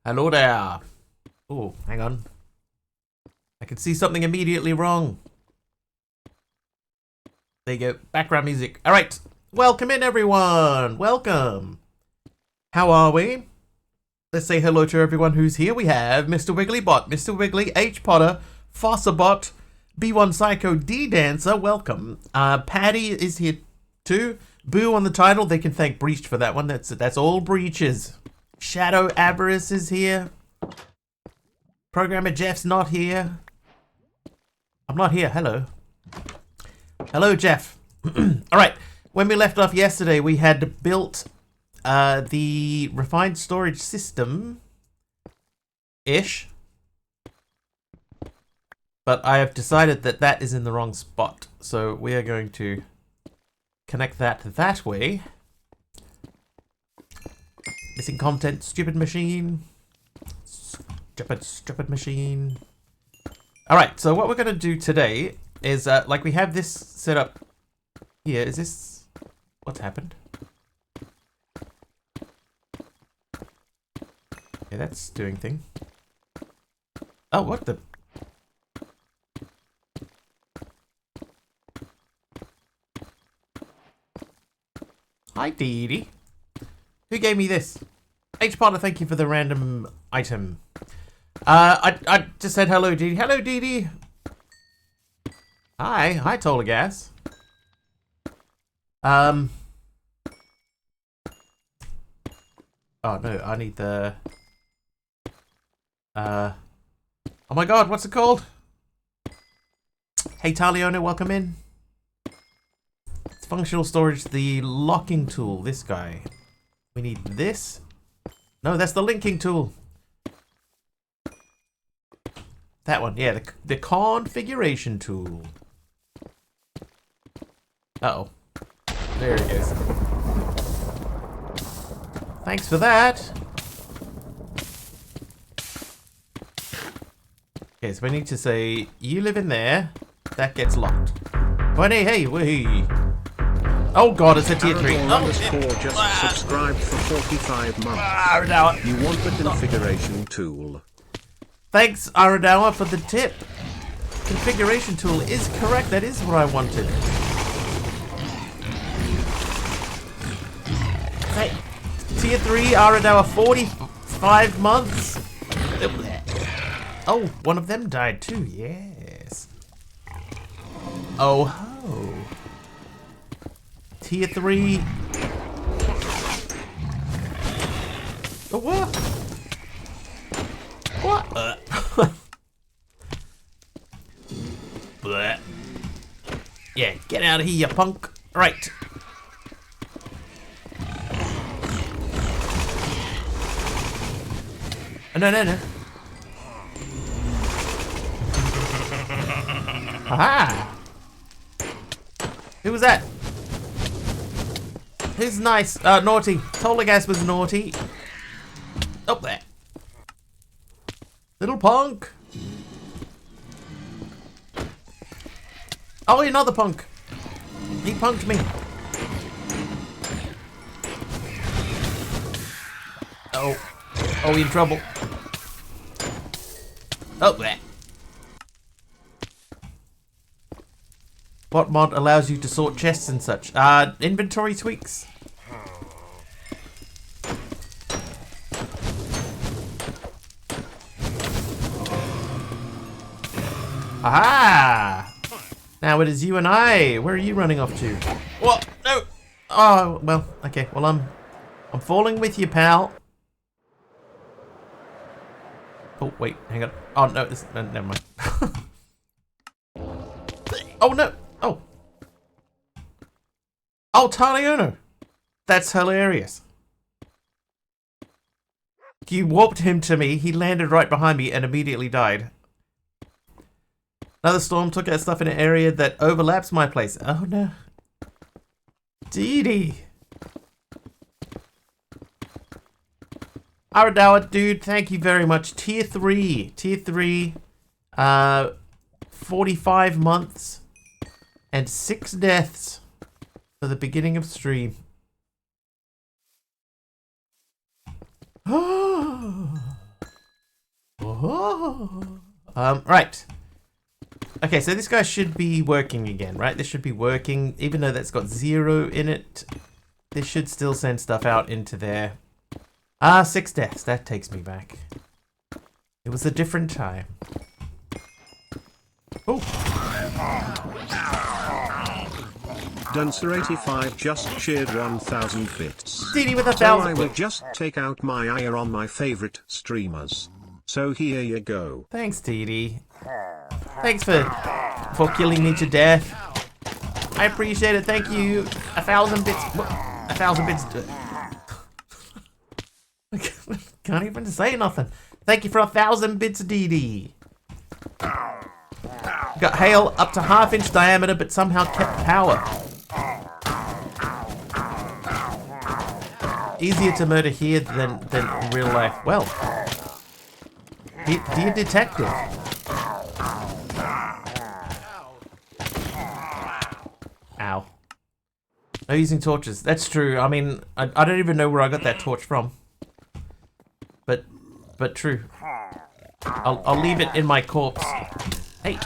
Hello there. Oh, hang on. I can see something immediately wrong. There you go. Background music. All right. Welcome in, everyone. Welcome. How are we? Let's say hello to everyone who's here. We have Mr. Wigglybot, Mr. Wiggly, H. Potter, Fossabot, B1 Psycho, D Dancer. Welcome. Patty is here too. Boo on the title. They can thank Breach for that one. That's all Breaches. Shadow Avarice is here. Programmer Jeff's not here. I'm not here. Hello. Hello, Jeff. Alright. When we left off yesterday, we had built the refined storage system ish. But I have decided that that is in the wrong spot. So we are going to connect that way. Missing content, stupid machine. Stupid machine. Alright, so what we're going to do today is, like we have this set up here. Is this... What's happened? Yeah, that's doing thing. Oh, what the... Hi, Dee Dee. Who gave me this? H. Potter, thank you for the random item. I just said hello, Dee Dee. Hello, Dee Dee. Hi, Tolagas. Oh no, I need the... Oh my god, what's it called? Hey, Taliona, welcome in. It's functional storage, the locking tool, this guy. We need this. No, that's the linking tool. That one, yeah, the configuration tool. Uh-oh. There it goes. Thanks for that. Okay, so we need to say, you live in there. That gets locked. But hey, wait. Oh god, it's a tier 3. Oh, just subscribed for 45 months. Aradawa. You want the configuration tool. Thanks, Aradawa, for the tip. Configuration tool is correct. That is what I wanted. Hey, tier 3, Aradawa, 45 months. Oh, one of them died too. Yes. Oh ho. Tier 3. Oh, what? What? Bleh. Yeah, get out of here, you punk. Right. No. Aha! Who was that? Who's nice? Naughty. Tolagas was naughty. Up there. Little punk. Oh, another punk. He punked me. Oh, we in trouble. Oh, there. What mod allows you to sort chests and such? Inventory tweaks. Aha! Now it is you and I. Where are you running off to? What? No. Oh, well, okay. Well, I'm falling with you, pal. Oh, wait, hang on. Oh, no, never mind. Oh, no. Oh. Oh, Taliona. That's hilarious. You warped him to me. He landed right behind me and immediately died. Another storm took out stuff in an area that overlaps my place. Oh, no. Dee Dee. Aradawa, dude, thank you very much. Tier 3. Tier 3. 45 months. And 6 deaths for the beginning of stream. Right. Okay, so this guy should be working again, right? This should be working, even though that's got 0 in it. This should still send stuff out into there. 6 deaths. That takes me back. It was a different time. Oh. Duncer85 just shared 1,000 bits. Didi with 1,000. So I will just take out my ire on my favorite streamers. So here you go. Thanks, Didi. Thanks for killing me to death. I appreciate it. Thank you. 1,000 bits. 1,000 bits. Can't even say nothing. Thank you for 1,000 bits, Didi. Got hail up to 1/2 inch diameter, but somehow kept power. Easier to murder here than in real life. Well, dear detective. Ow. No using torches. That's true. I mean, I don't even know where I got that torch from. But true. I'll leave it in my corpse. Hey.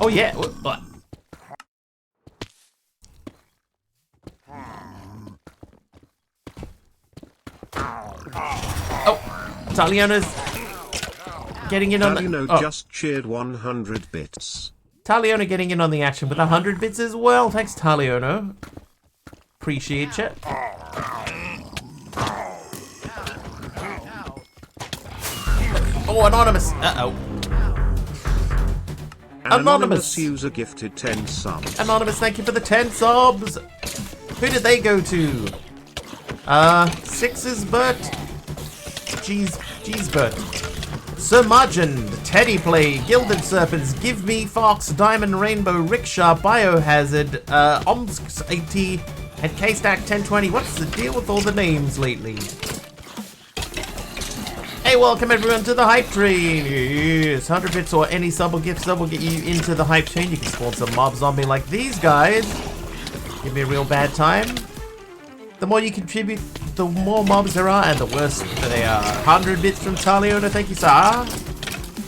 Oh yeah. What? Oh, Taliona's getting in on the... Taliono just shared 100 bits. Taliona getting in on the action with 100 bits as well. Thanks, Taliono. Appreciate you. Oh, Anonymous. Uh-oh. Anonymous user gifted 10 subs. Anonymous, thank you for the 10 subs. Who did they go to? Sixes Bert. Jeez Bert. Sir Margin, Teddy Play, Gilded Serpents, Give Me Fox, Diamond Rainbow, Rickshaw, Biohazard, Omsk 80, and K-Stack 1020. What's the deal with all the names lately? Hey, welcome everyone to the hype train. Yes, 100 bits or any sub or gift sub will get you into the hype train. You can spawn some mob zombie like these guys. Give me a real bad time. The more you contribute, the more mobs there are, and the worse they are. 100 bits from Taliona, thank you, sir.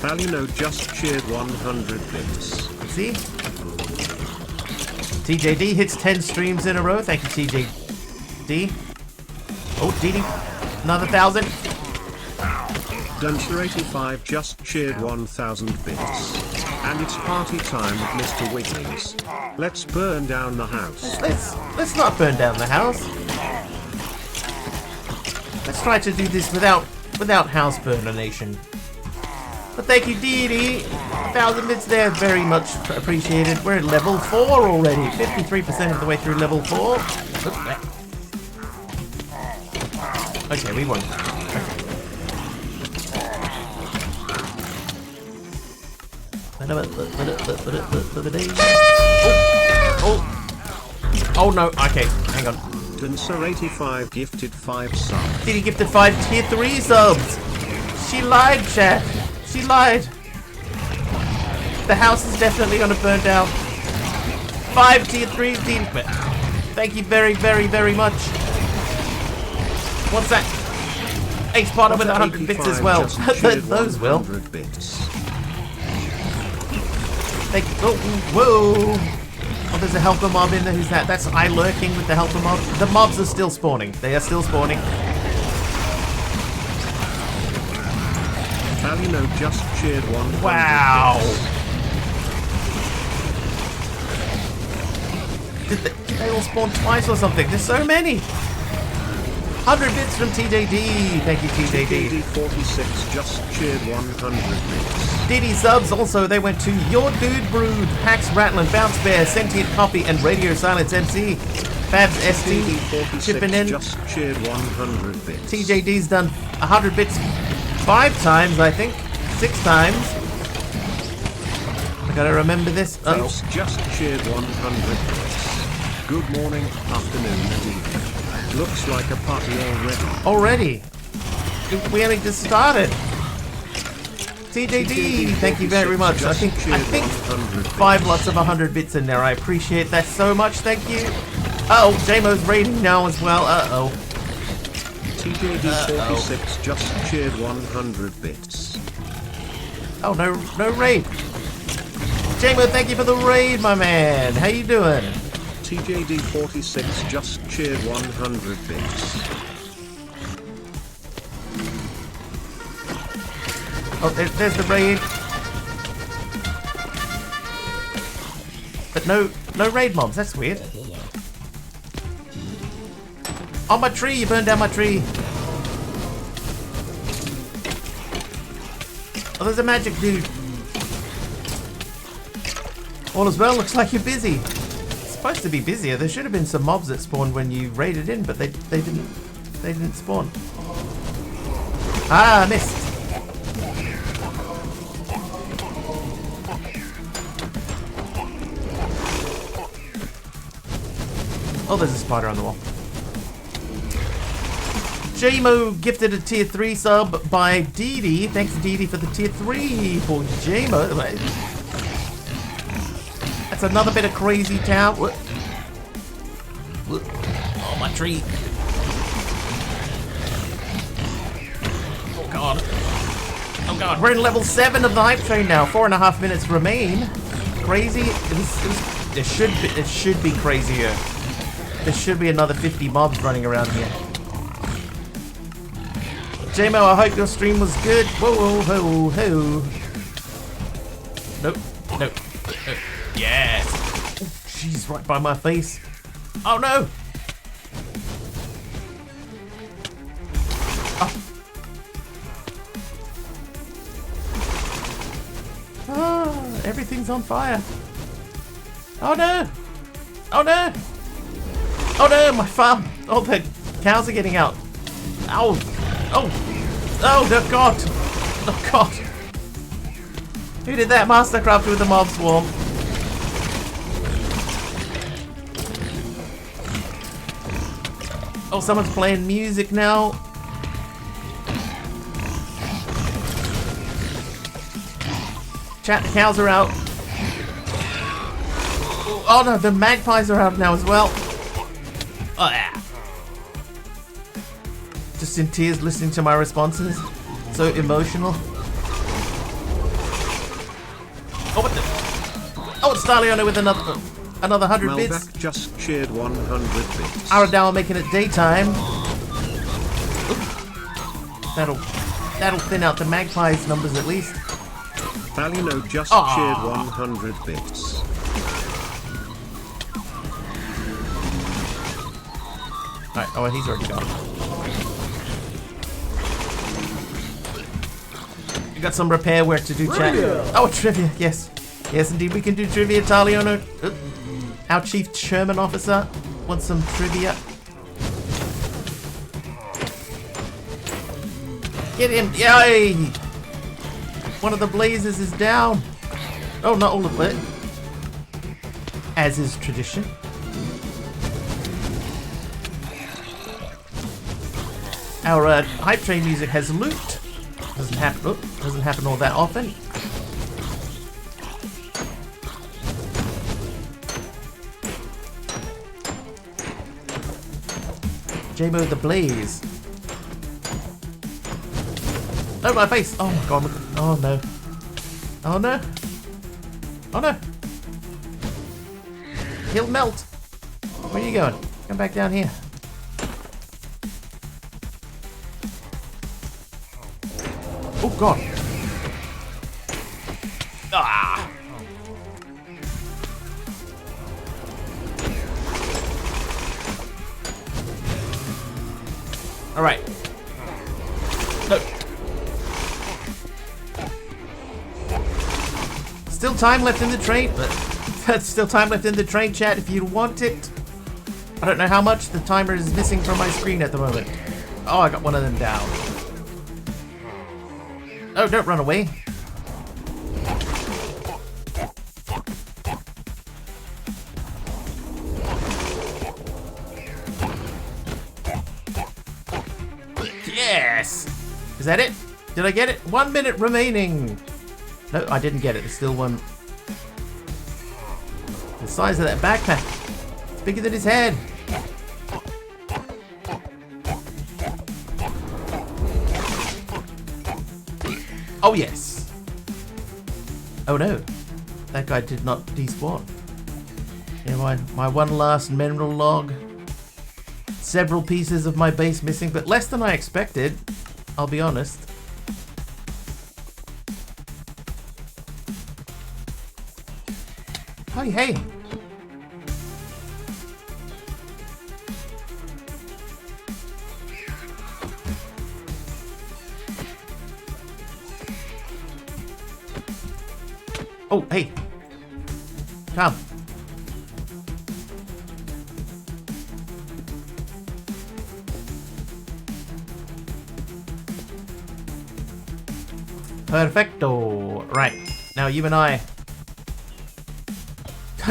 Taliono just shared 100 bits. See? TJD hits 10 streams in a row. Thank you, TJD. Oh, Didi. Another 1,000. Duncer85 just shared 1,000 bits. And it's party time with Mr. Wiggles. Let's burn down the house. Let's not burn down the house. Let's try to do this without house burner nation. But thank you, Didi. 1,000 bits there, very much appreciated. We're at level 4 already. 53% of the way through level 4. Okay, we won. Oh no, okay, hang on. Duncer85 gifted 5 subs. Didi gifted 5 tier 3 subs. She lied, chat. She lied. The house is definitely gonna burn down. 5 tier 3 Didi. Thank you very, very, very much. What's that? H Potter with 100 bits as well. Those will. Thank you. Oh, whoa. Oh, there's a helper mob in there. Who's that? That's I lurking with the helper mob. The mobs are still spawning. They are still spawning. Taliono just shared 100 Wow. Did they all spawn twice or something? There's so many. 100 bits from TJD. Thank you, TJD. TJD46 just shared 100 bits. Didi subs also, they went to Your Dude Brood, Pax Rattlin, Bounce Bear, Sentient Copy, and Radio Silence MC. Fabs ST, chipping in. Just shared 100 bits. TJD's done 100 bits 5 times, I think. 6 times. I gotta remember this. Face just shared 100 bits. Good morning, afternoon, and evening. Looks like a party already. We only just started. TJD, thank you very much. I think 5 lots of 100 bits in there. I appreciate that so much. Thank you. Uh oh, JMO's raiding now as well. Uh oh. TJD46 just cheered 100 bits. Oh, no raid. Jamo, thank you for the raid, my man. How you doing? TJD46 just cheered 100 bits. Oh, there's the raid. But no raid mobs. That's weird. Oh, my tree! You burned down my tree. Oh, there's a magic dude. All is well. Looks like you're busy. It's supposed to be busier. There should have been some mobs that spawned when you raided in, but they didn't. They didn't spawn. Ah, missed. Oh, there's a spider on the wall. Jamo gifted a tier 3 sub by Dee. Thanks, Dee, for the tier 3 for Jamo. That's another bit of crazy town. Oh, my tree. Oh, God. Oh, God. We're in level 7 of the hype train now. 4.5 minutes remain. Crazy. It should be crazier. There should be another 50 mobs running around here. Jamo, I hope your stream was good. Whoa, whoa, whoa, whoa. Nope, nope. Yes. Jeez, right by my face. Oh no. Oh, everything's on fire. Oh no. Oh no. Oh no, my farm. Oh, the cows are getting out. Ow. Oh. Oh, no, God. Oh, God. Who did that? Mastercraft with the mob swarm. Oh, someone's playing music now. Chat, the cows are out. Oh no, the magpies are out now as well. Oh yeah. Just in tears listening to my responses. So emotional. Oh, what the? Oh, it's Staliano with another 100 bits. Malbec just cheered 100 bits. Aradao making it daytime. Oops. That'll thin out the magpies numbers at least. Valino just cheered 100 bits. Alright, oh, he's already gone. We got some repair work to do, chat. Oh, trivia, yes. Yes, indeed, we can do trivia, Taliano. Our Chief Sherman Officer wants some trivia. Get him! Yay! One of the blazers is down. Oh, not all of it. As is tradition. Our hype train music has loot. Doesn't happen all that often. Jamo the Blaze. No, my face! Oh my god, oh no. Oh no. Oh no. He'll melt. Where are you going? Come back down here. Oh god. Ah. All right. No. Still time left in the train. That's still time left in the train, chat, if you want it. I don't know how much the timer is missing from my screen at the moment. Oh, I got one of them down. Oh, don't run away. Yes! Is that it? Did I get it? 1 minute remaining. No, I didn't get it. There's still one. The size of that backpack. It's bigger than his head. Oh, yes. Oh, no. That guy did not despawn. Yeah, my one last mineral log. Several pieces of my base missing, but less than I expected. I'll be honest. Oh, hey. Oh, hey. Come. Perfecto. Right. Now you and I.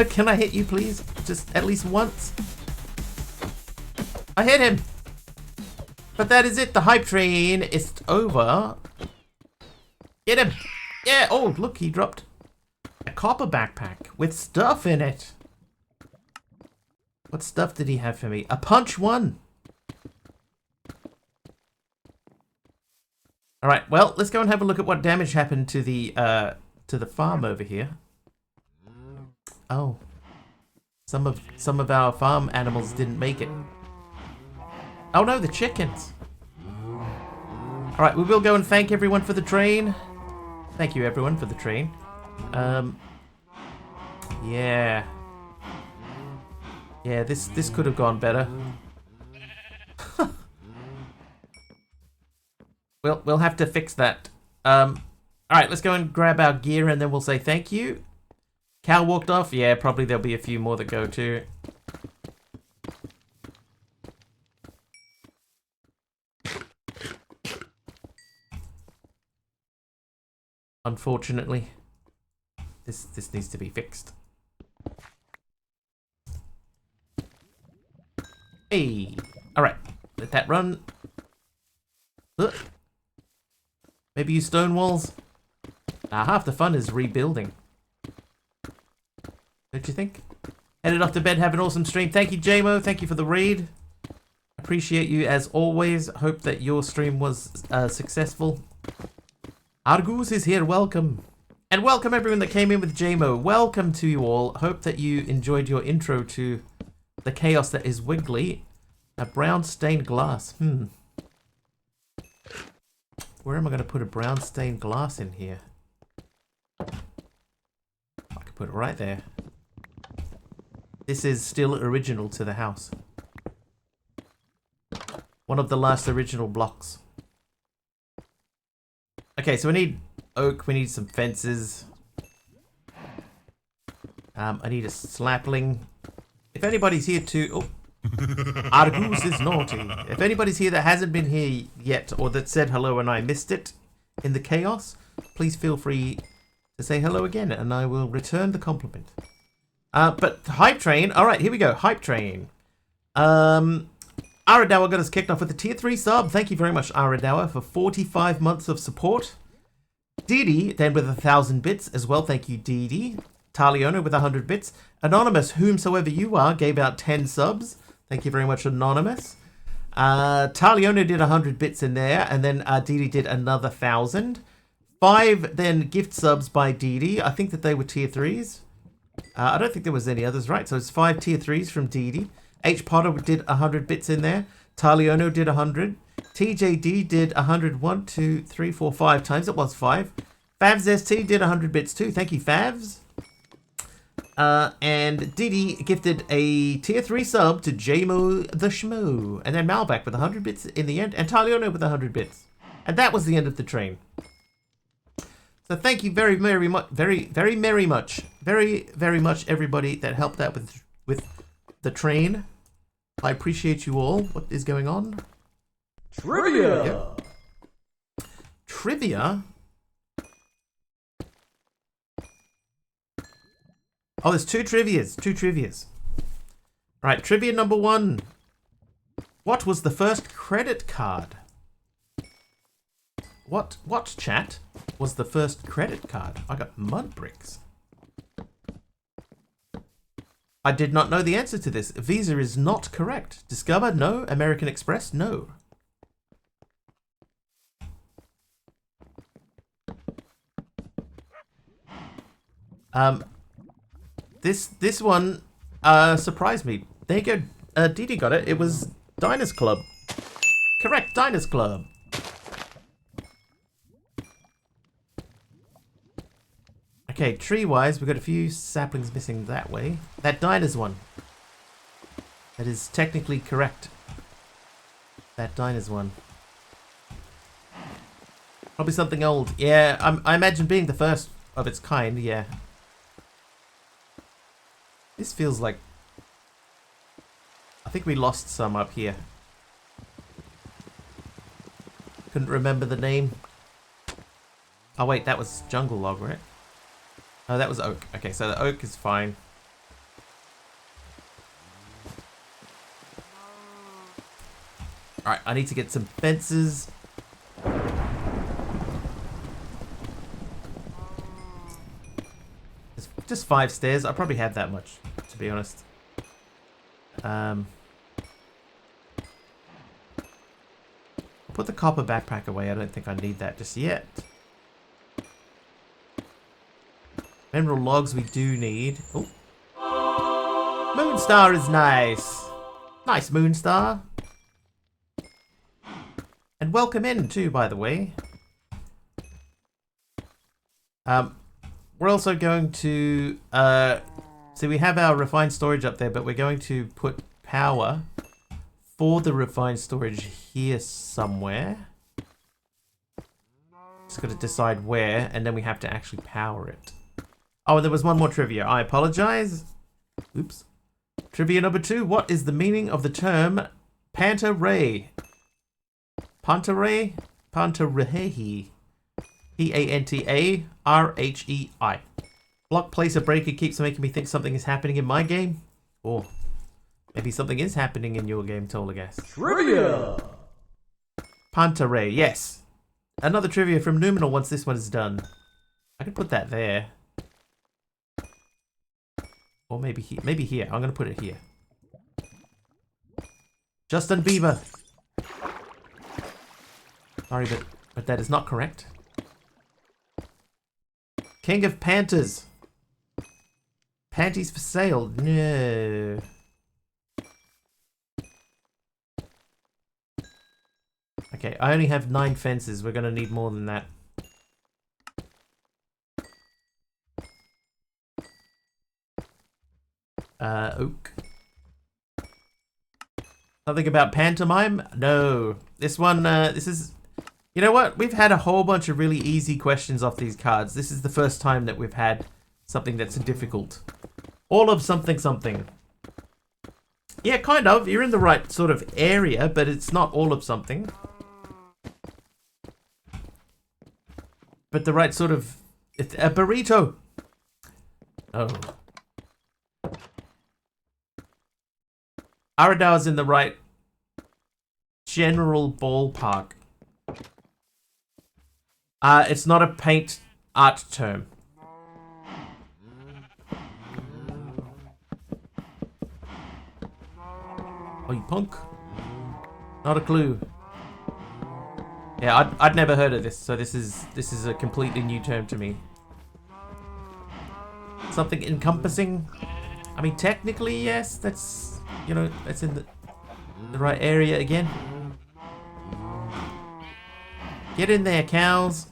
Can I hit you, please? Just at least once? I hit him. But that is it. The hype train is over. Get him. Yeah. Oh, look. He dropped a copper backpack with stuff in it. What stuff did he have for me? A punch one. Alright, well, let's go and have a look at what damage happened to the farm over here. Oh. Some of our farm animals didn't make it. Oh no, the chickens. Alright, we will go and thank everyone for the train. Thank you everyone for the train. Yeah. Yeah, this could have gone better. We'll have to fix that. Alright, let's go and grab our gear and then we'll say thank you. Cal walked off. Yeah, probably there'll be a few more that go too. Unfortunately. This needs to be fixed. Hey. Alright. Let that run. Ugh. Maybe use stone walls. Half the fun is rebuilding. Don't you think? Headed off to bed. Have an awesome stream. Thank you, JMO. Thank you for the raid. Appreciate you as always. Hope that your stream was successful. Argus is here. Welcome. And welcome everyone that came in with JMO. Welcome to you all. Hope that you enjoyed your intro to the chaos that is Wiggly. A brown stained glass. Where am I going to put a brown stained glass in here? I could put it right there. This is still original to the house. One of the last original blocks. Okay, so we need oak, we need some fences. I need a slapling. If anybody's here to... Oh. Argus is naughty. If anybody's here that hasn't been here yet or that said hello and I missed it in the chaos, please feel free to say hello again and I will return the compliment. But Hype Train, alright, here we go. Hype Train. Aradawa got us kicked off with a tier 3 sub. Thank you very much, Aradawa, for 45 months of support. Didi, then with 1,000 bits as well. Thank you, Didi. Taliona with 100 bits. Anonymous, whomsoever you are, gave out 10 subs. Thank you very much, Anonymous. Taliona did 100 bits in there, and then Didi did another 1,000. 5 then gift subs by Didi. I think that they were tier 3s. I don't think there was any others, right? So it's 5 tier 3s from Didi. H. Potter did 100 bits in there. Taliono did 100. TJD did 100, 1, 2, 3, 4, 5 times. It was 5. Favs ST did 100 bits too. Thank you, Favs. And Didi gifted a tier 3 sub to JMO the Schmo. And then Malback with 100 bits in the end. And Taliono with 100 bits. And that was the end of the train. So thank you very, very much, very much, everybody that helped out with the train. I appreciate you all. What is going on? Trivia! Yep. Trivia? Oh, there's two trivias. Right, trivia number 1. What was the first credit card? What, chat, was the first credit card? I got mud bricks. I did not know the answer to this. Visa is not correct. Discover? No. American Express? No. This one surprised me. There you go. Didi got it. It was Diners Club. Correct, Diners Club. Okay, tree-wise, we've got a few saplings missing that way. That Diners one. That is technically correct. That Diners one. Probably something old. Yeah, I imagine being the first of its kind, yeah. This feels like... I think we lost some up here. Couldn't remember the name. Oh wait, that was jungle log, right? Oh, that was oak. Okay, so the oak is fine. Alright, I need to get some fences. Just 5 stairs. I probably have that much, to be honest. Put the copper backpack away. I don't think I need that just yet. Mineral logs we do need. Oh. Moonstar is nice. Nice Moonstar. And welcome in too, by the way. We're also going to so we have our refined storage up there, but we're going to put power for the refined storage here somewhere. Just got to decide where, and then we have to actually power it. Oh, and there was one more trivia. I apologize. Oops. Trivia number 2. What is the meaning of the term Panta-Ray? Panta-Ray? Panta-Rehei. P-A-N-T-A-R-H-E-I. Block, place, a breaker keeps making me think something is happening in my game. Or maybe something is happening in your game, Tolagas. Trivia! Panta-Ray, yes. Another trivia from Numenor once this one is done. I can put that there. Or maybe here. Maybe here. I'm going to put it here. Justin Bieber. Sorry, but that is not correct. King of Panthers. Panties for sale. No. Okay, I only have 9 fences. We're going to need more than that. Oak. Something about pantomime? No. This one, this is... You know what? We've had a whole bunch of really easy questions off these cards. This is the first time that we've had something that's difficult. All of something something. Yeah, kind of. You're in the right sort of area, but it's not all of something. But the right sort of... It's a burrito! Oh. Aradau's in the right general ballpark. It's not a paint art term. Oh, you punk. Not a clue. Yeah, I'd never heard of this, so this is a completely new term to me. Something encompassing? I mean, technically, yes, that's, you know, that's in the right area again. Get in there, cows.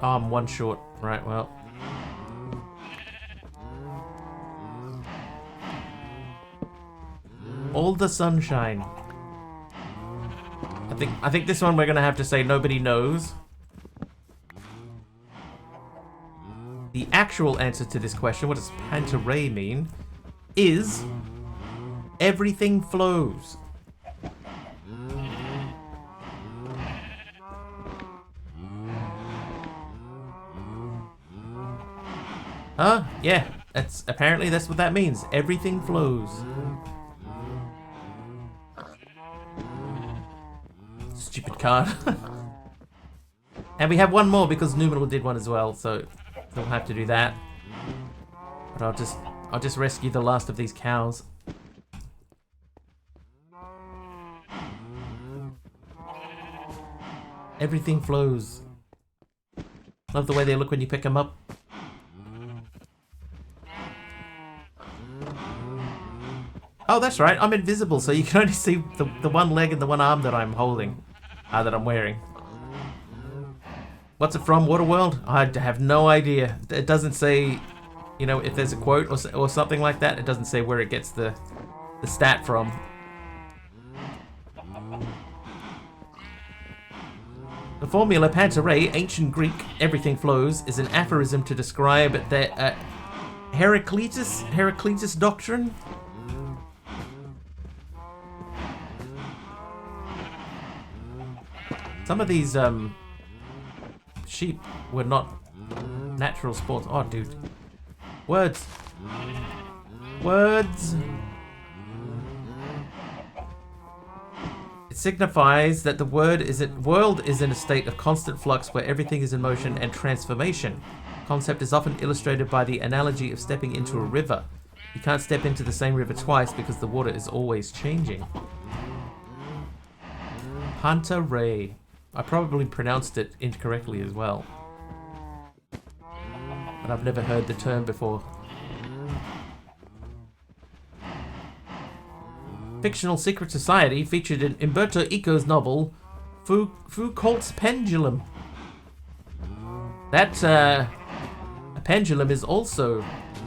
Oh, I'm one short. Right, well. All the sunshine. I think this one we're gonna have to say nobody knows. The actual answer to this question, what does Panta-Ray mean, is everything flows. Huh? Yeah, apparently that's what that means. Everything flows. Stupid card. And we have one more because Numenor did one as well, so we'll have to do that. But I'll just rescue the last of these cows. Everything flows. Love the way they look when you pick them up. Oh, that's right. I'm invisible, so you can only see the one leg and the one arm that I'm holding. That I'm wearing. What's it from? Waterworld? I have no idea. It doesn't say, you know, if there's a quote or something like that. It doesn't say where it gets the stat from. The formula Pantare, ancient Greek, everything flows, is an aphorism to describe the Heraclitus doctrine. Some of these sheep were not natural sports. Oh, dude. Words. Words. It signifies that the world is in a state of constant flux where everything is in motion and transformation. Concept is often illustrated by the analogy of stepping into a river. You can't step into the same river twice because the water is always changing. Pantare. I probably pronounced it incorrectly as well. But I've never heard the term before. Fictional secret society featured in Umberto Eco's novel Foucault's Pendulum. That a pendulum is also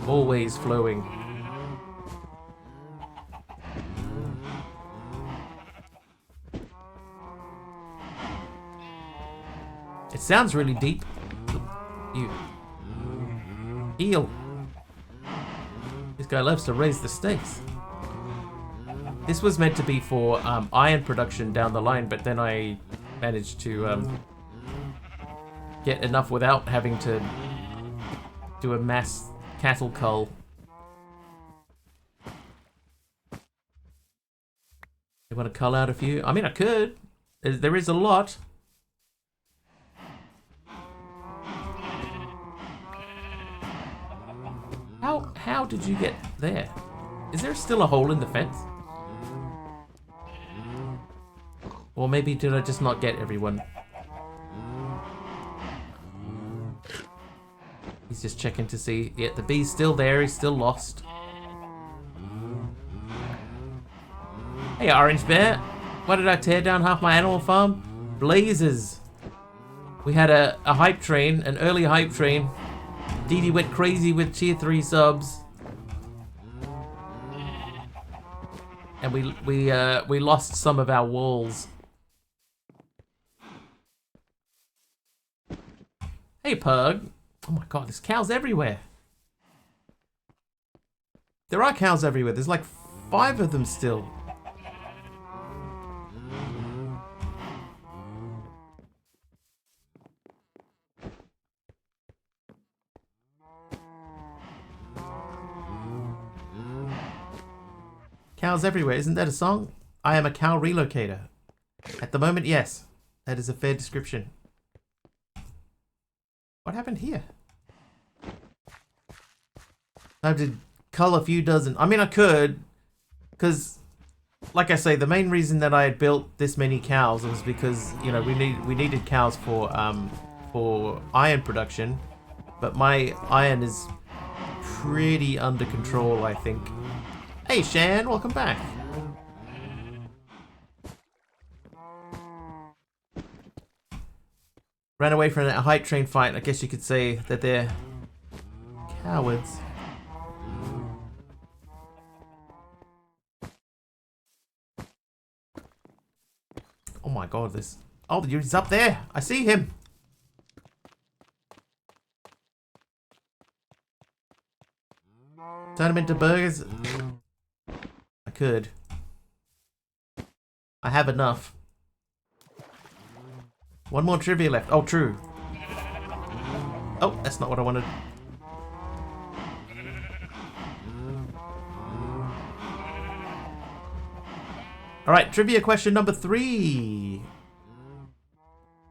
always flowing. It sounds really deep. You eel. This guy loves to raise the stakes. This was meant to be for iron production down the line, but then I managed to get enough without having to do a mass cattle cull. You want to cull out a few? I mean, I could. There is a lot. How did you get there? Is there still a hole in the fence? Or maybe did I just not get everyone? He's just checking to see. Yeah, the bee's still there. He's still lost. Hey, Orange Bear. Why did I tear down half my animal farm? Blazes. We had a hype train, an early hype train. Dee Dee went crazy with tier 3 subs. And we lost some of our walls. Hey, Pug. Oh my god, there's cows everywhere. There are cows everywhere. There's like 5 of them still. Cows everywhere. Isn't that a song? I am a cow relocator. At the moment, yes. That is a fair description. What happened here? I have to cull a few dozen. I mean, I could. Because, like I say, the main reason that I had built this many cows was because, you know, we needed cows for iron production. But my iron is pretty under control, I think. Hey Shan, welcome back. Ran away from that hype train fight. I guess you could say that they're cowards. Oh my god, this... Oh, he's up there. I see him. Turn him into burgers. I could. I have enough. One more trivia left. Oh, true. Oh, that's not what I wanted. Alright, trivia question number 3.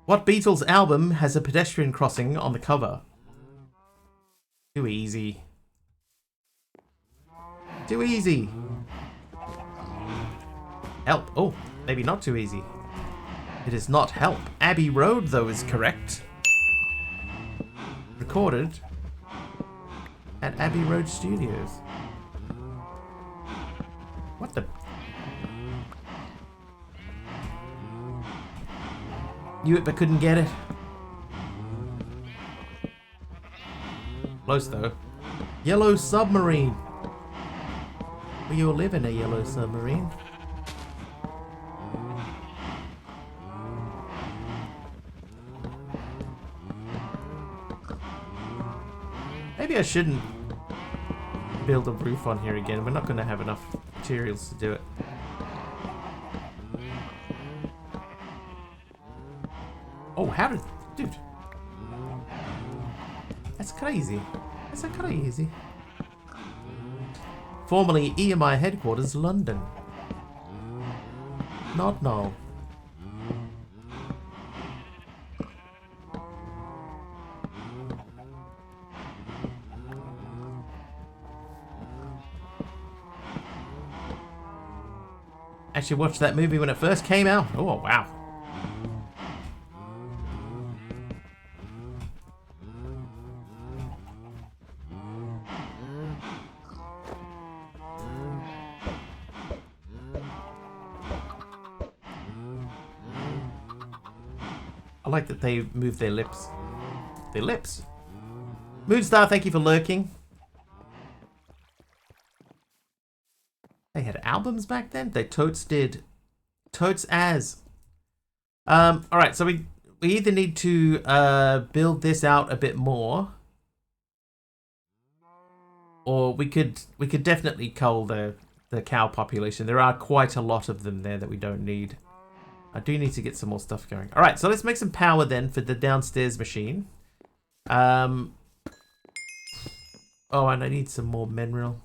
What Beatles album has a pedestrian crossing on the cover? Too easy. Too easy. Help. Oh, maybe not too easy. It is not help. Abbey Road, though, is correct. Recorded at Abbey Road Studios. What the? Knew it but couldn't get it. Close though. Yellow Submarine. Will you live in a yellow submarine? Maybe I shouldn't build a roof on here again. We're not going to have enough materials to do it. Oh, how did... Dude. That's crazy. That's crazy. Formerly EMI headquarters, London. Not now. Actually watched that movie when it first came out. Oh, wow. I like that they move their lips. Their lips. Moonstar, thank you for lurking. They had albums back then? They totes did. Totes as. Alright, so we either need to build this out a bit more. Or we could definitely cull the cow population. There are quite a lot of them there that we don't need. I do need to get some more stuff going. Alright, so let's make some power then for the downstairs machine. Oh, and I need some more mineral.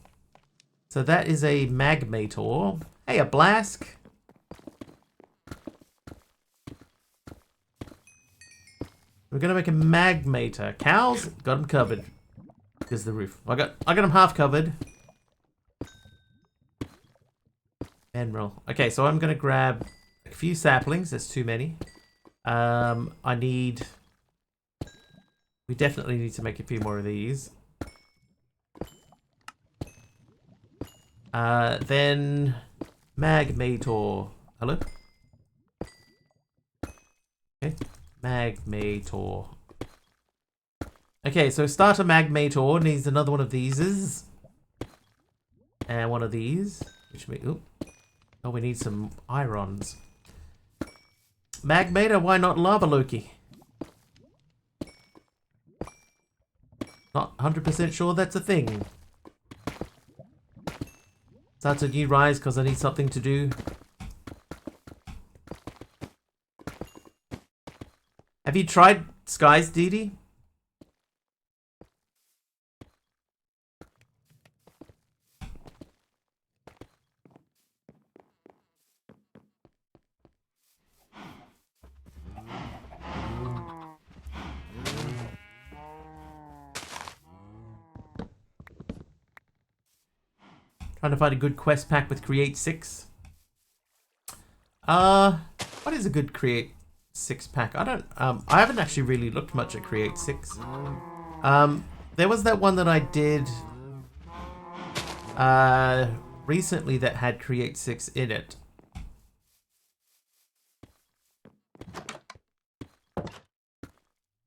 So that is a magmator. Hey, a blask. We're gonna make a magmator. Cows, got them covered. Here's the roof. I got them half covered. Mineral. Okay, so I'm gonna grab a few saplings. There's too many. We definitely need to make a few more of these. Then magmator. Hello? Okay. Magmator. Okay, so starter magmator needs another one of these. And one of these. Which we oh, we need some irons. Magmator, why not lava Loki? Not 100% sure that's a thing. Starts a new rise because I need something to do. Have you tried Skies, Dee? Trying to find a good quest pack with Create 6. What is a good Create 6 pack? I haven't actually really looked much at Create 6. There was that one that I did recently that had Create 6 in it.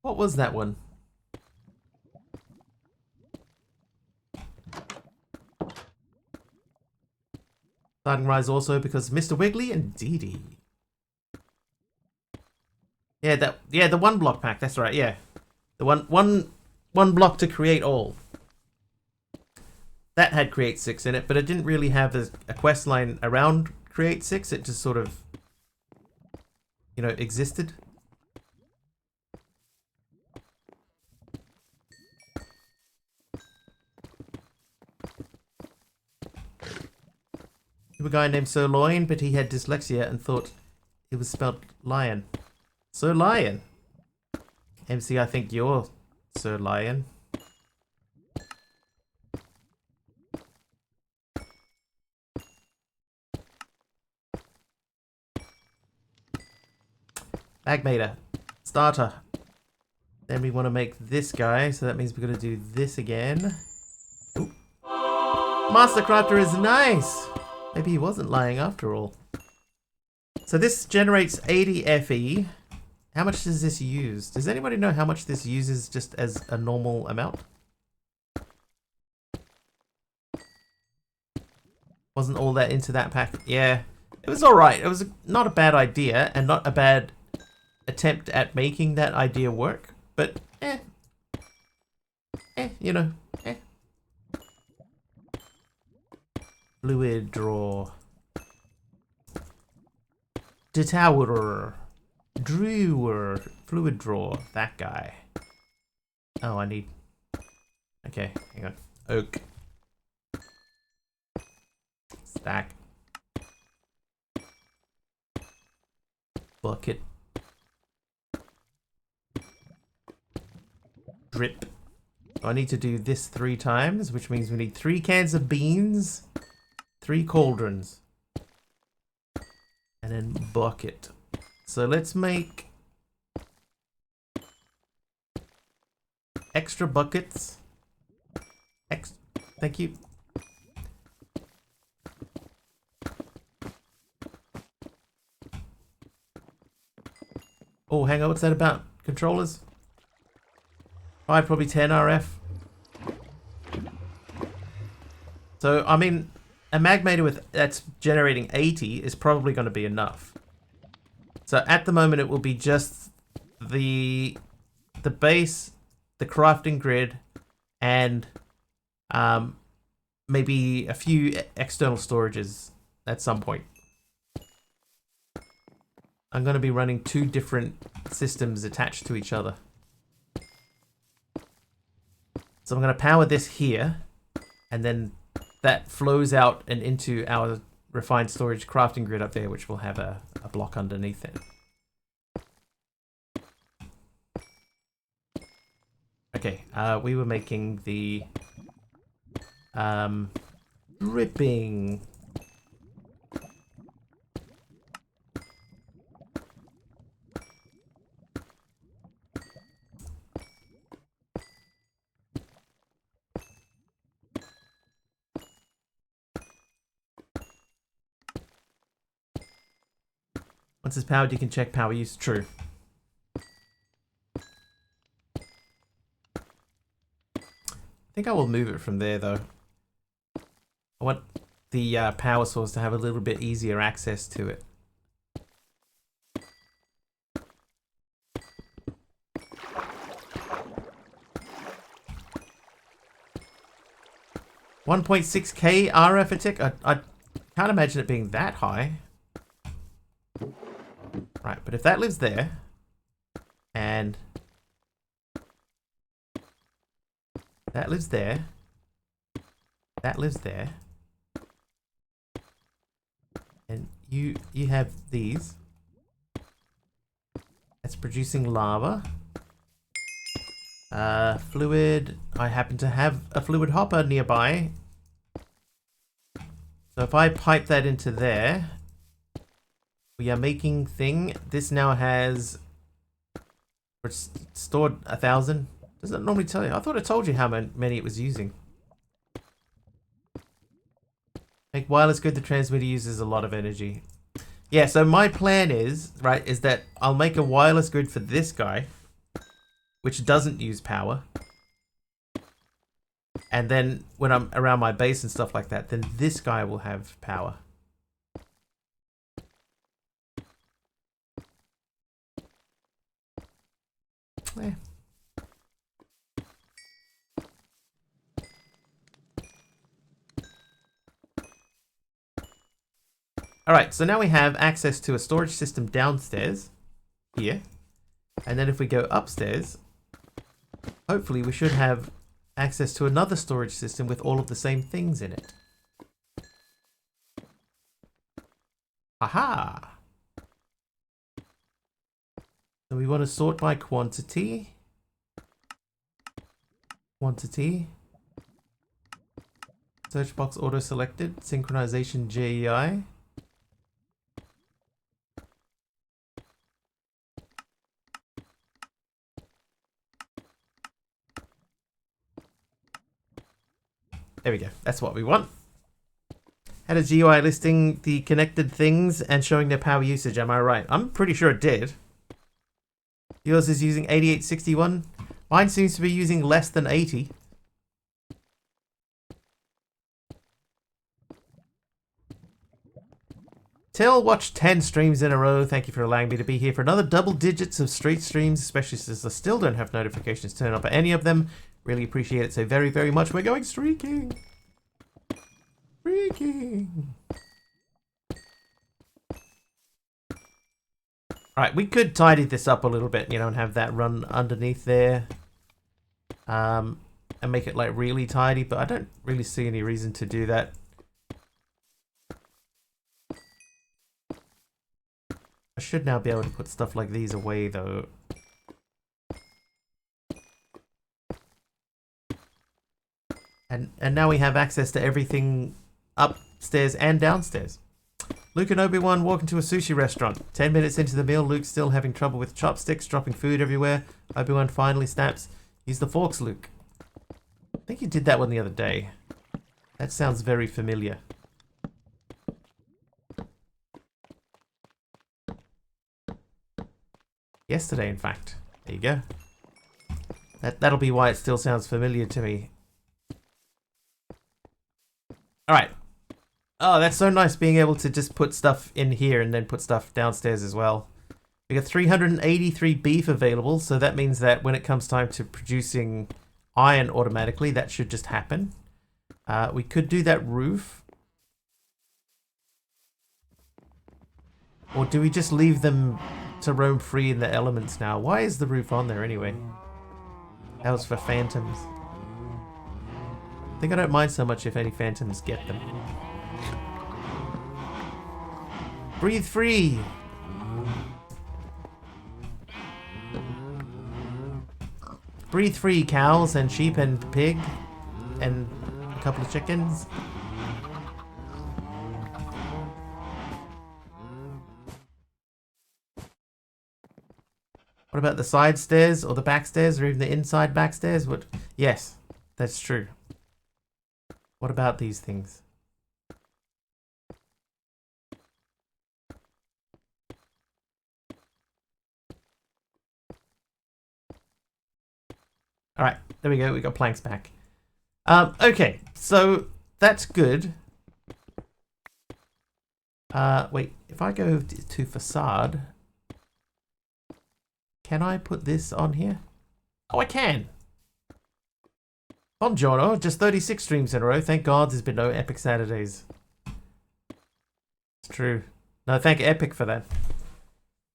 What was that one? Starting Rise also because Mr. Wiggly and Dee Dee. Yeah, the one block pack, that's right, yeah. The one block to create all. That had Create 6 in it, but it didn't really have a quest line around Create 6, it just sort of, you know, existed. A guy named Sirloin, but he had dyslexia and thought it was spelled lion. Sir Lion. MC, I think you're Sir Lion. Magmator. Starter. Then we want to make this guy, so that means we're going to do this again. Ooh. Master Crafter is nice! Maybe he wasn't lying after all. So this generates 80 FE. How much does this use? Does anybody know how much this uses just as a normal amount? Wasn't all that into that pack? Yeah, it was alright. It was not a bad idea and not a bad attempt at making that idea work. But, you know, Fluid draw. Detower. Drewer. Fluid draw. That guy. Oh, I need... Okay, hang on. Oak. Stack. Bucket. Drip. So I need to do this 3 times, which means we need 3 cans of beans, 3 cauldrons, and then bucket. So let's make extra buckets. Thank you. Oh, hang on, what's that about? Controllers? Probably 10 RF. So, I mean, a Magmator that's generating 80 is probably going to be enough. So at the moment it will be just the base, the crafting grid, and maybe a few external storages at some point. I'm going to be running 2 different systems attached to each other. So I'm going to power this here, and then that flows out and into our refined storage crafting grid up there, which will have a block underneath it. Okay, we were making the dripping. Once it's powered, you can check power use. True. I think I will move it from there, though. I want the power source to have a little bit easier access to it. $1.6K RF a tick? I can't imagine it being that high. Right, but if that lives there, and that lives there, that lives there, and you have these. That's producing lava. Fluid. I happen to have a fluid hopper nearby. So if I pipe that into there, we are making thing. This now has stored 1,000. Does it normally tell you? I thought it told you how many it was using. Make wireless grid. The transmitter uses a lot of energy. Yeah, so my plan is, right, is that I'll make a wireless grid for this guy, which doesn't use power. And then when I'm around my base and stuff like that, then this guy will have power. Yeah. Alright, so now we have access to a storage system downstairs, here. And then if we go upstairs, hopefully we should have access to another storage system with all of the same things in it. Aha! So we want to sort by quantity. Quantity. Search box auto selected. Synchronization JEI. There we go. That's what we want. Had a GUI listing the connected things and showing their power usage. Am I right? I'm pretty sure it did. Yours is using 8861. Mine seems to be using less than 80. Till watched 10 streams in a row. Thank you for allowing me to be here for another double digits of straight streams, especially since I still don't have notifications turned up at any of them. Really appreciate it so very, very much. We're going streaking. Streaking. Alright, we could tidy this up a little bit, you know, and have that run underneath there. And make it like really tidy, but I don't really see any reason to do that. I should now be able to put stuff like these away, though. And now we have access to everything upstairs and downstairs. Luke and Obi-Wan walk into a sushi restaurant. 10 minutes into the meal, Luke's still having trouble with chopsticks, dropping food everywhere. Obi-Wan finally snaps. Use the forks, Luke. I think you did that one the other day. That sounds very familiar. Yesterday, in fact. There you go. That'll be why it still sounds familiar to me. Alright. Oh, that's so nice being able to just put stuff in here and then put stuff downstairs as well. We got 383 beef available, so that means that when it comes time to producing iron automatically, that should just happen. We could do that roof. Or do we just leave them to roam free in the elements now? Why is the roof on there anyway? That was for phantoms. I think I don't mind so much if any phantoms get them. Breathe free! Breathe free, cows and sheep and pig and a couple of chickens. What about the side stairs or the back stairs or even the inside back stairs? What? Yes, that's true. What about these things? Alright, there we go. We got planks back. Okay, so that's good. Wait, if I go to facade, can I put this on here? Oh, I can. Buongiorno, just 36 streams in a row. Thank God there's been no Epic Saturdays. It's true. No, thank Epic for that.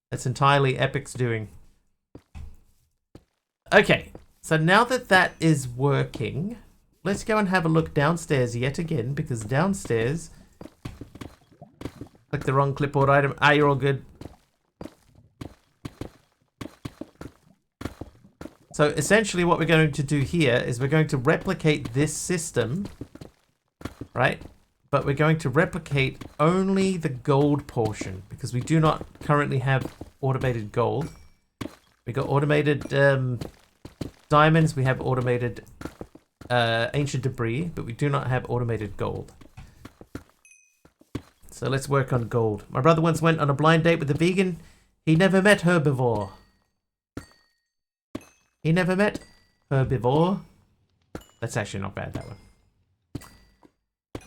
That's entirely Epic's doing. Okay, so now that that is working, let's go and have a look downstairs yet again, because downstairs... Click the wrong clipboard item. Ah, you're all good. So essentially what we're going to do here is we're going to replicate this system, right? But we're going to replicate only the gold portion because we do not currently have automated gold. We got automated diamonds, we have automated ancient debris, but we do not have automated gold. So let's work on gold. My brother once went on a blind date with a vegan. He never met herbivore. He never met herbivore. That's actually not bad, that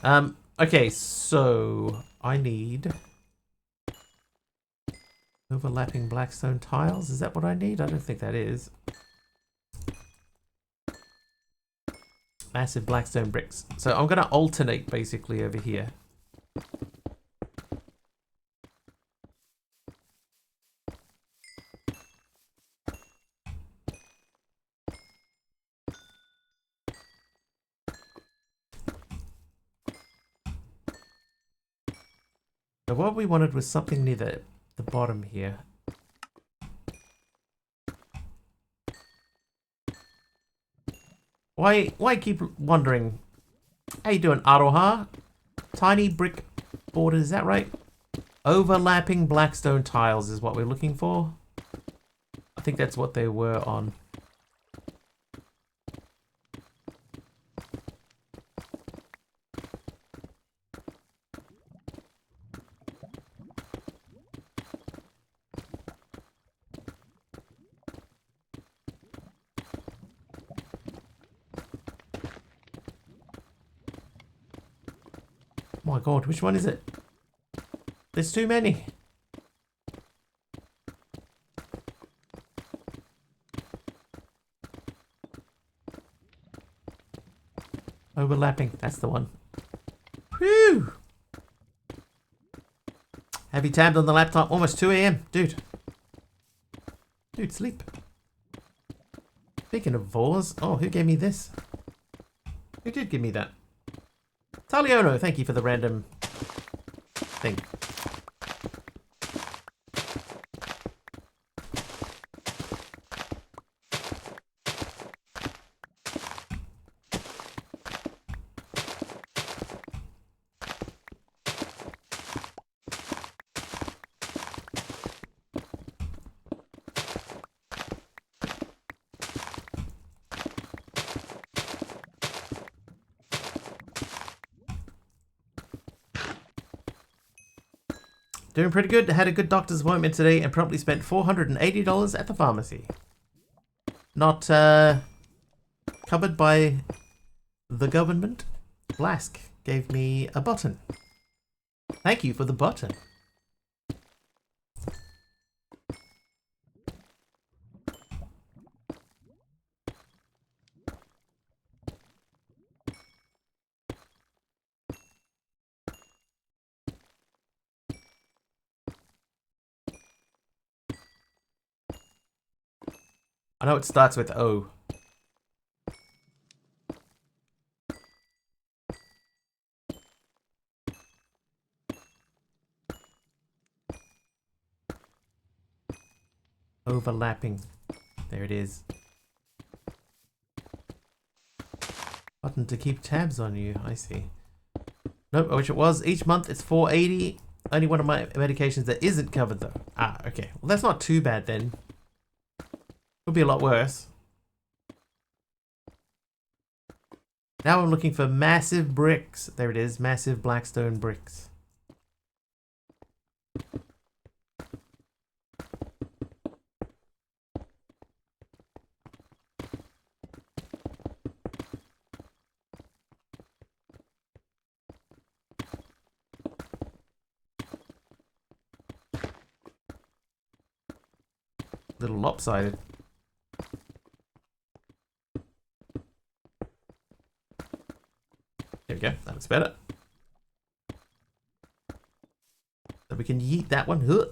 one. Okay, so I need overlapping blackstone tiles. Is that what I need? I don't think that is. Massive blackstone bricks. So I'm going to alternate basically over here. So what we wanted was something near the bottom here. Why keep wondering? How you doing, Aroha? Tiny brick border, is that right? Overlapping blackstone tiles is what we're looking for. I think that's what they were on. my god, which one is it? There's too many. Overlapping, that's the one. Whew! Have you tabbed on the laptop? Almost 2 a.m. Dude. Dude, sleep. Speaking of vores, oh, who gave me this? Who did give me that? Taliono, thank you for the random thing. Doing pretty good. Had a good doctor's appointment today and promptly spent $480 at the pharmacy. Not covered by the government. Blask gave me a button. Thank you for the button. I know it starts with O. Overlapping. There it is. Button to keep tabs on you. I see. Nope, I wish it was. Each month it's $480. Only one of my medications that isn't covered though. Ah, okay. Well, that's not too bad then. Could be a lot worse. Now I'm looking for massive bricks. There it is, massive blackstone bricks. Little lopsided. There we go, that looks better. So we can yeet that one. Got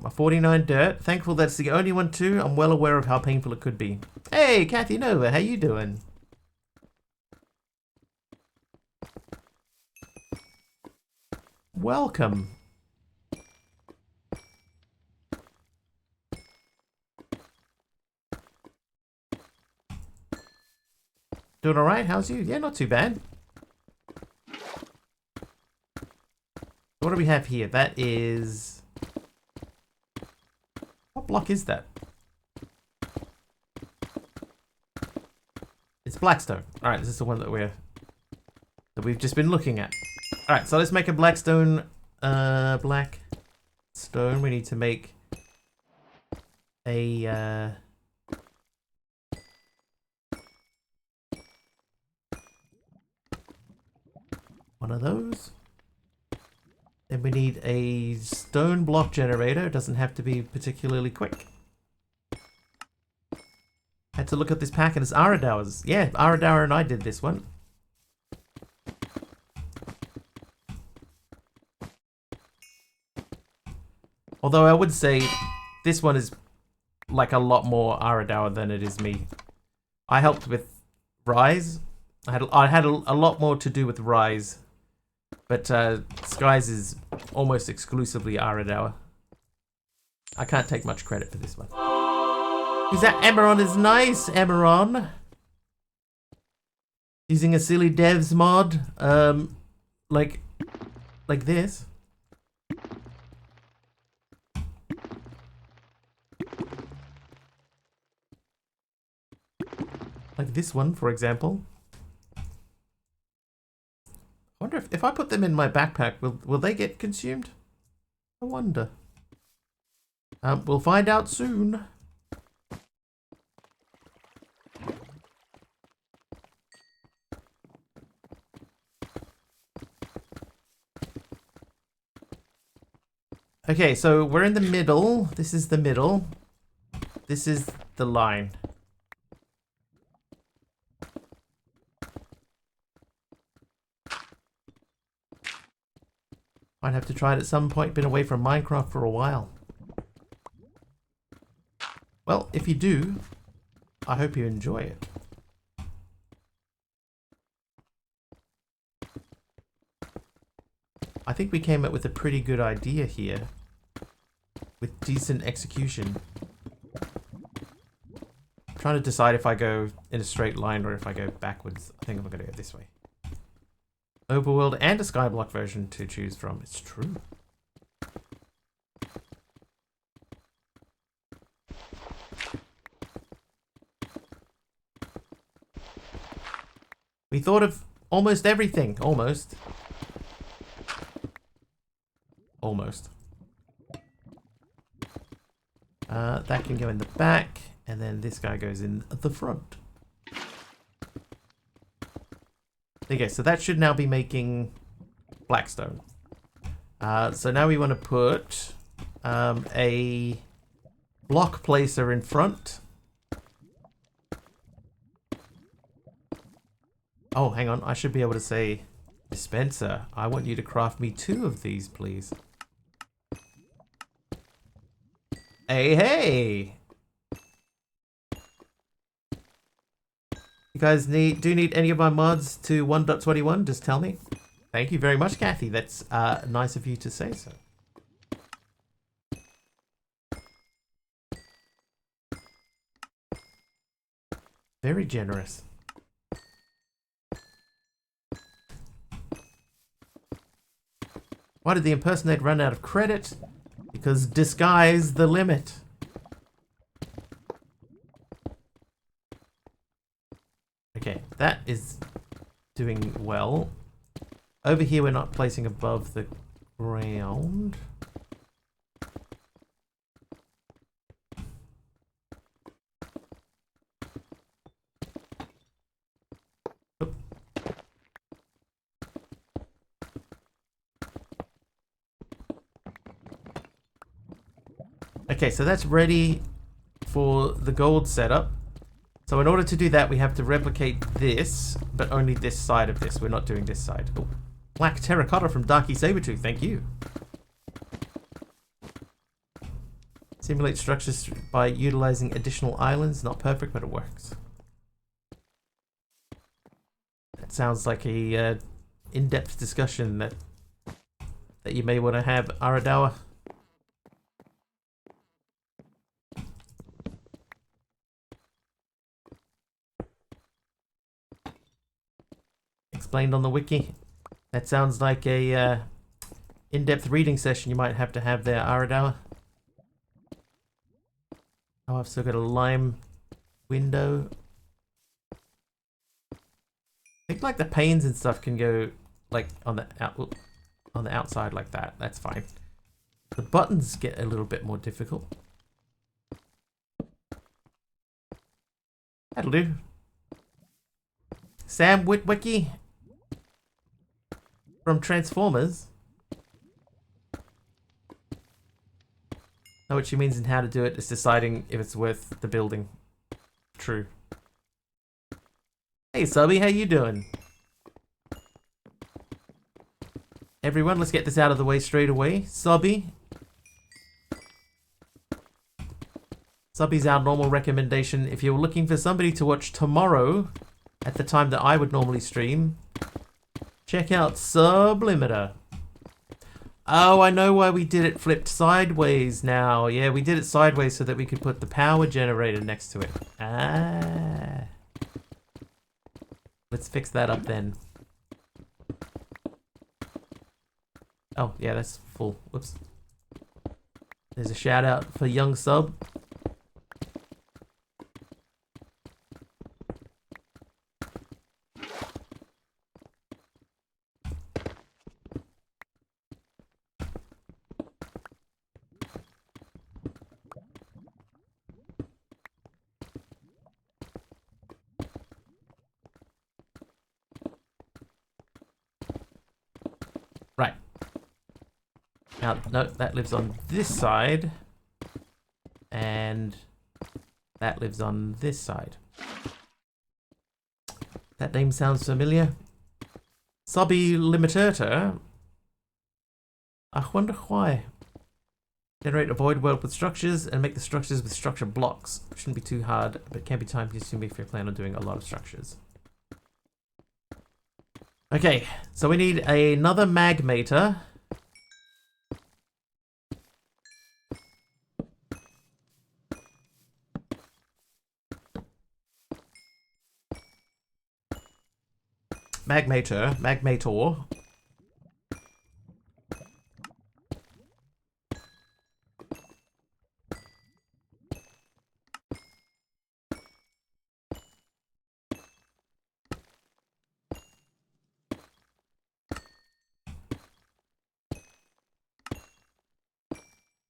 my 49 dirt. Thankful that's the only one too. I'm well aware of how painful it could be. Hey, Kathy Nova, how you doing? Welcome. Doing alright? How's you? Yeah, not too bad. What do we have here? That is... What block is that? It's Blackstone. Alright, this is the one that we've just been looking at. Alright, so let's make a Blackstone. Black stone. We need to make a one of those. Then we need a stone block generator. It doesn't have to be particularly quick. Had to look at this pack and it's Aradauer's. Yeah, Aradauer and I did this one. Although I would say this one is like a lot more Aradauer than it is me. I helped with Rise. I had a lot more to do with Rise. But Skies is almost exclusively Aradauer. I can't take much credit for this one. Is that Emeron is nice, Emeron. Using a silly devs mod, like this. Like this one, for example. I wonder if I put them in my backpack, will they get consumed? I wonder. We'll find out soon. Okay, so we're in the middle. This is the middle. This is the line. Might have to try it at some point. Been away from Minecraft for a while. Well, if you do, I hope you enjoy it. I think we came up with a pretty good idea here. With decent execution. I'm trying to decide if I go in a straight line or if I go backwards. I think I'm going to go this way. Overworld and a Skyblock version to choose from. It's true. We thought of almost everything. Almost. Almost. That can go in the back, and then this guy goes in the front. Okay, so that should now be making Blackstone. So now we want to put a block placer in front. Oh, hang on. I should be able to say, dispenser, I want you to craft me 2 of these, please. Hey, hey! You guys do need any of my mods to 1.21? Just tell me. Thank you very much, Kathy. That's nice of you to say so. Very generous. Why did the impersonate run out of credit? Because disguise the limit. Okay, that is doing well. Over here we're not placing above the ground. Oop. Okay, so that's ready for the gold setup. So in order to do that, we have to replicate this, but only this side of this. We're not doing this side. Oh, black terracotta from Darky Sabretooth, thank you. Simulate structures by utilizing additional islands. Not perfect, but it works. That sounds like a in-depth discussion that you may want to have, Aradawa. Explained on the wiki. That sounds like a in-depth reading session you might have to have there, Aradawa. Oh, I've still got a lime window. I think like the panes and stuff can go like on the outside like that. That's fine. The buttons get a little bit more difficult. That'll do. Sam Witwicky from Transformers. Know what she means and how to do it is deciding if it's worth the building. True. Hey Subby, how you doing? Everyone, let's get this out of the way straight away. Subby's our normal recommendation. If you're looking for somebody to watch tomorrow at the time that I would normally stream, check out Sublimiter. Oh, I know why we did it flipped sideways now. Yeah, we did it sideways so that we could put the power generator next to it. Ah. Let's fix that up then. Oh, yeah, that's full. Whoops. There's a shout out for Young Sub. Now, no, that lives on this side. And that lives on this side. That name sounds familiar. Sublimator. I wonder why. Generate a void world with structures and make the structures with structure blocks. Shouldn't be too hard, but can be time consuming if you plan on doing a lot of structures. Okay, so we need another magmator. Magmator.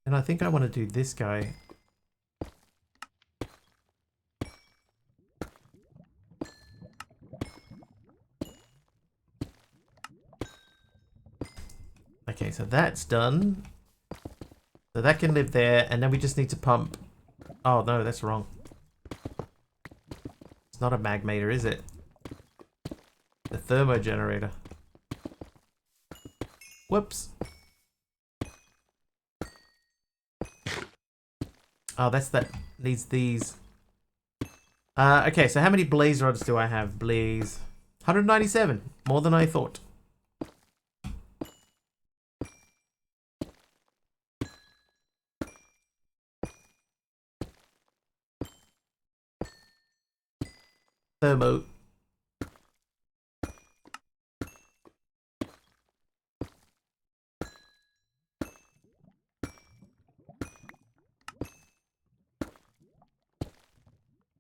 And I think I want to do this guy. Okay, so that's done. So that can live there, and then we just need to pump... Oh, no, that's wrong. It's not a magmator, is it? The thermo generator. Whoops. Oh, that's that. Needs these. Okay, so how many blaze rods do I have? Blaze. 197. More than I thought. Thermo.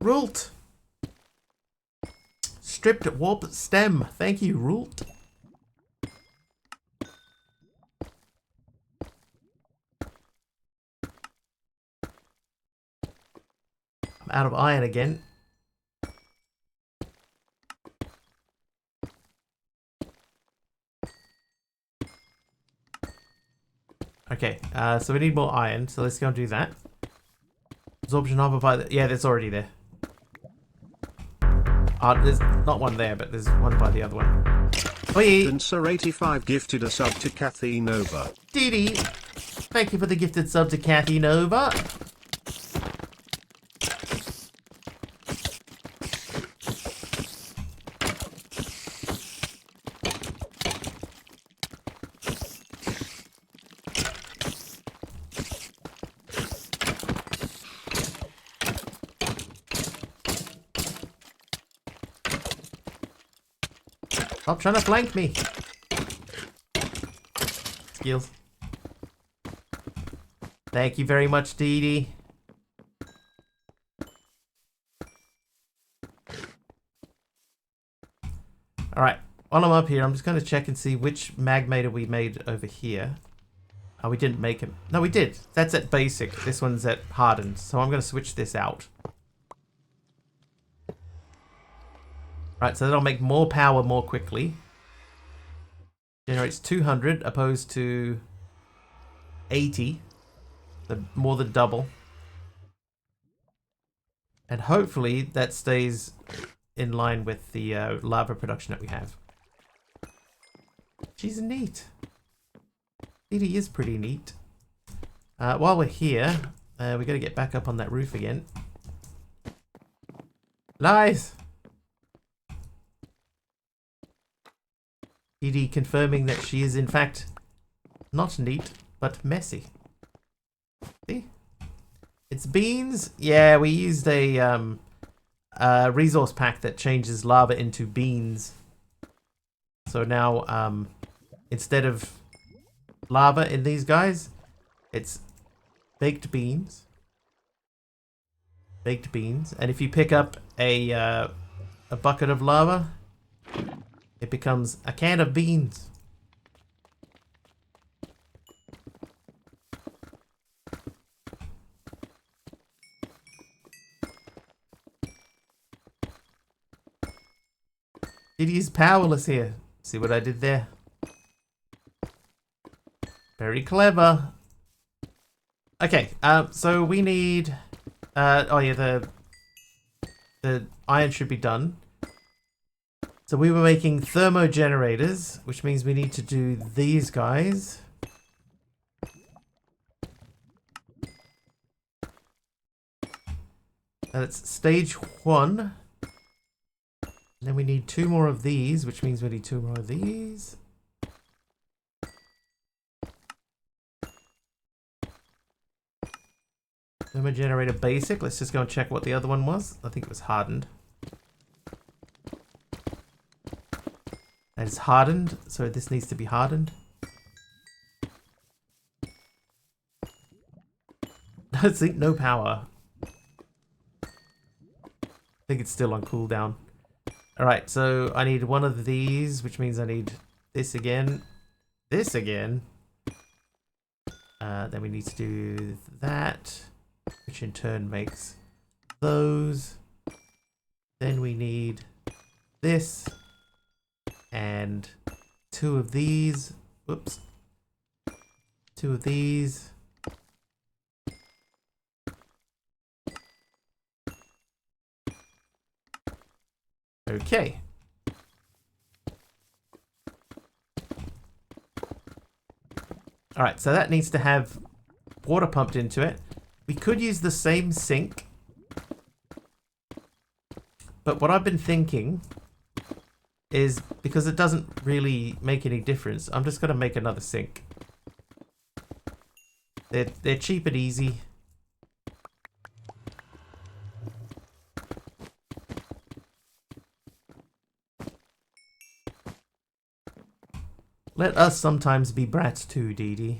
Rult. Stripped warp stem. Thank you, Rult. I'm out of iron again. Okay, so we need more iron, so let's go and do that. Absorption armor by the... Yeah, that's already there. There's not one there, but there's one by the other one. Oi! Dancer85 gifted a sub to Kathy Nova. Dee Dee! Thank you for the gifted sub to Kathy Nova. Stop trying to flank me. Skills. Thank you very much, Dee Dee. Alright, while I'm up here, I'm just going to check and see which magmator we made over here. Oh, we didn't make him. No, we did. That's at basic. This one's at hardened. So I'm going to switch this out. Right, so that'll make more power more quickly. Generates 200 opposed to 80. More than double. And hopefully that stays in line with the lava production that we have. She's neat. Edie is pretty neat. While we're here, we got to get back up on that roof again. Lies! Edie confirming that she is in fact not neat, but messy. See? It's beans. Yeah, we used a resource pack that changes lava into beans. So now, instead of lava in these guys, it's baked beans. Baked beans. And if you pick up a bucket of lava, it becomes a can of beans. It is powerless here. See what I did there? Very clever. Okay, so we need... oh yeah, the iron should be done. So we were making thermogenerators, which means we need to do these guys. That's stage 1. And then we need 2 more of these, which means we need 2 more of these. Thermogenerator basic. Let's just go and check what the other one was. I think it was hardened. That is hardened, so this needs to be hardened. See, no power. I think it's still on cooldown. Alright, so I need one of these, which means I need this again. This again. Then we need to do that, which in turn makes those. Then we need this. And 2 of these. Whoops. 2 of these. Okay. Alright, so that needs to have water pumped into it. We could use the same sink. But what I've been thinking is, because it doesn't really make any difference, I'm just going to make another sink. They're cheap and easy. Let us sometimes be brats too, Dee Dee.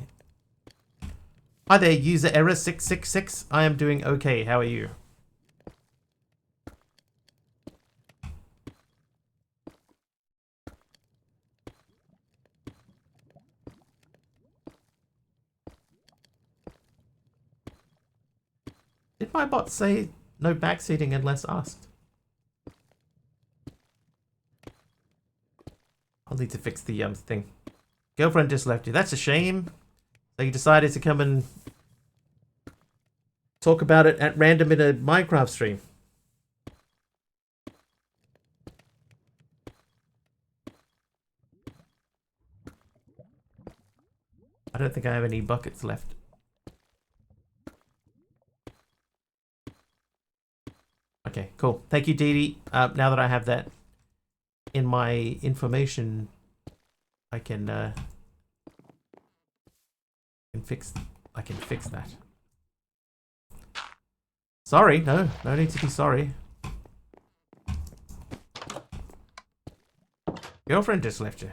Hi there, user error 666. I am doing okay. How are you? Did my bot say no backseating unless asked? I'll need to fix the thing. Girlfriend just left you. That's a shame. So you decided to come and talk about it at random in a Minecraft stream. I don't think I have any buckets left. Okay, cool. Thank you, Dee Dee. Now that I have that in my information, I can fix that. Sorry, no need to be sorry. Girlfriend just left you.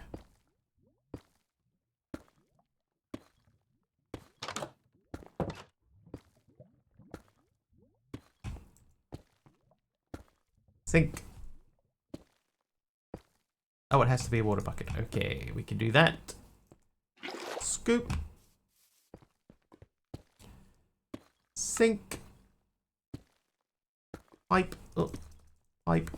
Sink. Oh, it has to be a water bucket. Okay, we can do that. Scoop. Sink. Pipe. Oh, pipe.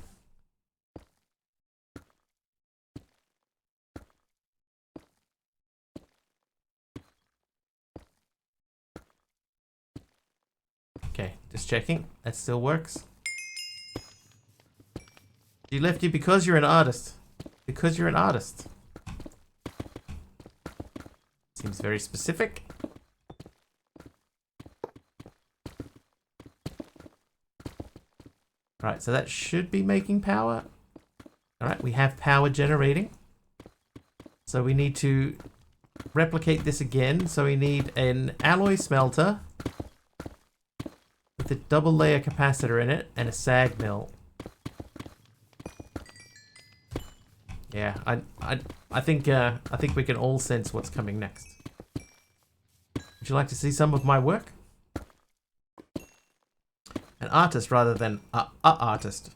Okay, just checking. That still works. You left you because you're an artist. Because you're an artist. Seems very specific. Alright, so that should be making power. Alright, we have power generating. So we need to replicate this again. So we need an alloy smelter with a double layer capacitor in it and a sag mill. Yeah, I think we can all sense what's coming next. Would you like to see some of my work? An artist rather than a artist.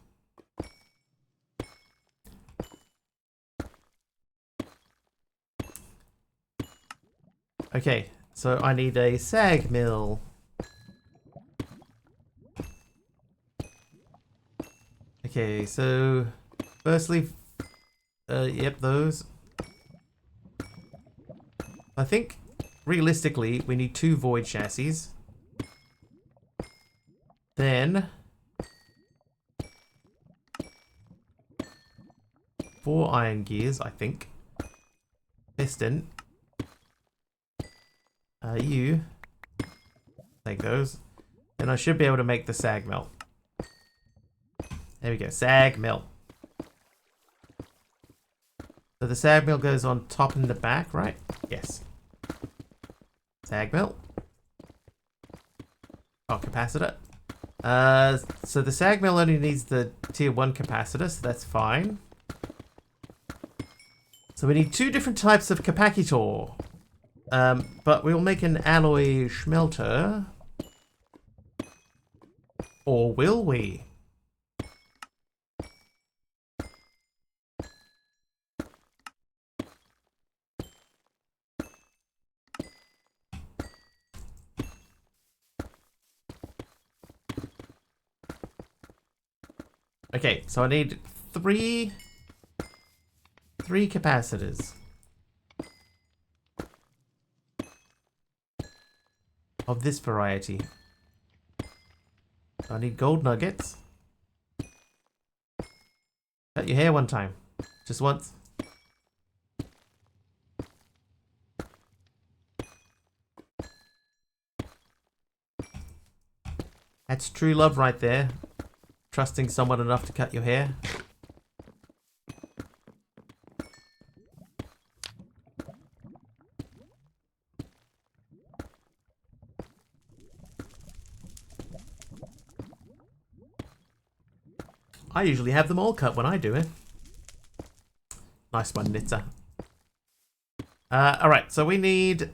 Okay, so I need a sag mill. Okay, so firstly, yep, those. I think realistically, we need 2 void chassis. Then 4 iron gears, I think. Piston. You. There goes. Then I should be able to make the sag mill. There we go. Sag mill. So the sag mill goes on top and the back, right? Yes. Sag mill. Oh, capacitor. So the sag mill only needs the tier 1 capacitor, so that's fine. So we need 2 different types of capacitor. But we'll make an alloy smelter. Or will we? Okay, so I need three capacitors of this variety. I need gold nuggets. Cut your hair one time. Just once. That's true love right there. Trusting someone enough to cut your hair. I usually have them all cut when I do it. Nice one, Nitsa. Alright, so we need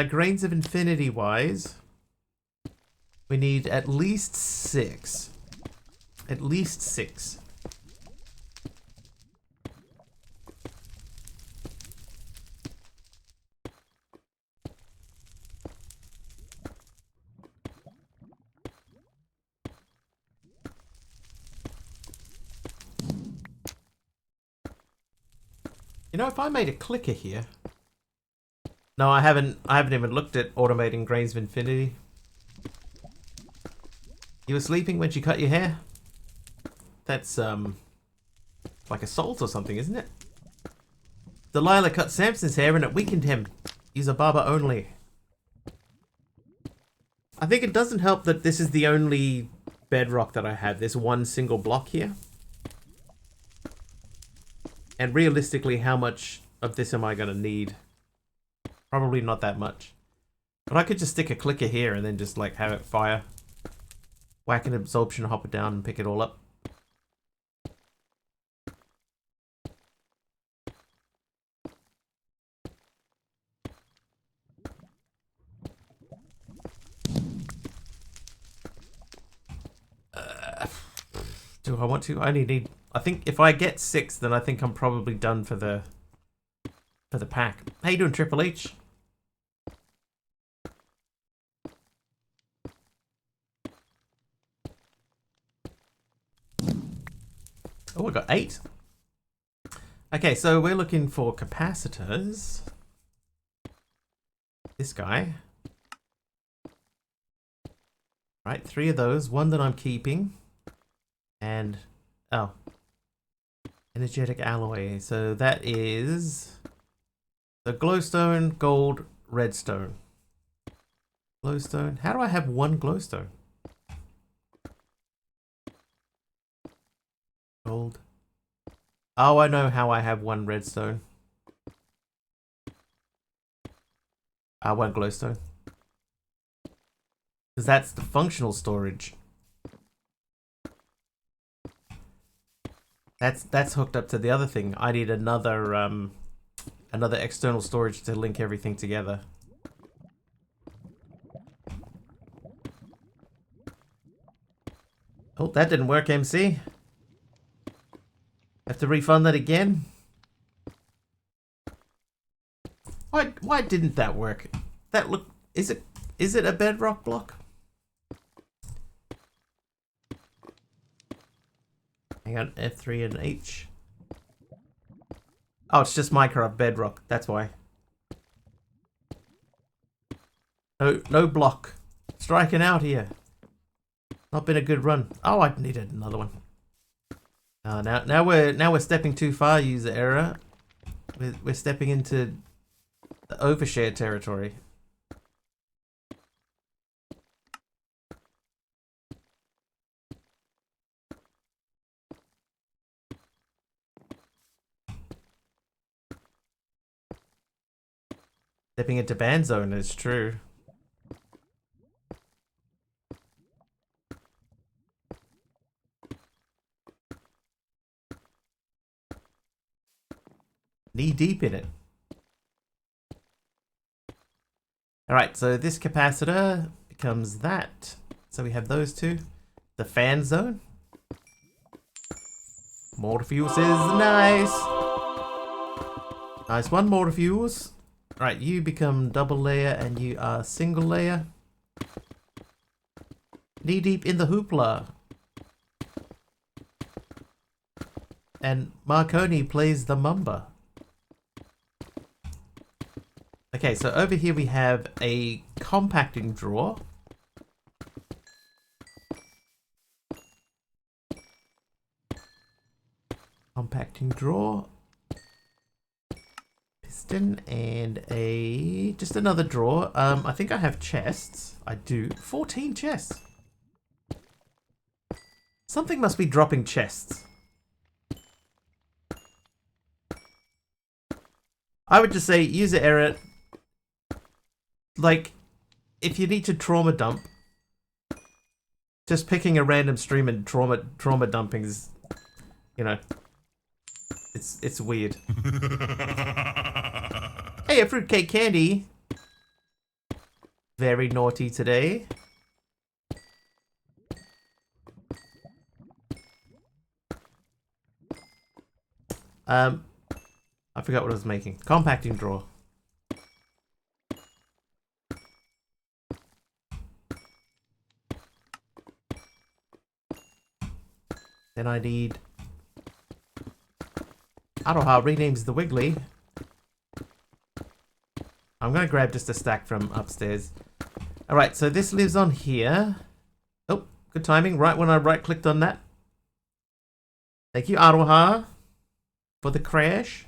grains of infinity wise. We need at least 6. At least 6. You know, if I made a clicker here. No, I haven't even looked at automating grains of infinity. You were sleeping when she cut your hair? That's like assault or something, isn't it? Delilah cut Samson's hair and it weakened him. He's a barber only. I think it doesn't help that this is the only bedrock that I have. There's one single block here. And realistically, how much of this am I going to need? Probably not that much. But I could just stick a clicker here and then just like have it fire. Whack an absorption, hop it down and pick it all up. Do I want to? I only need... I think if I get 6, then I think I'm probably done for the pack. How you doing, Triple H? Oh, I got 8. Okay, so we're looking for capacitors. This guy. Right, 3 of those. 1 that I'm keeping. And, oh. Energetic alloy. So that is the glowstone, gold, redstone. Glowstone. How do I have 1 glowstone? Gold. Oh, I know how I have 1 redstone. 1 glowstone. Because that's the functional storage. That's hooked up to the other thing. I need another another external storage to link everything together. Oh, that didn't work, MC. Have to refund that again? Why didn't that work? That look is it a bedrock block? Hang on, F3 and H. Oh, it's just Minecraft bedrock, that's why. No block. Striking out here. Not been a good run. Oh, I needed another one. Now we're stepping too far, user error. We're stepping into the overshare territory. Stepping into ban zone is true. Knee deep in it. Alright, so this capacitor becomes that. So we have those two. The fan zone. Mortar fuels is nice. Nice one, mortar fuels. Right, you become double layer and you are single layer. Knee deep in the hoopla. And Marconi plays the mumba. Okay, so over here we have a compacting drawer. Compacting drawer. Piston and just another drawer. I think I have chests. I do. 14 chests. Something must be dropping chests. I would just say user error. Like, if you need to trauma dump, just picking a random stream and trauma dumping is, you know, it's weird. Hey, a fruitcake candy. Very naughty today. I forgot what I was making. Compacting drawer. Then I need... Aroha renames the Wiggly. I'm going to grab just a stack from upstairs. Alright, so this lives on here. Oh, good timing. Right when I right-clicked on that. Thank you, Aroha, for the crash.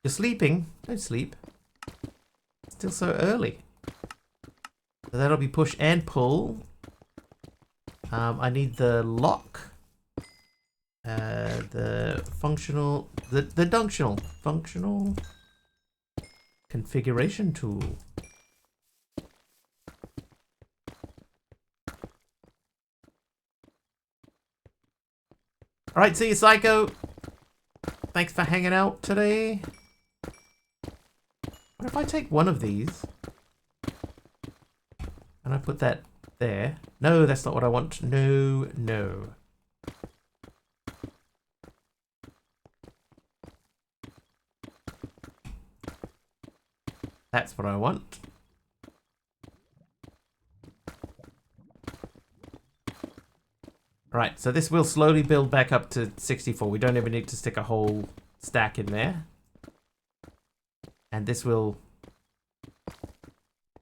You're sleeping? Don't sleep. It's still so early. So that'll be push and pull. I need the lock. The functional... The functional configuration tool. Alright, see you, Psycho. Thanks for hanging out today. What if I take one of these and I put that there? No, that's not what I want. No, no. That's what I want. Right, so this will slowly build back up to 64. We don't even need to stick a whole stack in there. And this will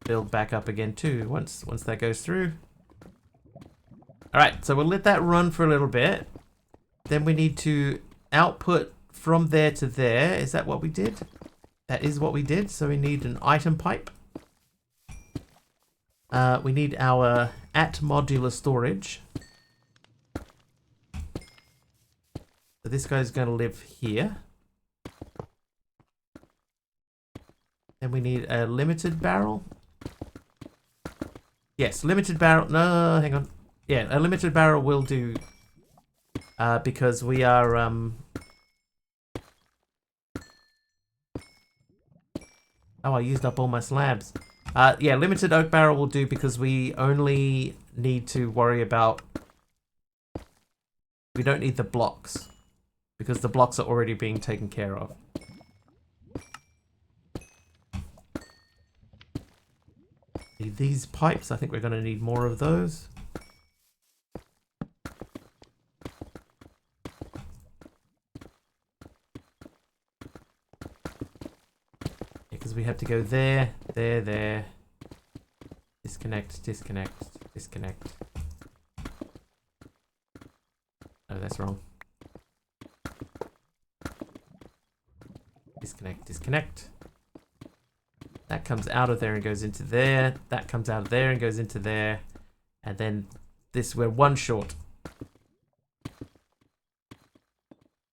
build back up again too once that goes through. Alright, so we'll let that run for a little bit. Then we need to output from there to there. Is that what we did? That is what we did. So we need an item pipe. We need our modular storage. So this guy's going to live here. Then we need a limited barrel. Yes, limited barrel. No, hang on. Yeah, a limited barrel will do. Because we are... Oh, I used up all my slabs. Yeah, limited oak barrel will do because we only need to worry about... We don't need the blocks. Because the blocks are already being taken care of. These pipes, I think we're going to need more of those. Because we have to go there, there, there. Disconnect, disconnect, disconnect. Oh, that's wrong. Disconnect, disconnect. That comes out of there and goes into there. That comes out of there and goes into there. And then this, we're one short.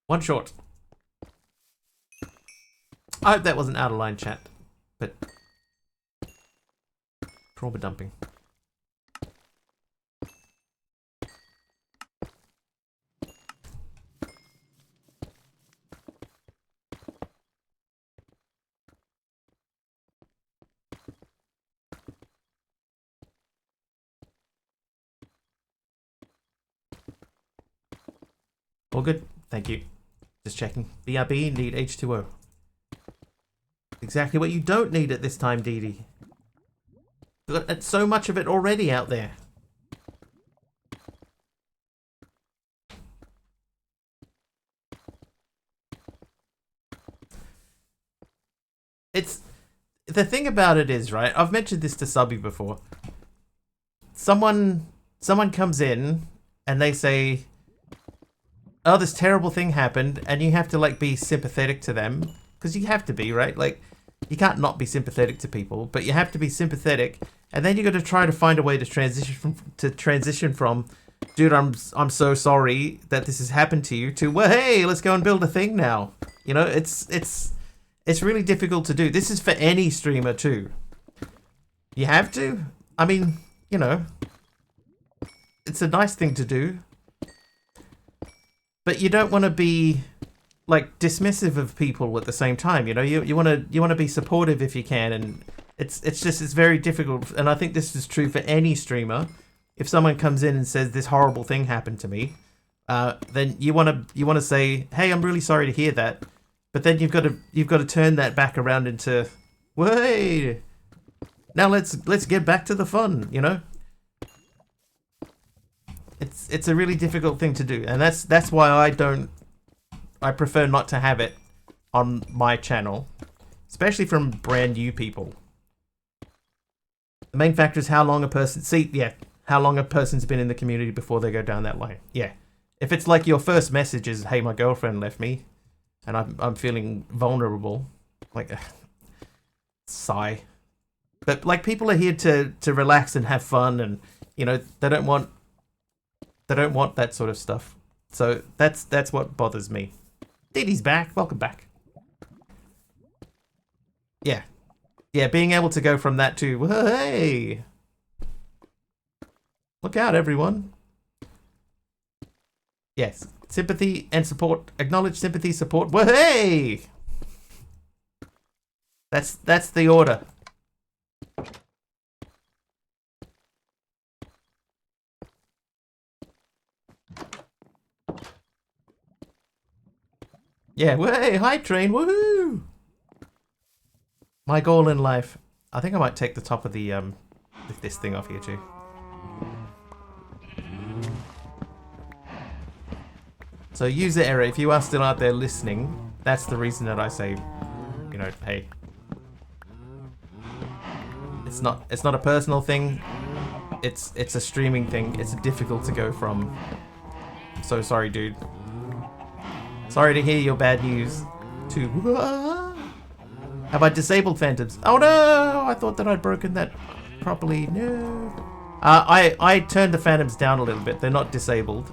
One short. I hope that wasn't out of line, chat. But trauma dumping. All good. Thank you. Just checking. BRB, need H2O. Exactly what you don't need at this time, Dee Dee. You've got so much of it already out there. It's... The thing about it is, right, I've mentioned this to Subby before. Someone comes in and they say, oh, this terrible thing happened, and you have to, like, be sympathetic to them. Because you have to be, right? Like, you can't not be sympathetic to people, but you have to be sympathetic, and then you got to try to find a way to transition from, dude, I'm so sorry that this has happened to you, to, well, hey, let's go and build a thing now. You know, it's really difficult to do. This is for any streamer too. You have to. I mean, you know, it's a nice thing to do. But you don't want to be, like, dismissive of people at the same time. You know, you want to be supportive if you can, and it's very difficult. And I think this is true for any streamer. If someone comes in and says this horrible thing happened to me, then you want to say, hey, I'm really sorry to hear that. But then you've got to turn that back around into, wait, now let's get back to the fun. You know. It's a really difficult thing to do, and that's why I prefer not to have it on my channel, especially from brand new people. The main factor is how long a person's been in the community before they go down that line. Yeah, if it's like your first message is, "Hey, my girlfriend left me, and I'm feeling vulnerable," like, sigh. But like, people are here to relax and have fun, and you know, they don't want that sort of stuff. So that's what bothers me. Dee Dee's back. Welcome back. Yeah. Yeah, being able to go from that to, hey, look out, everyone. Yes. Sympathy and support. Acknowledge sympathy, support. Hey! That's the order. Yeah, hey, hype train, woohoo! My goal in life. I think I might take the top of the this thing off here too. So user error, if you are still out there listening, that's the reason that I say, you know, hey. It's not a personal thing. It's a streaming thing. It's difficult to go from, I'm so sorry, dude. Sorry to hear your bad news. To have I disabled phantoms? Oh no! I thought that I'd broken that properly. No. I turned the phantoms down a little bit. They're not disabled.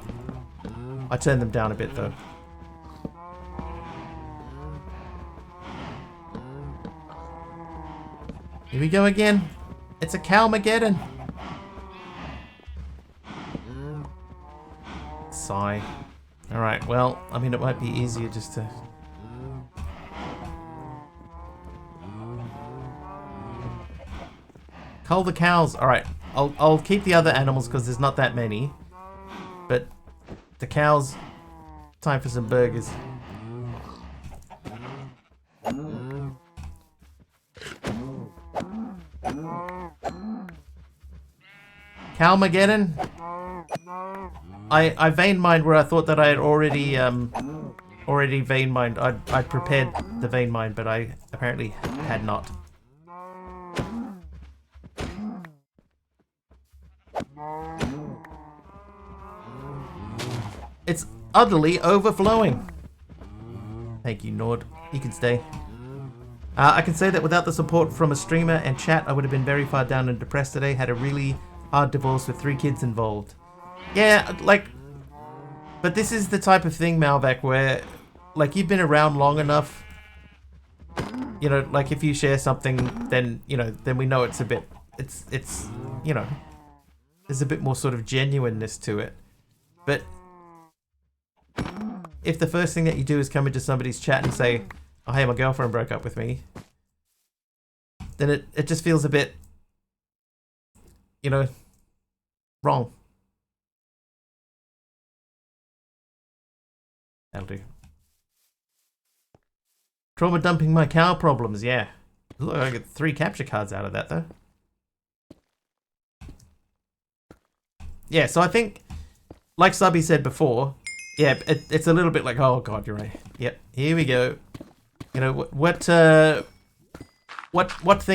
I turned them down a bit though. Here we go again. It's a Calmageddon. Sigh. Alright, well, I mean, it might be easier just to... Cull the cows. Alright, I'll keep the other animals because there's not that many. But the cows, time for some burgers. Calmageddon? I vein mined where I thought that I had already already vein mined. I prepared the vein mine, but I apparently had not. It's utterly overflowing. Thank you, Nord. You can stay. I can say that without the support from a streamer and chat, I would have been very far down and depressed today. Had a really hard divorce with 3 kids involved. Yeah, like... But this is the type of thing, Malvac, where... Like, you've been around long enough... You know, like, if you share something, then, you know, then we know it's a bit... It's you know... There's a bit more sort of genuineness to it. But... If the first thing that you do is come into somebody's chat and say... Oh, hey, my girlfriend broke up with me. Then it just feels a bit, you know, wrong. That'll do. Trauma dumping my cow problems, yeah. Look, I got 3 capture cards out of that, though. Yeah, so I think, like Subby said before, yeah, it's a little bit like, oh god, you're right. Yep, here we go. You know, what thing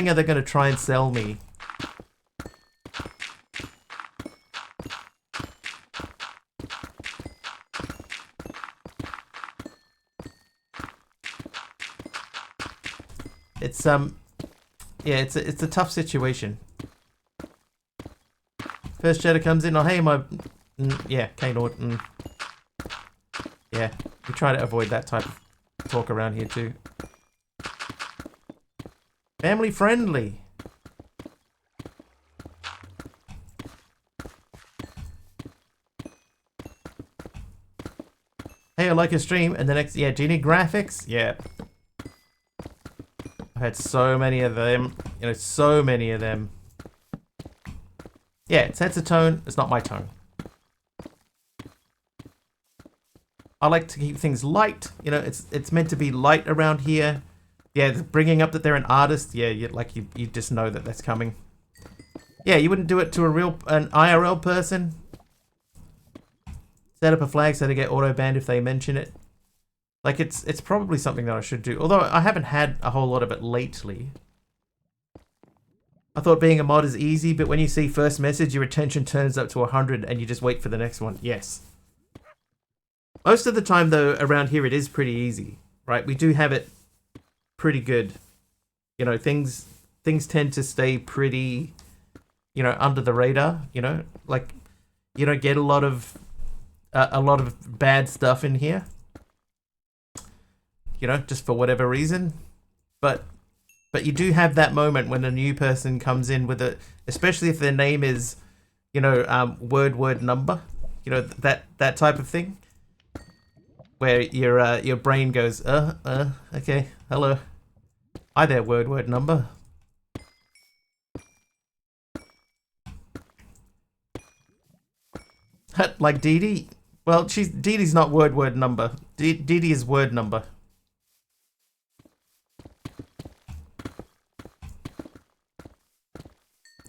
are they going to try and sell me? It's yeah, it's a tough situation. First chatter comes in, oh hey, my yeah, K-Nord. Yeah, we try to avoid that type of talk around here too. Family friendly. Hey, I like your stream. And the next, yeah, do you need graphics? Yeah. I've had so many of them. You know, so many of them. Yeah, it sets a tone. It's not my tone. I like to keep things light. You know, it's meant to be light around here. Yeah, bringing up that they're an artist. Yeah, you just know that that's coming. Yeah, you wouldn't do it to an IRL person. Set up a flag so they get auto banned if they mention it. Like it's probably something that I should do. Although I haven't had a whole lot of it lately. I thought being a mod is easy, but when you see first message, your attention turns up to 100 and you just wait for the next one. Yes. Most of the time, though, around here, it is pretty easy, right? We do have it pretty good. You know, things tend to stay pretty, you know, under the radar. You know, like you don't get a lot of bad stuff in here. You know, just for whatever reason, but you do have that moment when a new person comes in with especially if their name is, you know, word number. You know, that type of thing. Where your brain goes, okay, hello. Hi there, word number. Like Dee Dee? Well, Dee Dee's not word number. Dee Dee is word number.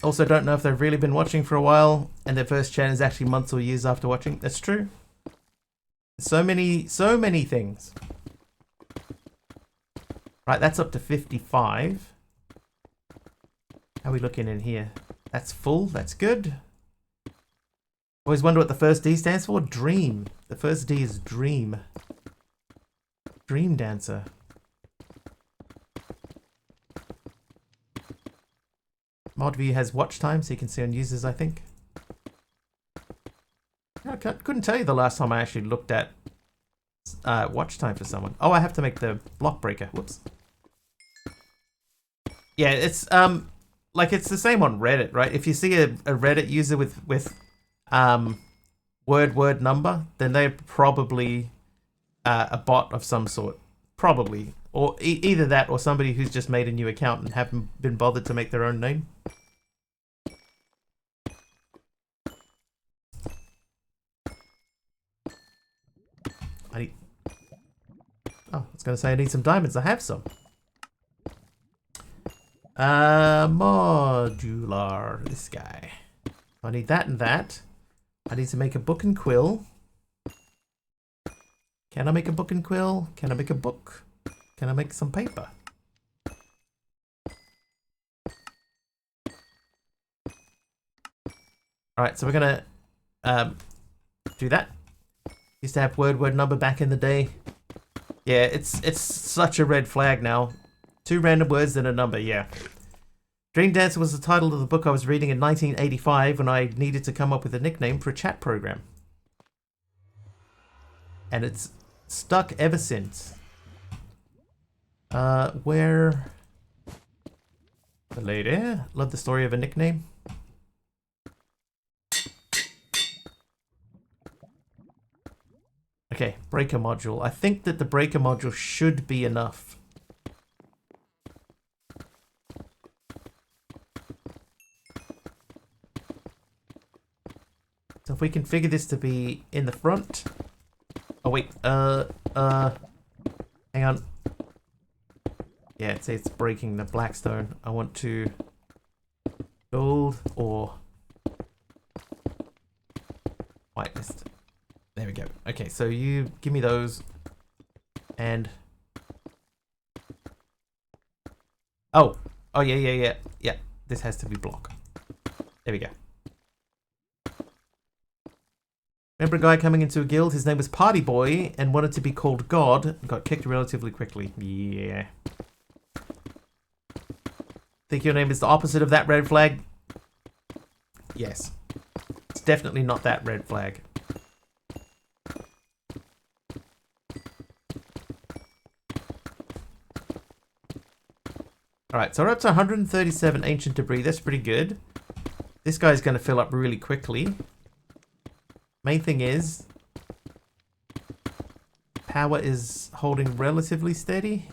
Also, don't know if they've really been watching for a while, and their first chat is actually months or years after watching. That's true. So many things. Right, that's up to 55. How are we looking in here? That's full, that's good. Always wonder what the first D stands for. Dream. The first D is dream. Dream dancer. ModView has watch time, so you can see on users, I think. I couldn't tell you the last time I actually looked at watch time for someone. Oh, I have to make the block breaker. Whoops. Yeah, it's like it's the same on Reddit, right? If you see a Reddit user with word number, then they're probably a bot of some sort. Probably. Or either that or somebody who's just made a new account and haven't been bothered to make their own name. Oh, I was going to say I need some diamonds. I have some. Modular. This guy. I need that and that. I need to make a book and quill. Can I make a book and quill? Can I make a book? Can I make some paper? Alright, so we're gonna do that. Used to have word number back in the day. Yeah, it's such a red flag now. 2 random words and a number, yeah. Dream Dancer was the title of the book I was reading in 1985 when I needed to come up with a nickname for a chat program. And it's stuck ever since. Where... The lady. Love the story of a nickname. Okay, breaker module. I think that the breaker module should be enough. So if we configure this to be in the front. Oh wait, hang on. Yeah, it says it's breaking the blackstone. I want to gold or whitelist. There we go. Okay, so you give me those and oh yeah. This has to be block. There we go. Remember a guy coming into a guild? His name was Party Boy and wanted to be called God. Got kicked relatively quickly. Yeah. Think your name is the opposite of that red flag? Yes. It's definitely not that red flag. Alright, so we're up to 137 ancient debris. That's pretty good. This guy's going to fill up really quickly. Main thing is, power is holding relatively steady.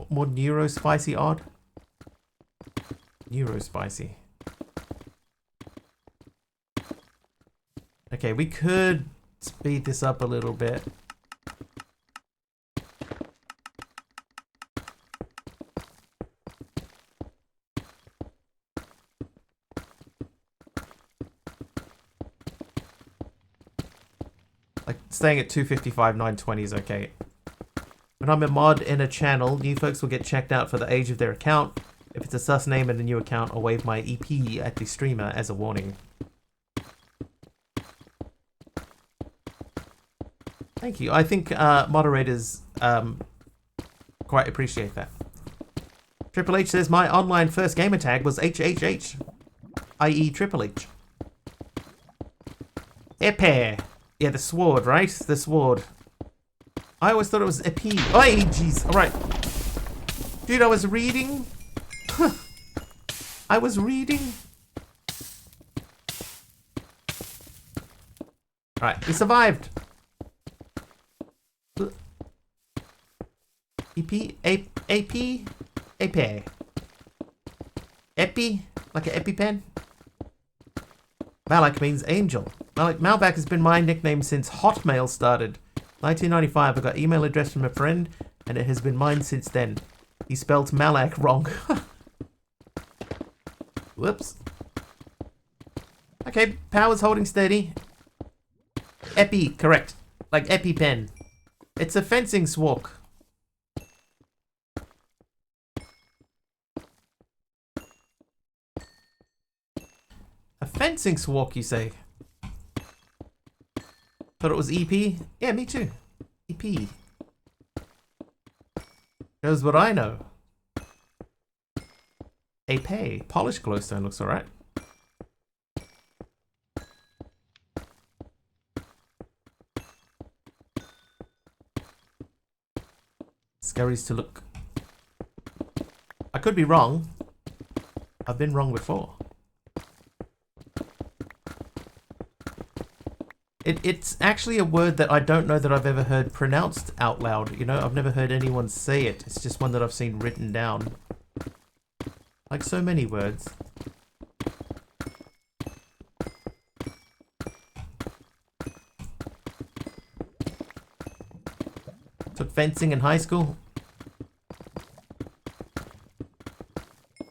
More neuro-spicy odd. Neuro-spicy. Okay, we could speed this up a little bit. Like, staying at 255, 920 is okay. When I'm a mod in a channel, new folks will get checked out for the age of their account. If it's a sus name and a new account, I'll wave my EP at the streamer as a warning. Thank you. I think moderators quite appreciate that. Triple H says, my online first gamer tag was HHH, i.e. Triple H. Epee. Yeah, the sword, right? The sword. I always thought it was Epee. Oh, jeez. Alright. Dude, I was reading. I was reading. Alright, we survived. EP? AP? Epee. Epi? Like an EpiPen? Malak means angel. Malvac has been my nickname since Hotmail started. 1995, I got email address from a friend, and it has been mine since then. He spelled Malak wrong. Whoops. Okay, power's holding steady. Epi, correct. Like EpiPen. It's a fencing swalk. A fencing swalk, you say? Thought it was EP? Yeah, me too. EP. Knows what I know. Ape. Polished glowstone looks alright. Scurries to look. I could be wrong. I've been wrong before. It's actually a word that I don't know that I've ever heard pronounced out loud. You know, I've never heard anyone say it. It's just one that I've seen written down. Like so many words. Took fencing in high school.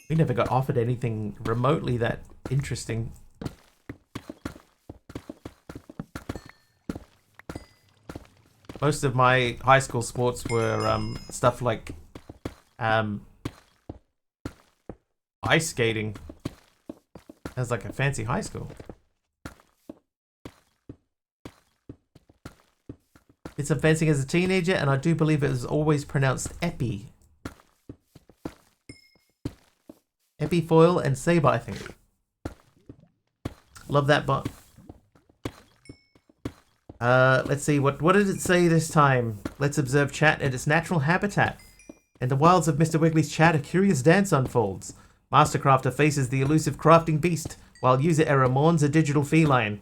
We never got offered anything remotely that interesting. Most of my high school sports were stuff like ice skating. That was like a fancy high school. Did some fencing as a teenager, and I do believe it was always pronounced epi. Epifoil and saber, I think. Love that bot. Let's see, what did it say this time? Let's observe chat at its natural habitat. In the wilds of Mr. Wiggly's chat, a curious dance unfolds. Mastercrafter faces the elusive crafting beast, while user error mourns a digital feline.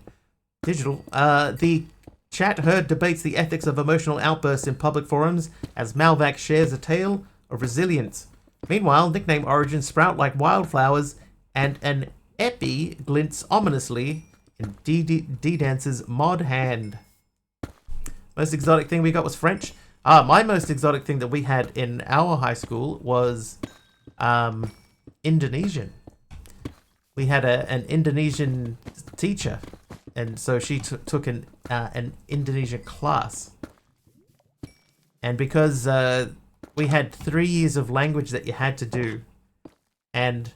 The chat herd debates the ethics of emotional outbursts in public forums, as Malvac shares a tale of resilience. Meanwhile, nickname origins sprout like wildflowers, and an epi glints ominously in D-Dance's mod hand. Most exotic thing we got was French. My most exotic thing that we had in our high school was Indonesian. We had an Indonesian teacher, and so she took an Indonesian class. And because we had 3 years of language that you had to do, and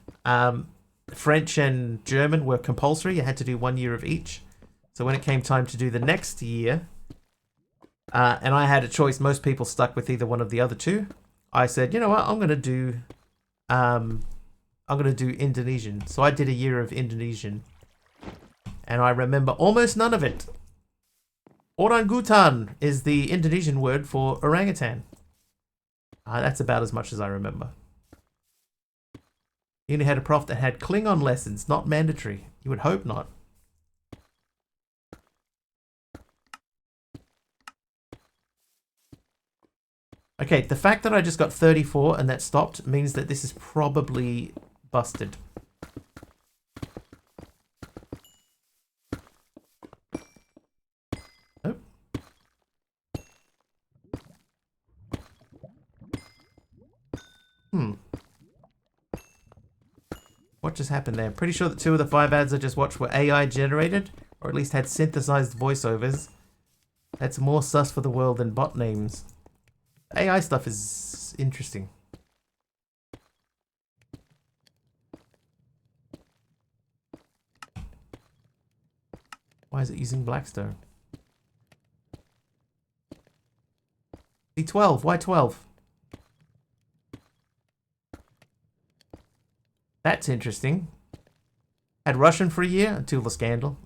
French and German were compulsory. You had to do 1 year of each. So when it came time to do the next year, and I had a choice, most people stuck with either one of the other two. I said, you know what, I'm gonna do Indonesian. So I did a year of Indonesian, and I remember almost none of it. Orangutan is the Indonesian word for orangutan. That's about as much as I remember. Uni had a prof that had Klingon lessons, not mandatory. You would hope not. Okay, the fact that I just got 34 and that stopped means that this is probably busted. Oh. What just happened there? Pretty sure that 2 of the 5 ads I just watched were AI generated, or at least had synthesized voiceovers. That's more sus for the world than bot names. AI stuff is interesting. Why is it using Blackstone? D12, why 12? That's interesting. Had Russian for a year until the scandal.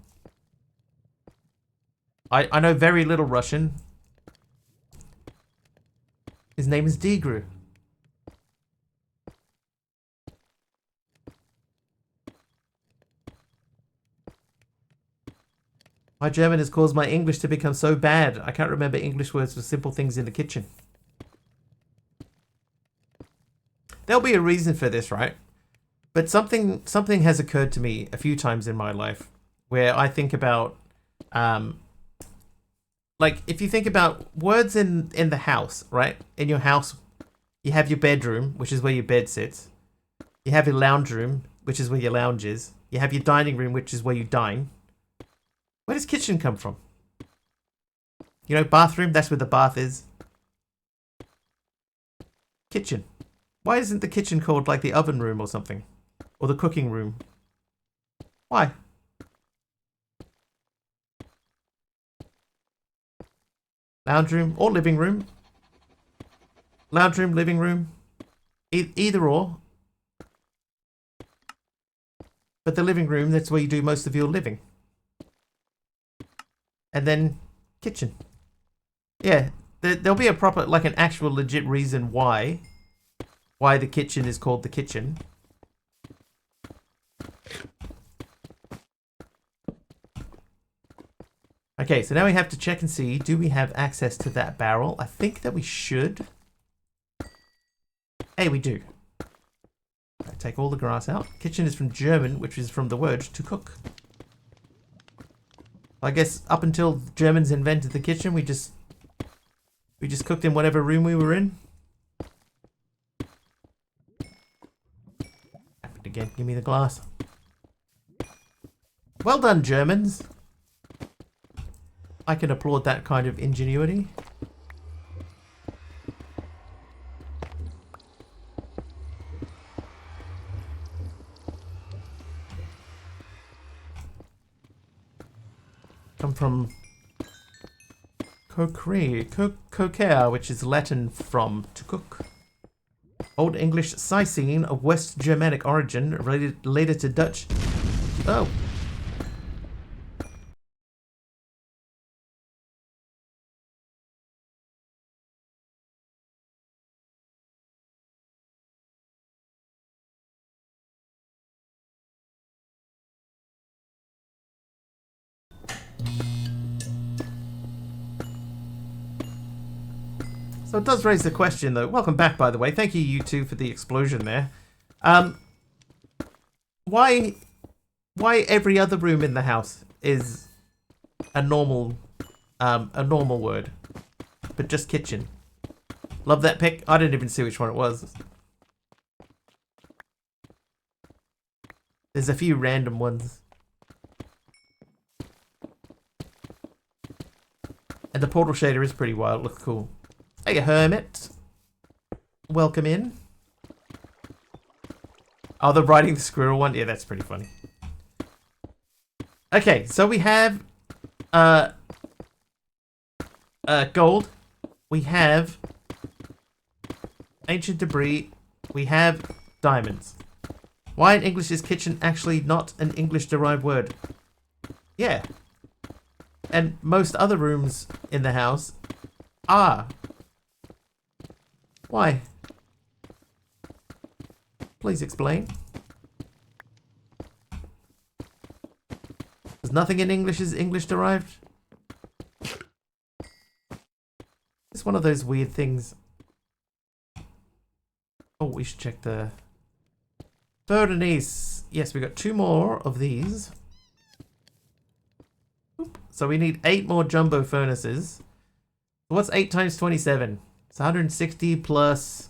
I know very little Russian. His name is Degru. My German has caused my English to become so bad, I can't remember English words for simple things in the kitchen. There'll be a reason for this, right? But something has occurred to me a few times in my life where I think about, like, if you think about words in the house, right? In your house, you have your bedroom, which is where your bed sits. You have your lounge room, which is where your lounge is. You have your dining room, which is where you dine. Where does kitchen come from? You know, bathroom, that's where the bath is. Kitchen. Why isn't the kitchen called like the oven room or something? Or the cooking room? Why? Lounge room or living room? Lounge room, living room? Either or. But the living room, that's where you do most of your living. And then kitchen. Yeah, there'll be a proper, like an actual legit reason why the kitchen is called the kitchen. Okay, so now we have to check and see, do we have access to that barrel? I think that we should. Hey, we do. Right, take all the grass out. Kitchen is from German, which is from the word to cook. I guess up until Germans invented the kitchen, we just cooked in whatever room we were in. Happened again. Give me the glass. Well done, Germans. I can applaud that kind of ingenuity. from coquere, which is Latin from to cook. Old English Sicene of West Germanic origin, related later to Dutch. Oh. So it does raise the question, though. Welcome back, by the way. Thank you, you two, for the explosion there. Why every other room in the house is a normal word, but just kitchen? Love that pick. I didn't even see which one it was. There's a few random ones. And the portal shader is pretty wild. Looks cool. Hey, hermit. Welcome in. Oh, the riding the squirrel one? Yeah, that's pretty funny. Okay, so we have gold. We have ancient debris. We have diamonds. Why in English is kitchen actually not an English-derived word? Yeah. And most other rooms in the house are. Why? Please explain. Because nothing in English is English-derived? It's one of those weird things. Oh, we should check the... Furnace. Yes, we got 2 more of these. Oop. So we need 8 more jumbo furnaces. What's 8 times 27? It's 160 plus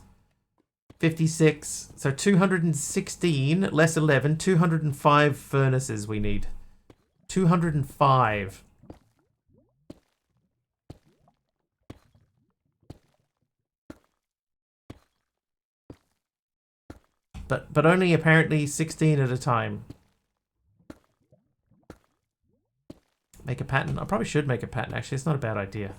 56. So 216 less 11. 205 furnaces we need. 205. But only apparently 16 at a time. Make a pattern. I probably should make a pattern, actually. It's not a bad idea.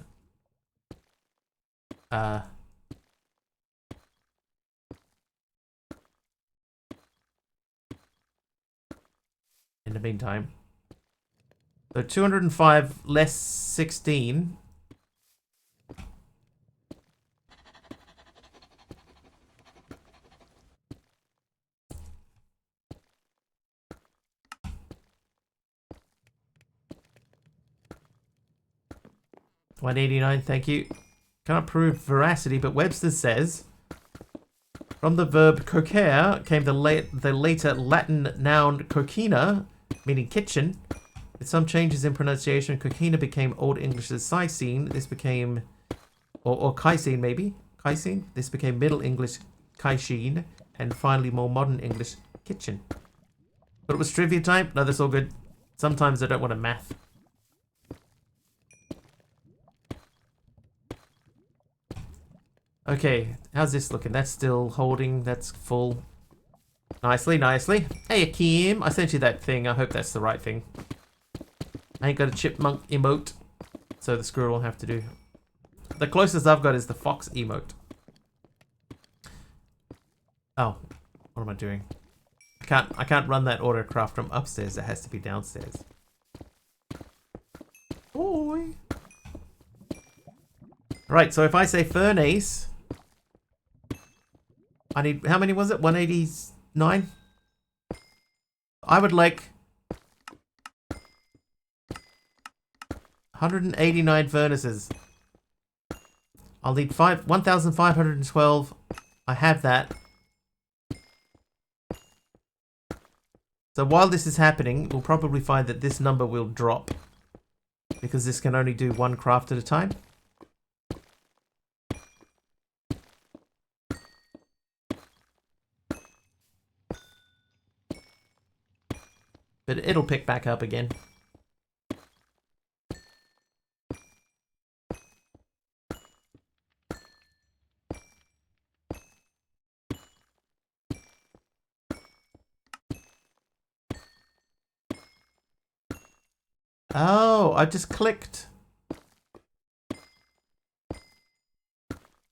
In the meantime. So 205 less 16. $189, thank you. Can't prove veracity, but Webster says, from the verb coquere came the later Latin noun coquina, meaning kitchen. With some changes in pronunciation, coquina became Old English's Sicene. This became, or Caicine maybe, Caicine. This became Middle English Caicine, and finally more modern English kitchen. But it was trivia time. No, that's all good. Sometimes I don't want to math. Okay, how's this looking? That's still holding. That's full. Nicely, nicely. Hey, Akeem. I sent you that thing. I hope that's the right thing. I ain't got a chipmunk emote, so the squirrel will have to do. The closest I've got is the fox emote. Oh, what am I doing? I can't run that autocraft from upstairs. It has to be downstairs. Boy. Right, so if I say furnace, I need, how many was it? 189? I would like 189 furnaces. I'll need 1,512. I have that. So while this is happening, we'll probably find that this number will drop, because this can only do 1 craft at a time. But it'll pick back up again. Oh, I just clicked.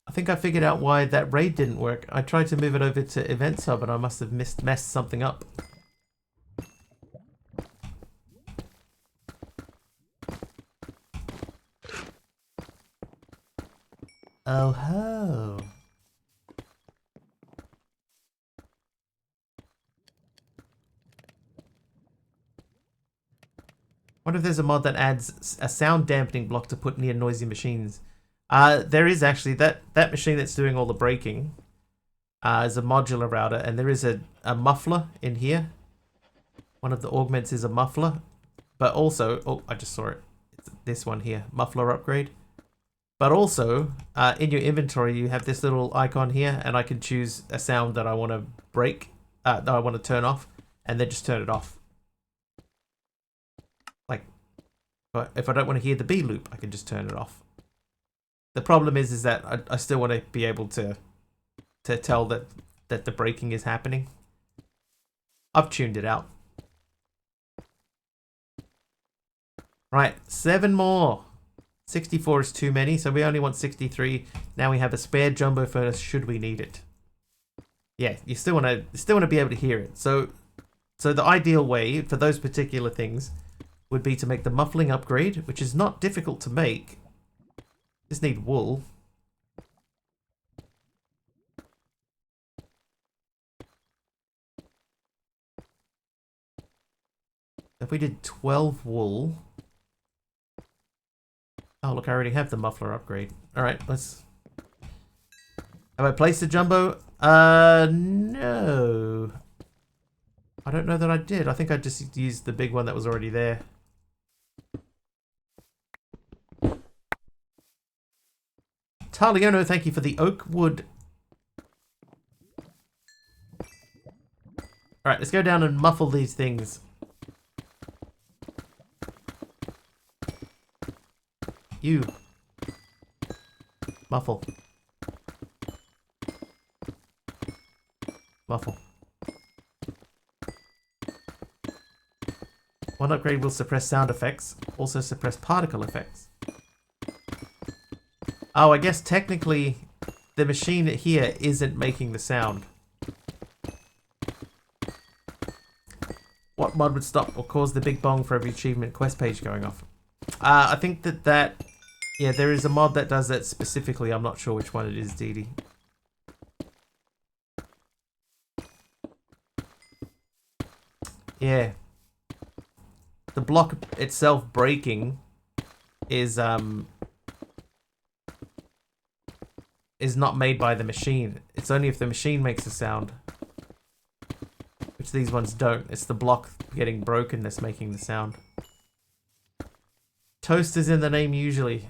I think I figured out why that raid didn't work. I tried to move it over to Events Hub and I must have messed something up. Oh ho. Wonder if there's a mod that adds a sound dampening block to put near noisy machines. There is actually that machine that's doing all the braking is a modular router, and there is a muffler in here. One of the augments is a muffler, but also, oh, I just saw it. It's this one here, muffler upgrade. But also, in your inventory, you have this little icon here, and I can choose a sound that I want to break, that I want to turn off, and then just turn it off. Like, but if I don't want to hear the B loop, I can just turn it off. The problem is that I still want to be able to tell that the braking is happening. I've tuned it out. Right, 7 more. 64 is too many, so we only want 63. Now we have a spare jumbo furnace should we need it. Yeah, you still want to be able to hear it. So the ideal way for those particular things would be to make the muffling upgrade, which is not difficult to make. Just need wool. If we did 12 wool. Oh, look, I already have the muffler upgrade. Alright, let's... Have I placed the jumbo? No. I don't know that I did. I think I just used the big one that was already there. Tarleono, thank you for the oak wood. Alright, let's go down and muffle these things. You. Muffle. Muffle. One upgrade will suppress sound effects, also suppress particle effects. Oh, I guess technically the machine here isn't making the sound. What mod would stop or cause the big bong for every achievement quest page going off? I think that yeah, there is a mod that does that specifically. I'm not sure which one it is, Dee Dee. Yeah. The block itself breaking is not made by the machine. It's only if the machine makes a sound. Which these ones don't. It's the block getting broken that's making the sound. Toast is in the name usually.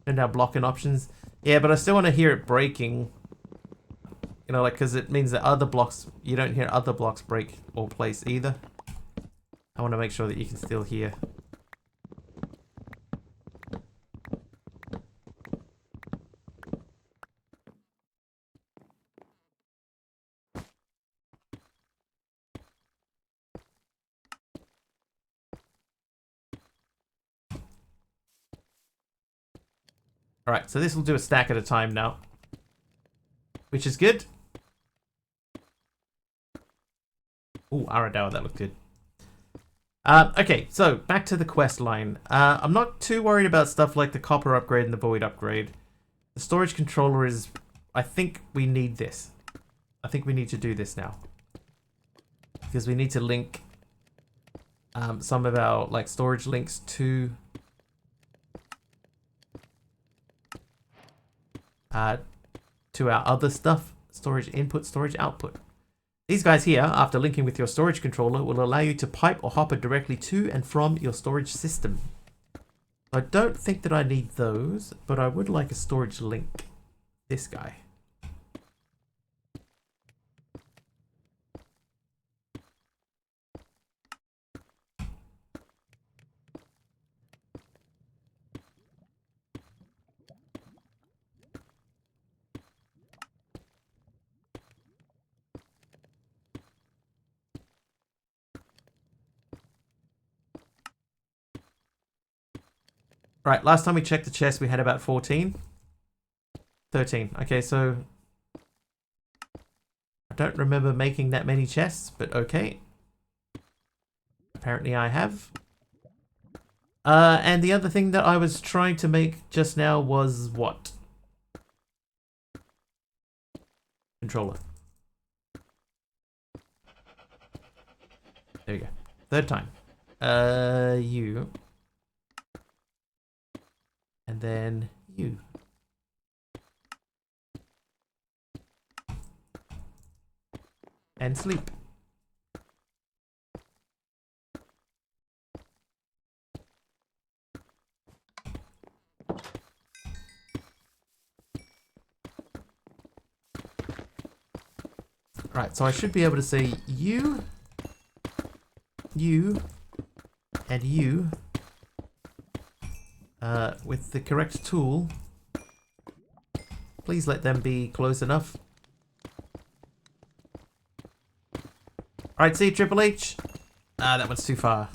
And now blocking options. Yeah, but I still want to hear it breaking. You know, like, because it means that other blocks, you don't hear other blocks break or place either. I want to make sure that you can still hear. Alright, so this will do a stack at a time now. Which is good. Ooh, Aradawa, that looked good. Okay, so back to the quest line. I'm not too worried about stuff like the copper upgrade and the void upgrade. The storage controller is... I think we need this. I think we need to do this now. Because we need to link some of our like storage links to... our other stuff. Storage input, storage output. These guys here, after linking with your storage controller, will allow you to pipe or hopper directly to and from your storage system. I don't think that I need those, but I would like a storage link. This guy. Right, last time we checked the chest, we had about 14. 13. Okay, so I don't remember making that many chests, but okay. Apparently I have. And the other thing that I was trying to make just now was what? Controller. There we go. Third time. You. And then you. And sleep. Right, so I should be able to say you, and you, with the correct tool. Please let them be close enough. Alright, see, Triple H. Ah, that one's too far.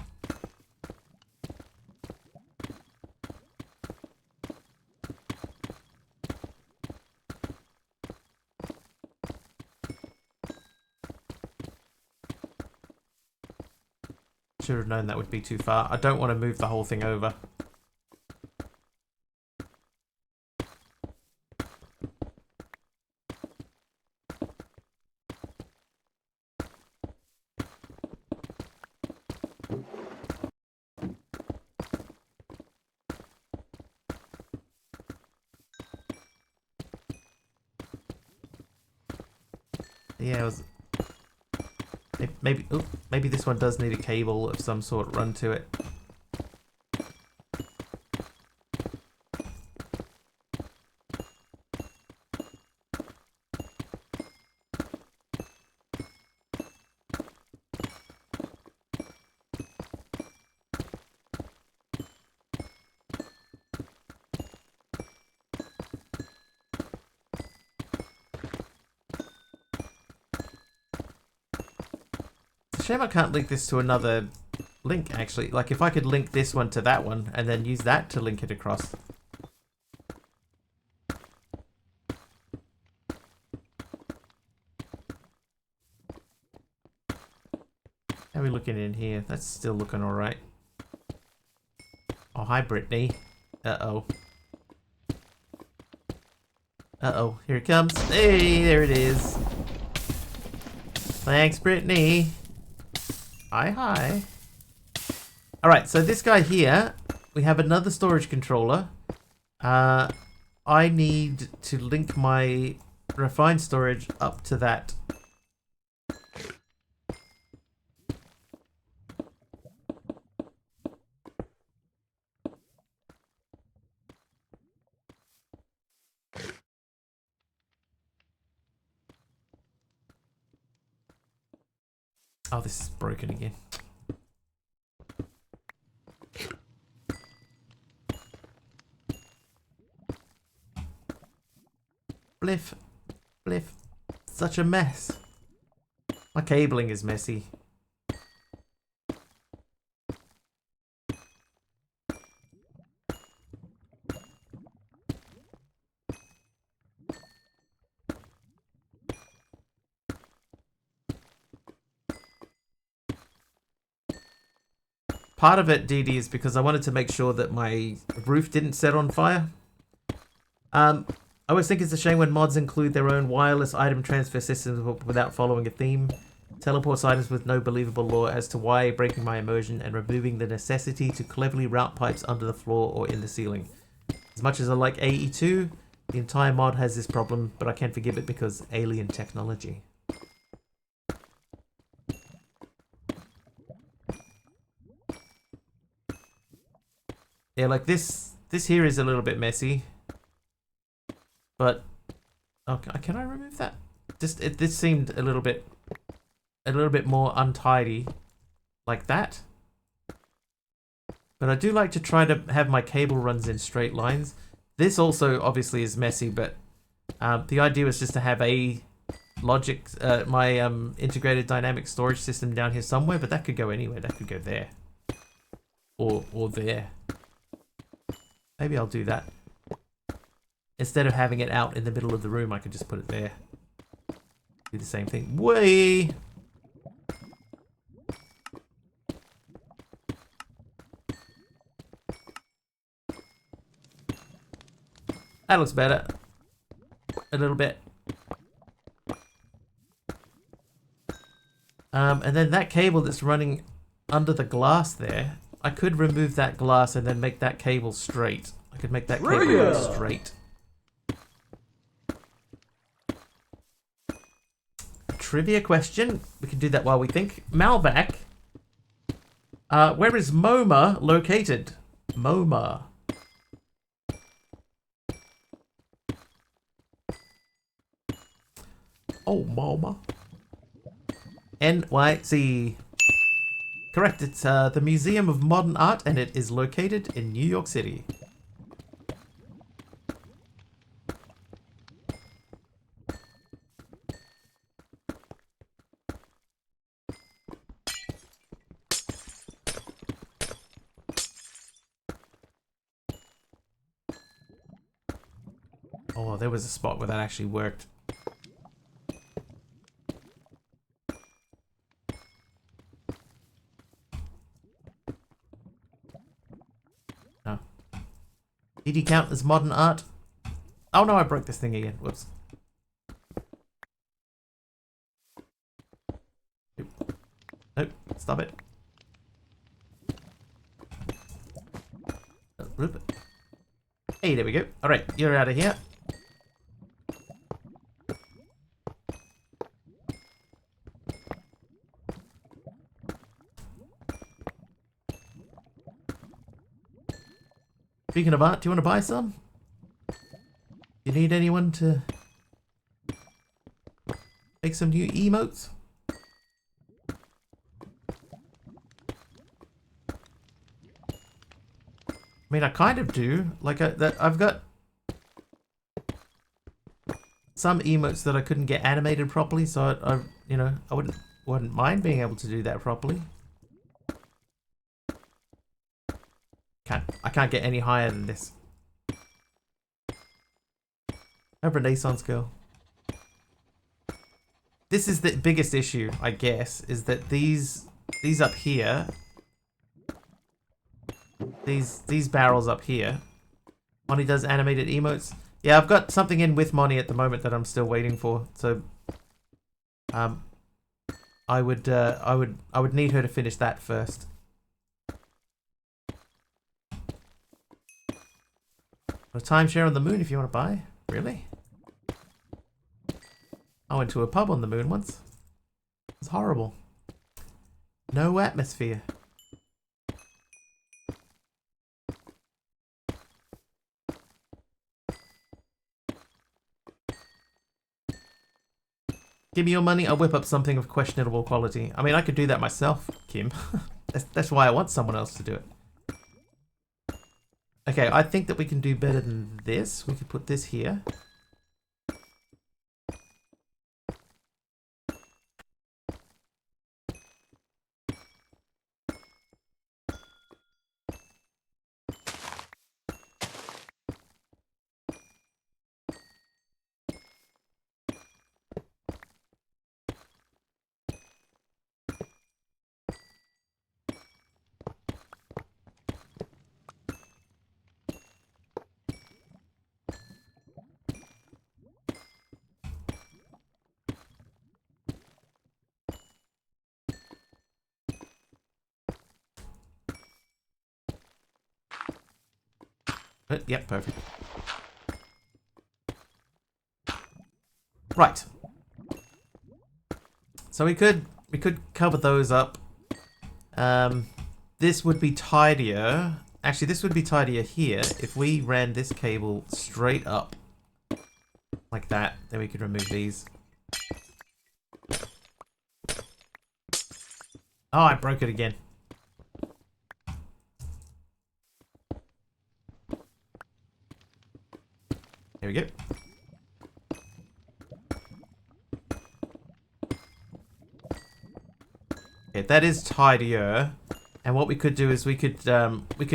Should have known that would be too far. I don't want to move the whole thing over. Yeah, it was... maybe this one does need a cable of some sort run to it. Shame I can't link this to another link, actually. Like, if I could link this one to that one, and then use that to link it across. How are we looking in here? That's still looking alright. Oh, hi, Brittany. Uh-oh. Uh-oh, here it comes. Hey, there it is. Thanks, Brittany. Hi. Alright, so this guy here, we have another storage controller. I need to link my refined storage up to that. Oh, this is broken again. Bliff. Bliff. Such a mess. My cabling is messy. Part of it, DD, is because I wanted to make sure that my roof didn't set on fire. I always think it's a shame when mods include their own wireless item transfer systems without following a theme. Teleports items with no believable lore as to why, breaking my immersion and removing the necessity to cleverly route pipes under the floor or in the ceiling. As much as I like AE2, the entire mod has this problem, but I can forgive it because alien technology. Yeah, like this here is a little bit messy. But okay, can I remove that? This seemed a little bit more untidy like that. But I do like to try to have my cable runs in straight lines. This also obviously is messy, but the idea was just to have a logic my integrated dynamic storage system down here somewhere, but that could go anywhere. That could go there. Or there. Maybe I'll do that. Instead of having it out in the middle of the room, I could just put it there. Do the same thing. Whee! That looks better. A little bit. And then that cable that's running under the glass there, I could remove that glass and then make that cable straight. I could make that cable Trivia! straight. Trivia question. We can do that while we think. Malvac. Where is MoMA located? MoMA. Oh, MoMA. NYC. Correct, it's the Museum of Modern Art, and it is located in New York City. Oh, there was a spot where that actually worked. No. Did he count as modern art? Oh no, I broke this thing again. Whoops. Nope. Stop it. Hey, there we go. Alright, you're out of here. Speaking of art, do you want to buy some? You need anyone to make some new emotes? I mean, I kind of do. Like, I've got some emotes that I couldn't get animated properly, so I wouldn't mind being able to do that properly. I can't get any higher than this. A Renaissance girl. This is the biggest issue, I guess, is that these up here, these barrels up here, Moni does animated emotes. Yeah, I've got something in with Moni at the moment that I'm still waiting for. So, I would need her to finish that first. A timeshare on the moon if you want to buy. Really? I went to a pub on the moon once. It was horrible. No atmosphere. Give me your money, I'll whip up something of questionable quality. I mean, I could do that myself, Kim. That's why I want someone else to do it. Okay, I think that we can do better than this. We could put this here. Yep, perfect. Right. So we could cover those up. This would be tidier. Actually, this would be tidier here if we ran this cable straight up like that. Then we could remove these. Oh, I broke it again. There we go. Okay, that is tidier. And what we could do is we could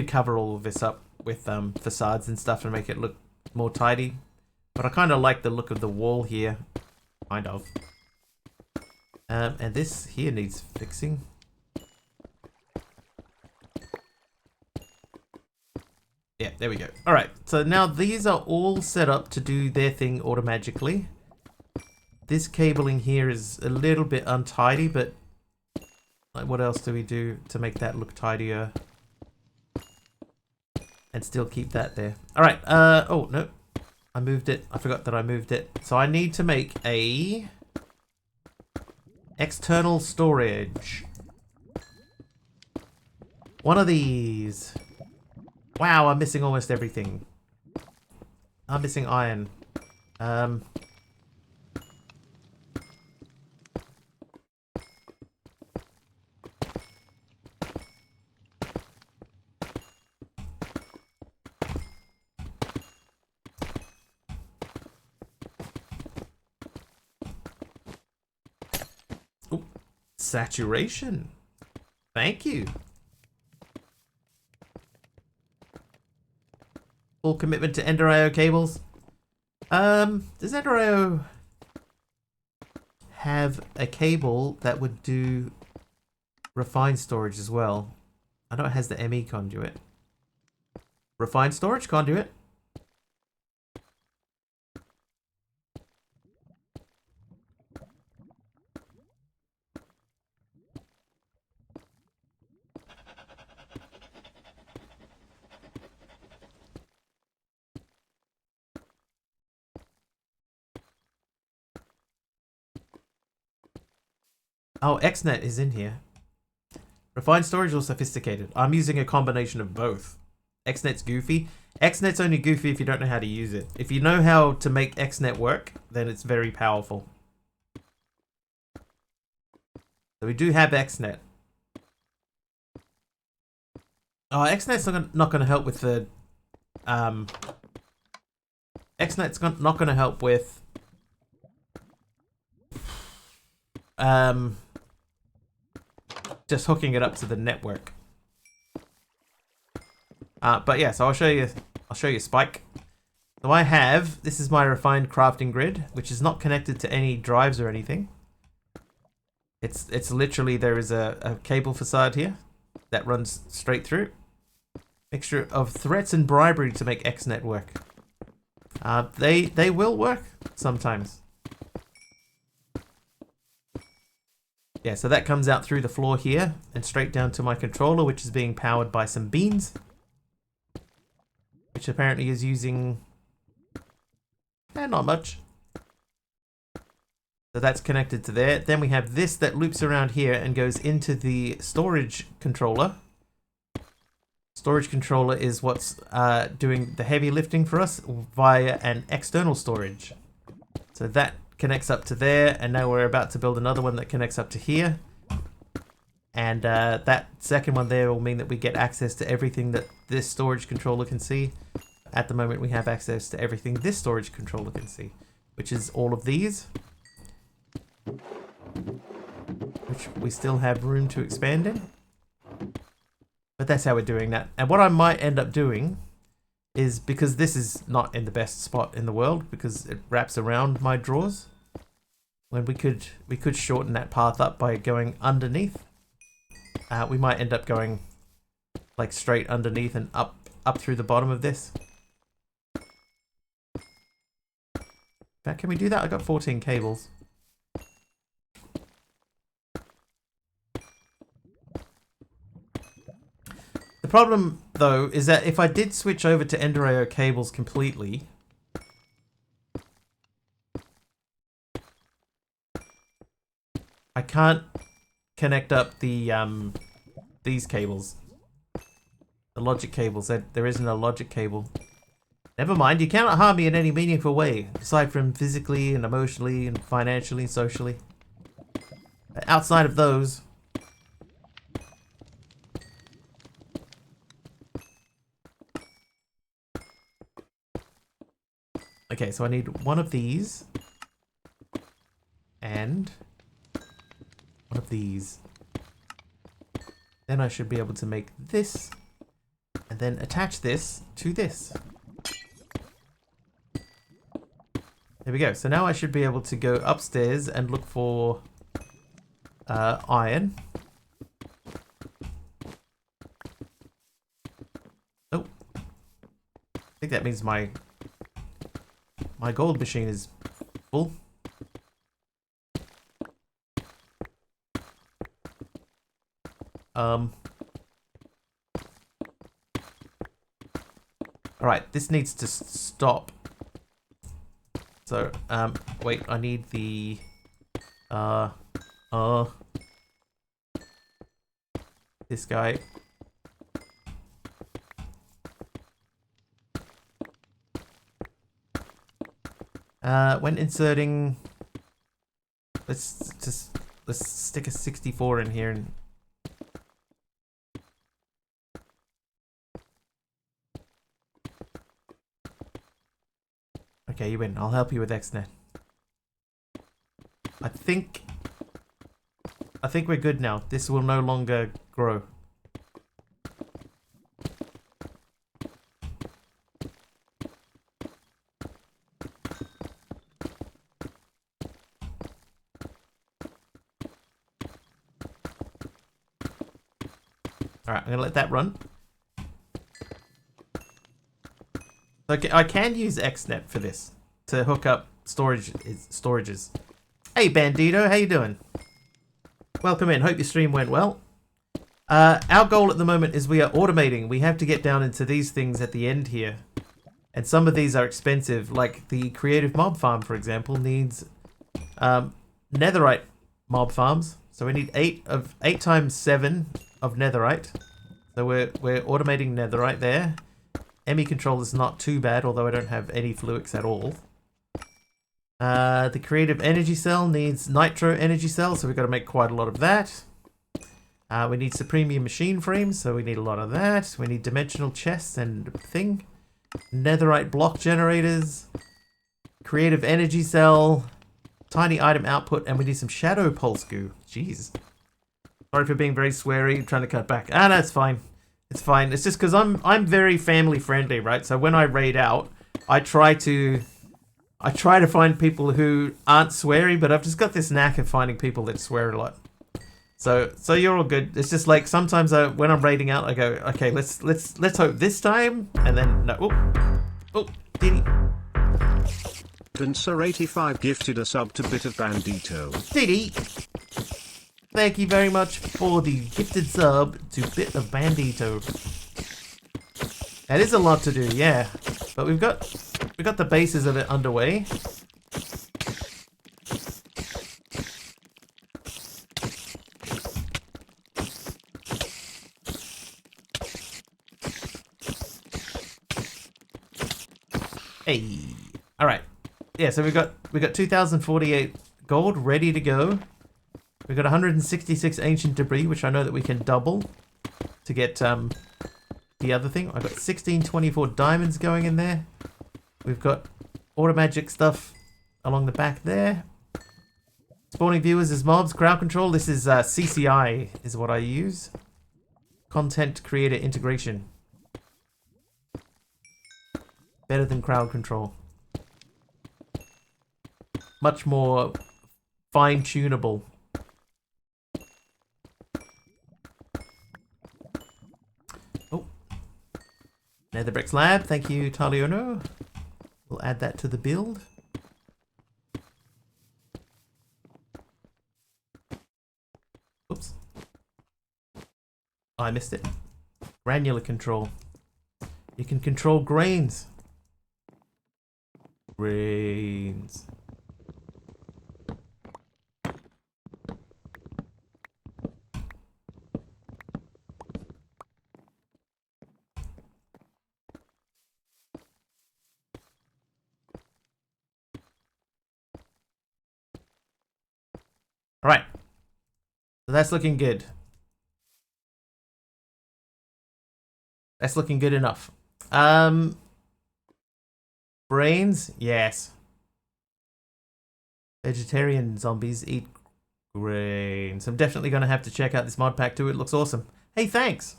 cover all of this up with facades and stuff to make it look more tidy. But I kind of like the look of the wall here. Kind of. And this here needs fixing. Yeah, there we go. Alright, so now these are all set up to do their thing automatically. This cabling here is a little bit untidy, but like, what else do we do to make that look tidier? And still keep that there. Alright, oh, no. I moved it. I forgot that I moved it. So I need to make a external storage. One of these. Wow, I'm missing almost everything. I'm missing iron. Ooh, saturation. Thank you. Full commitment to Ender.io cables. Does Ender.io have a cable that would do refined storage as well? I know it has the ME conduit. Refined storage conduit. Oh, XNet is in here. Refined storage or sophisticated? I'm using a combination of both. XNet's goofy. XNet's only goofy if you don't know how to use it. If you know how to make XNet work, then it's very powerful. So we do have XNet. Oh, XNet's not going to help with the... XNet's not going to help with... just hooking it up to the network. But yeah, so I'll show you Spike. So I have, this is my refined crafting grid, which is not connected to any drives or anything. It's literally, there is a cable facade here that runs straight through. Mixture of threats and bribery to make XNet work. They will work sometimes. Yeah, so that comes out through the floor here and straight down to my controller, which is being powered by some beans. Which apparently is using... not much. So that's connected to there. Then we have this that loops around here and goes into the storage controller. Storage controller is what's doing the heavy lifting for us via an external storage. So that connects up to there, and now we're about to build another one that connects up to here. And that second one there will mean that we get access to everything that this storage controller can see. At the moment we have access to everything this storage controller can see, which is all of these. Which we still have room to expand in. But that's how we're doing that. And what I might end up doing is, because this is not in the best spot in the world, because it wraps around my drawers, when we could shorten that path up by going underneath. We might end up going like straight underneath and up through the bottom of this. In fact, can we do that? I got 14 cables. The problem, though, is that if I did switch over to Ender.io cables completely, I can't connect up the these cables, the logic cables. There isn't a logic cable. Never mind, you cannot harm me in any meaningful way, aside from physically and emotionally and financially and socially. Outside of those, okay, so I need one of these and one of these. Then I should be able to make this, and then attach this to this. There we go. So now I should be able to go upstairs and look for iron. Oh. I think that means my gold machine is full. Alright, this needs to stop. So, wait, I need the, this guy. When inserting, let's stick a 64 in here and okay, you win. I'll help you with XNet. I think we're good now. This will no longer grow. Alright, I'm gonna let that run. Okay, I can use XNet for this to hook up storages. Hey Bandito, how you doing? Welcome in. Hope your stream went well. Our goal at the moment is we are automating. We have to get down into these things at the end here, and some of these are expensive. Like the creative mob farm, for example, needs netherite mob farms. So we need 8 times 7 of netherite. So we're automating netherite there. ME control is not too bad, although I don't have any fluics at all. The creative energy cell needs nitro energy cell, so we've got to make quite a lot of that. We need supremium machine frames, so we need a lot of that. We need dimensional chests and thing. Netherite block generators. Creative energy cell. Tiny item output, and we need some shadow pulse goo. Jeez. Sorry for being very sweary. I'm trying to cut back. Ah, no, it's fine. It's fine. It's just because I'm very family friendly, right? So when I raid out, I try to find people who aren't sweary, but I've just got this knack of finding people that swear a lot. So you're all good. It's just like sometimes when I'm raiding out, I go, okay, let's hope this time, and then no. Oh, did he? Dancer85 gifted a sub to Bit of Bandito. Did he? Thank you very much for the gifted sub to Bit of Bandito. That is a lot to do, yeah. But we've got the bases of it underway. Hey. Alright. Yeah, so we've got 2048 gold ready to go. We've got 166 ancient debris, which I know that we can double to get the other thing. I've got 1624 diamonds going in there. We've got automagic stuff along the back there. Spawning viewers as mobs, crowd control. This is CCI is what I use. Content creator integration. Better than crowd control. Much more fine-tunable. Oh. Netherbricks Lab, thank you, Taliono. We'll add that to the build. Oops. Oh, I missed it. Granular control. You can control grains. Grains. Alright. So that's looking good. That's looking good enough. Brains? Yes. Vegetarian zombies eat grains. I'm definitely going to have to check out this mod pack too. It looks awesome. Hey, thanks.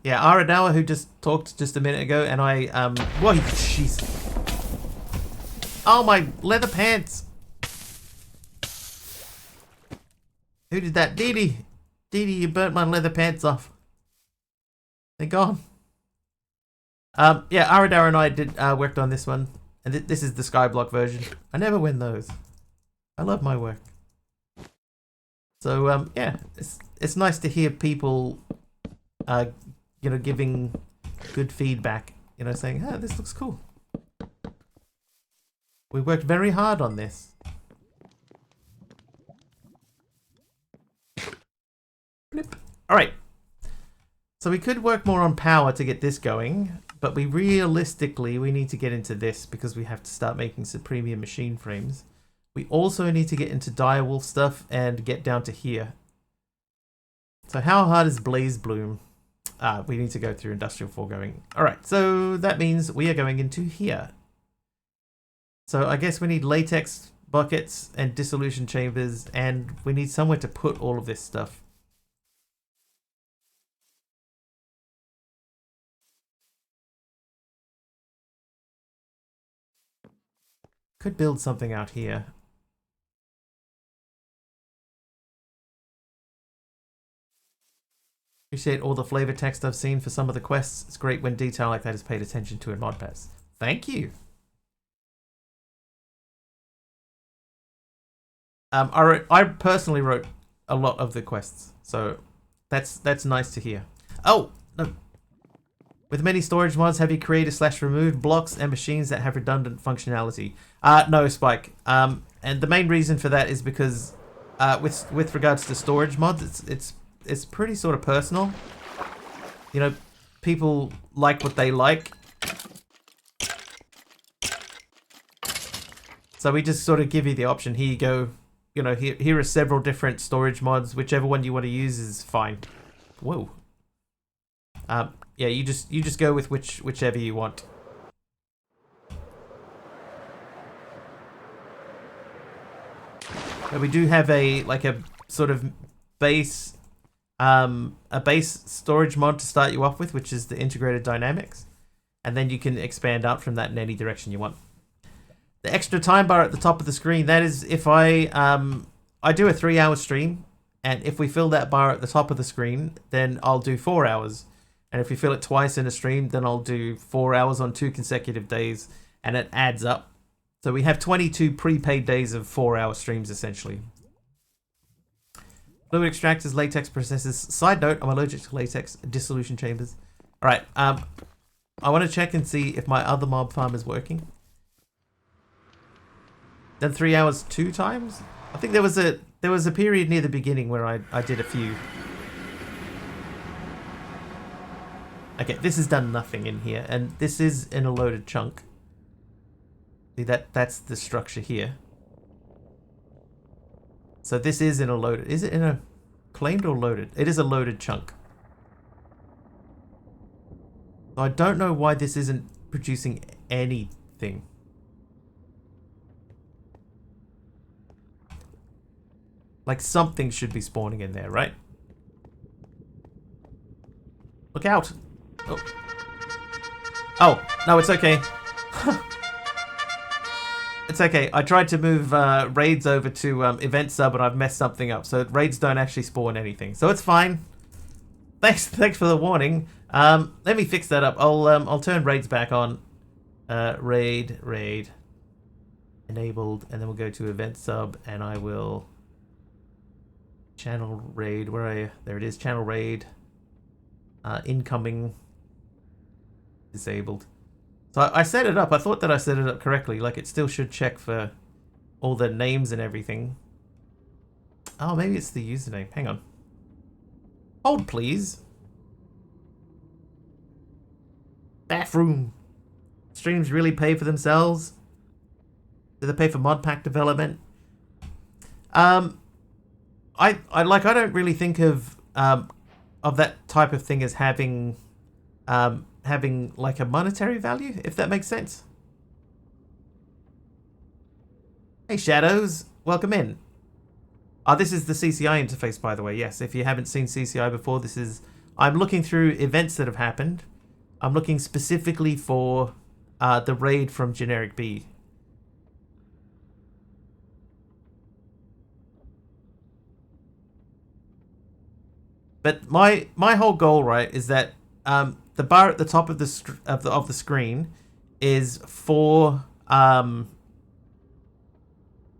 Yeah, Aradawa, who just talked just a minute ago, and I, whoa, jeez. Oh, my leather pants. Who did that? Dee Dee. Dee Dee, you burnt my leather pants off. They're gone. Yeah, Aradawa and I did, worked on this one. And this is the Skyblock version. I never win those. I love my work. So, yeah, it's nice to hear people, you know, giving good feedback. You know, saying, "Ah, this looks cool. We worked very hard on this." All right. So we could work more on power to get this going, but we need to get into this because we have to start making some premium machine frames. We also need to get into direwolf stuff and get down to here. So how hard is Blaze Bloom? We need to go through industrial foregoing. All right, so that means we are going into here. So I guess we need latex buckets and dissolution chambers, and we need somewhere to put all of this stuff. Could build something out here. Appreciate all the flavor text I've seen for some of the quests. It's great when detail like that is paid attention to in mod pass. Thank you. I personally wrote a lot of the quests, so that's nice to hear. Oh no. With many storage mods, have you created/removed blocks and machines that have redundant functionality? No, Spike. And the main reason for that is because with regards to storage mods, it's pretty sort of personal. You know, people like what they like. So we just sort of give you the option. Here you go. You know, here are several different storage mods. Whichever one you want to use is fine. Whoa. Yeah, you just go with whichever you want. But we do have a sort of base storage mod to start you off with, which is the integrated dynamics, and then you can expand out from that in any direction you want. The extra time bar at the top of the screen, that is if I do a 3-hour stream, and if we fill that bar at the top of the screen, then I'll do 4 hours. And if we fill it twice in a stream, then I'll do 4 hours on 2 consecutive days, and it adds up. So we have 22 prepaid days of 4-hour streams, essentially. Fluid extractors, latex processors. Side note, I'm allergic to latex dissolution chambers. All right, I want to check and see if my other mob farm is working. Then 3 hours 2 times? I think there was a period near the beginning where I did a few. Okay, this has done nothing in here, and this is in a loaded chunk. See, that's the structure here. So this is in a loaded... Is it in a claimed or loaded? It is a loaded chunk. So I don't know why this isn't producing anything. Like, something should be spawning in there, right? Look out! Oh. Oh, no, it's okay. It's okay. I tried to move raids over to event sub, and I've messed something up. So raids don't actually spawn anything. So it's fine. Thanks for the warning. Let me fix that up. I'll turn raids back on. Raid enabled, and then we'll go to event sub, and I will channel raid. Where are you? There it is. Channel raid. Incoming. Disabled. So I set it up. I thought that I set it up correctly. Like, it still should check for all the names and everything. Oh, maybe it's the username. Hang on. Hold, please. Bathroom. Streams really pay for themselves? Do they pay for mod pack development? I don't really think of that type of thing as having like a monetary value, if that makes sense. Hey Shadows, welcome in. Oh, this is the CCI interface, by the way. Yes, if you haven't seen CCI before, this is I'm looking through events that have happened. I'm looking specifically for the raid from Generic B. But my whole goal, right, is that the bar at the top of the screen is for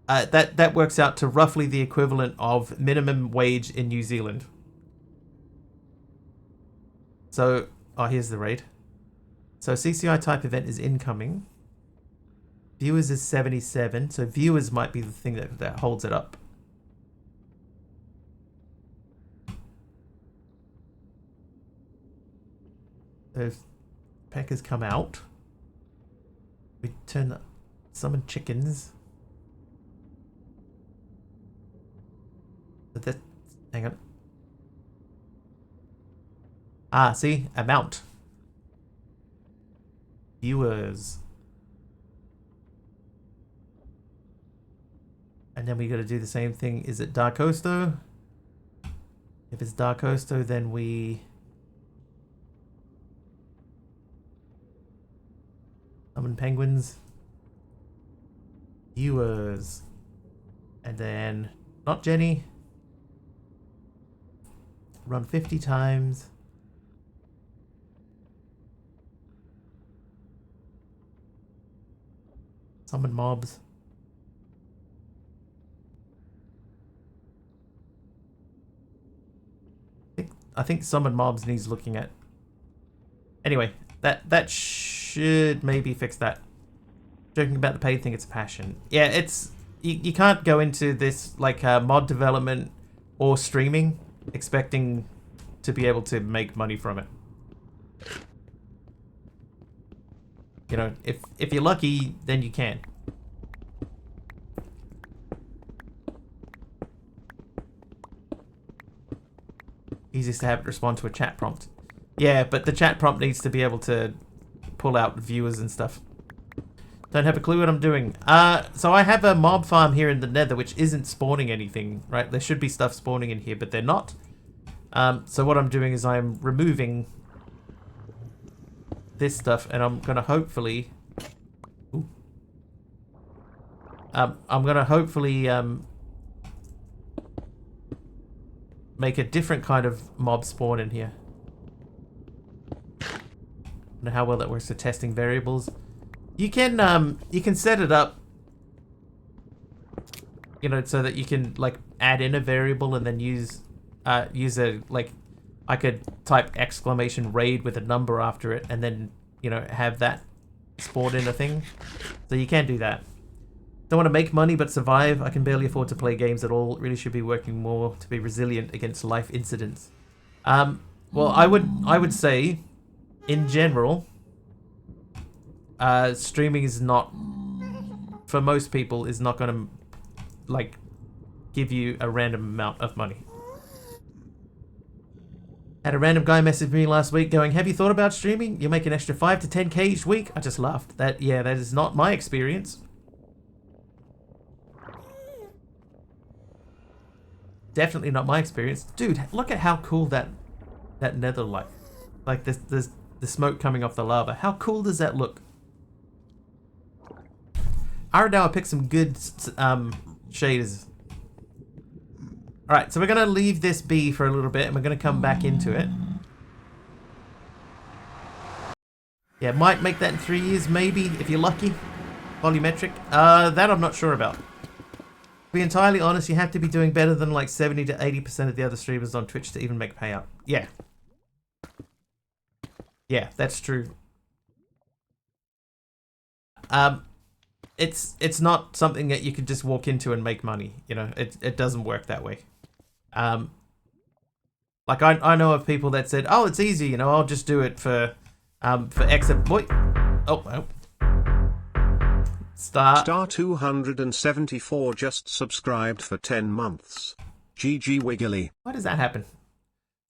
that works out to roughly the equivalent of minimum wage in New Zealand. So, oh, here's the raid. So CCI type event is incoming. Viewers is 77, so viewers might be the thing that holds it up. Those peckers come out. We turn the summon chickens. But that, hang on. Ah, see? Amount. Viewers. And then we got to do the same thing. Is it Dark Osto? If it's Dark Osto, then we... summon penguins. Viewers. And then... not Jenny. Run 50 times. Summon mobs. I think summon mobs needs looking at. Anyway, that should maybe fix that. Joking about the paid thing, it's a passion. Yeah, it's you can't go into this like mod development or streaming expecting to be able to make money from it. You know, if you're lucky, then you can. Easiest to have it respond to a chat prompt. Yeah, but the chat prompt needs to be able to pull out viewers and stuff. Don't have a clue what I'm doing. So I have a mob farm here in the nether which isn't spawning anything, right? There should be stuff spawning in here, but they're not. So what I'm doing is I'm removing this stuff, and I'm gonna hopefully... ooh. I'm gonna hopefully make a different kind of mob spawn in here. I don't know how well that works for testing variables. You can set it up, you know, so that you can like add in a variable and then use a like, I could type exclamation raid with a number after it and then, you know, have that spawn in a thing. So you can do that. Don't want to make money but survive. I can barely afford to play games at all. Really should be working more to be resilient against life incidents. Well, I would say, in general, streaming is not, for most people, is not going to like give you a random amount of money. Had a random guy message me last week going, "Have you thought about streaming? You'll make an extra 5 to 10k each week." I just laughed. That is not my experience. Definitely not my experience. Dude, look at how cool that nether light. Like the smoke coming off the lava. How cool does that look? Aradao picked some good shaders. Alright, so we're going to leave this be for a little bit and we're going to come back into it. Yeah, might make that in 3 years, maybe, if you're lucky. Volumetric. That I'm not sure about. To be entirely honest, you have to be doing better than like 70 to 80% of the other streamers on Twitch to even make payout. Yeah. Yeah, that's true. It's not something that you could just walk into and make money. You know, it doesn't work that way. Like I know of people that said, "Oh, it's easy. You know, I'll just do it for X." Boy, oh. Star 274 just subscribed for 10 months. GG Wiggly. Why does that happen?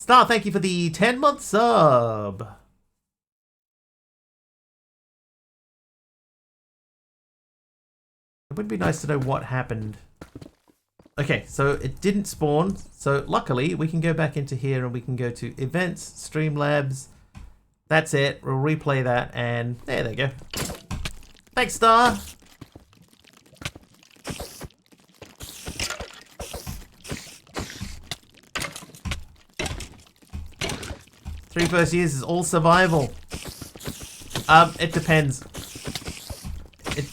Star, thank you for the 10-month sub. It would be nice to know what happened. Okay, so it didn't spawn. So luckily, we can go back into here and we can go to Events, Streamlabs. That's it. We'll replay that, and there they go. Thanks, Star. Three first years is all survival. It depends.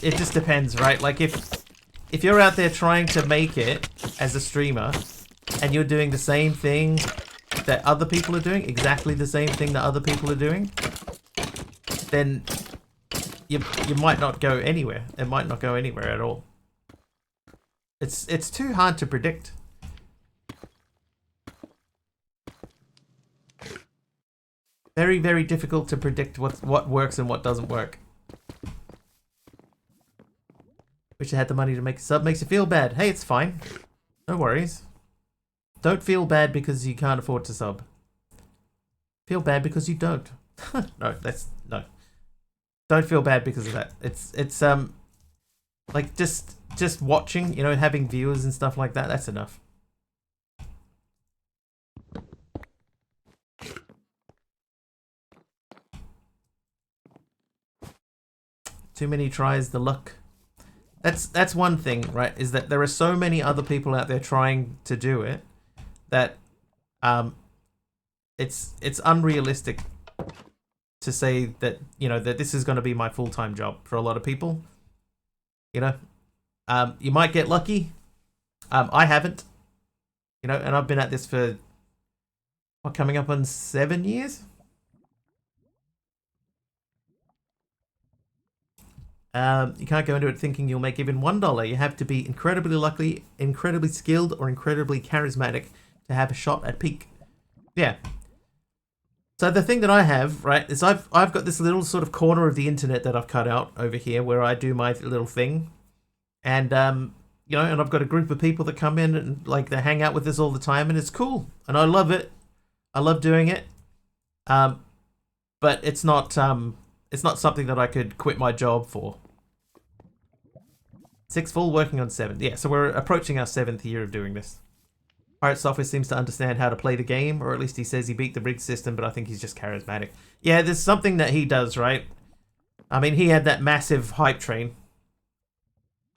It just depends, right? Like if you're out there trying to make it as a streamer and you're doing the same thing that other people are doing, exactly the same thing that other people are doing, then you might not go anywhere. It might not go anywhere at all. It's too hard to predict. Very, very difficult to predict what works and what doesn't work. Wish I had the money to make a sub. Makes you feel bad. Hey, it's fine. No worries. Don't feel bad because you can't afford to sub. Feel bad because you don't. No. Don't feel bad because of that. It's like just watching, you know, having viewers and stuff like that. That's enough. Too many tries, the luck. That's one thing, right? Is that there are so many other people out there trying to do it that it's unrealistic to say that, you know, that this is going to be my full-time job for a lot of people. You know, you might get lucky. I haven't, you know, and I've been at this for coming up on 7 years. You can't go into it thinking you'll make even $1. You have to be incredibly lucky, incredibly skilled, or incredibly charismatic to have a shot at peak. Yeah. So the thing that I have, right, is I've got this little sort of corner of the internet that I've cut out over here where I do my little thing. And, you know, and I've got a group of people that come in and, like, they hang out with us all the time, and it's cool. And I love it. I love doing it. But it's not something that I could quit my job for. 6 full, working on 7. Yeah, so we're approaching our 7th year of doing this. Pirate Software seems to understand how to play the game, or at least he says he beat the rigged system, but I think he's just charismatic. Yeah, there's something that he does, right? I mean, he had that massive hype train.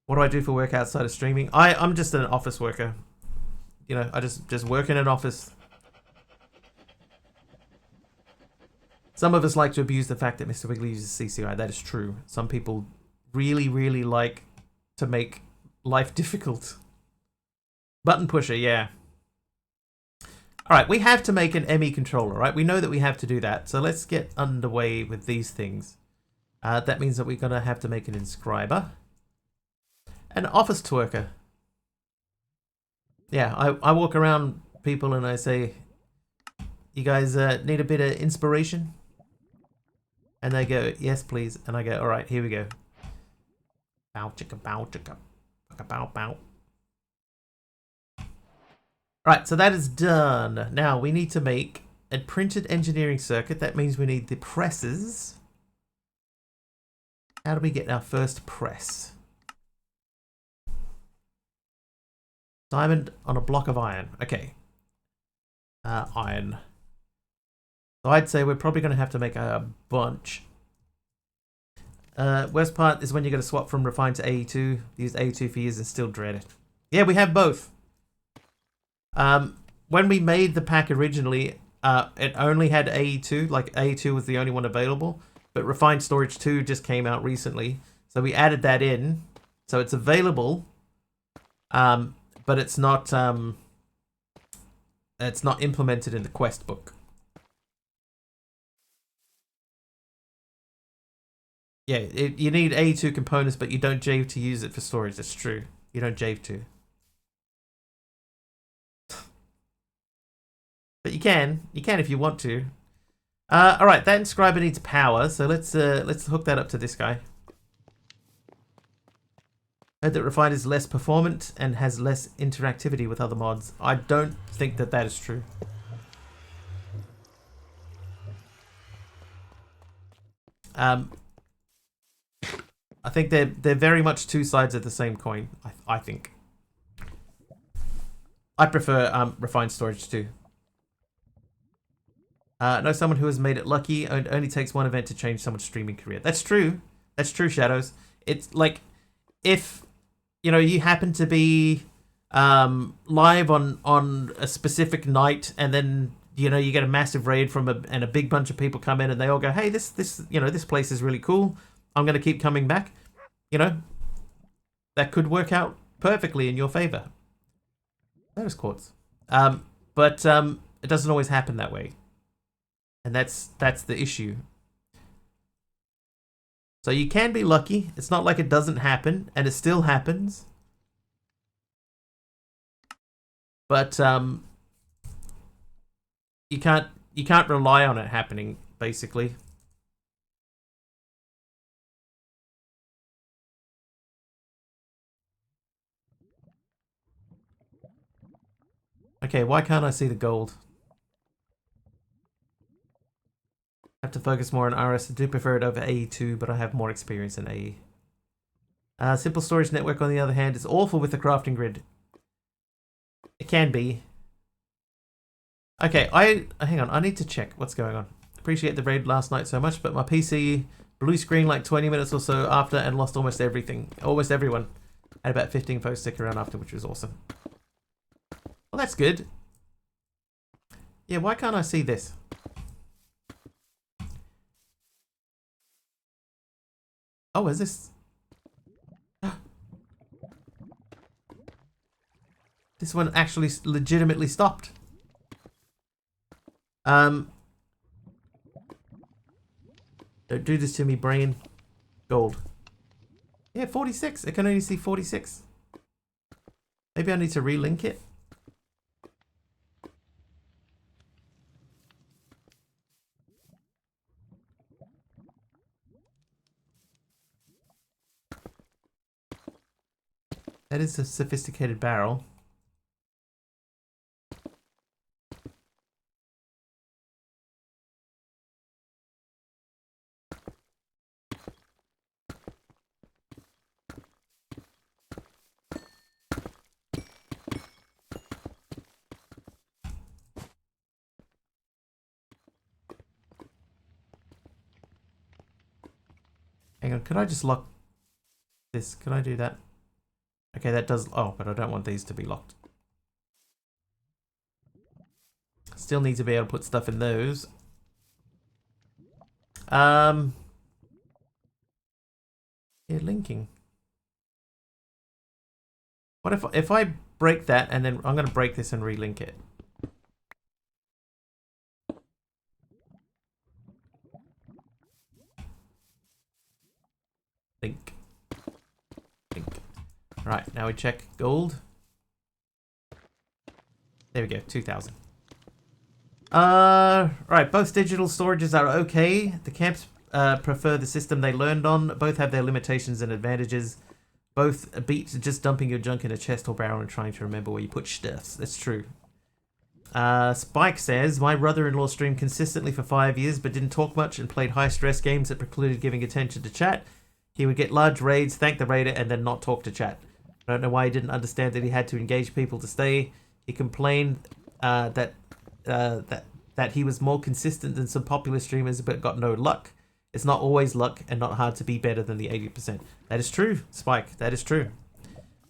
What do I do for work outside of streaming? I'm just an office worker. You know, I just work in an office. Some of us like to abuse the fact that Mr. Wiggly uses CCI. That is true. Some people really, really like to make life difficult. Button pusher, yeah. Alright, we have to make an ME controller, right? We know that we have to do that. So let's get underway with these things. That means that we're going to have to make an inscriber. An office twerker. Yeah, I walk around people and I say, you guys need a bit of inspiration? And they go, yes, please. And I go, all right, here we go. Bow, chicka, bow, chicka. Bow, bow. Right, so that is done. Now we need to make a printed engineering circuit. That means we need the presses. How do we get our first press? Diamond on a block of iron. Okay. Iron. So I'd say we're probably going to have to make a bunch. Worst part is when you're going to swap from refined to AE2. Use AE2 for years and still dread it. Yeah, we have both. When we made the pack originally, it only had AE2. Like, AE2 was the only one available. But Refined Storage 2 just came out recently. So we added that in. So it's available. But it's not implemented in the quest book. Yeah, you need A2 components, but you don't jave to use it for storage. That's true. You don't jave to. But you can. You can if you want to. Alright, that inscriber needs power, so let's hook that up to this guy. Heard that Refined is less performant and has less interactivity with other mods. I don't think that that is true. I think they're very much two sides of the same coin. I think. I prefer refined storage too. Know someone who has made it lucky. It only takes one event to change someone's streaming career. That's true. That's true, Shadows. It's like if you happen to be live on a specific night, and then you get a massive raid from a big bunch of people come in, and they all go, "Hey, this place is really cool. I'm going to keep coming back." That could work out perfectly in your favor. Those quartz. But it doesn't always happen that way. And that's the issue. So you can be lucky. It's not like it doesn't happen, and it still happens. But you can't rely on it happening, basically. Okay, why can't I see the gold? I have to focus more on RS. I do prefer it over AE too, but I have more experience in AE. Simple storage network, on the other hand, is awful with the crafting grid. It can be. Okay, hang on. I need to check what's going on. Appreciate the raid last night so much, but my PC blue screen like 20 minutes or so after and lost almost everything. Almost everyone. Had about 15 folks stick around after, which was awesome. Well, that's good. Yeah, why can't I see this? Oh, is this... This one actually legitimately stopped. Don't do this to me, brain. Gold. Yeah, 46. I can only see 46. Maybe I need to relink it. That is a sophisticated barrel. Hang on, could I just lock this? Can I do that? Okay, that does... Oh, but I don't want these to be locked. Still need to be able to put stuff in those. Yeah, linking. What if I break that and then I'm going to break this and relink it? Link. Right, now we check gold. There we go, 2,000. Right, both digital storages are okay. The camps prefer the system they learned on. Both have their limitations and advantages. Both beat just dumping your junk in a chest or barrel and trying to remember where you put stuffs. That's true. Spike says, my brother-in-law streamed consistently for 5 years but didn't talk much and played high-stress games that precluded giving attention to chat. He would get large raids, thank the raider, and then not talk to chat. I don't know why he didn't understand that he had to engage people to stay. He complained that he was more consistent than some popular streamers but got no luck. It's not always luck and not hard to be better than the 80%. That is true, Spike. That is true.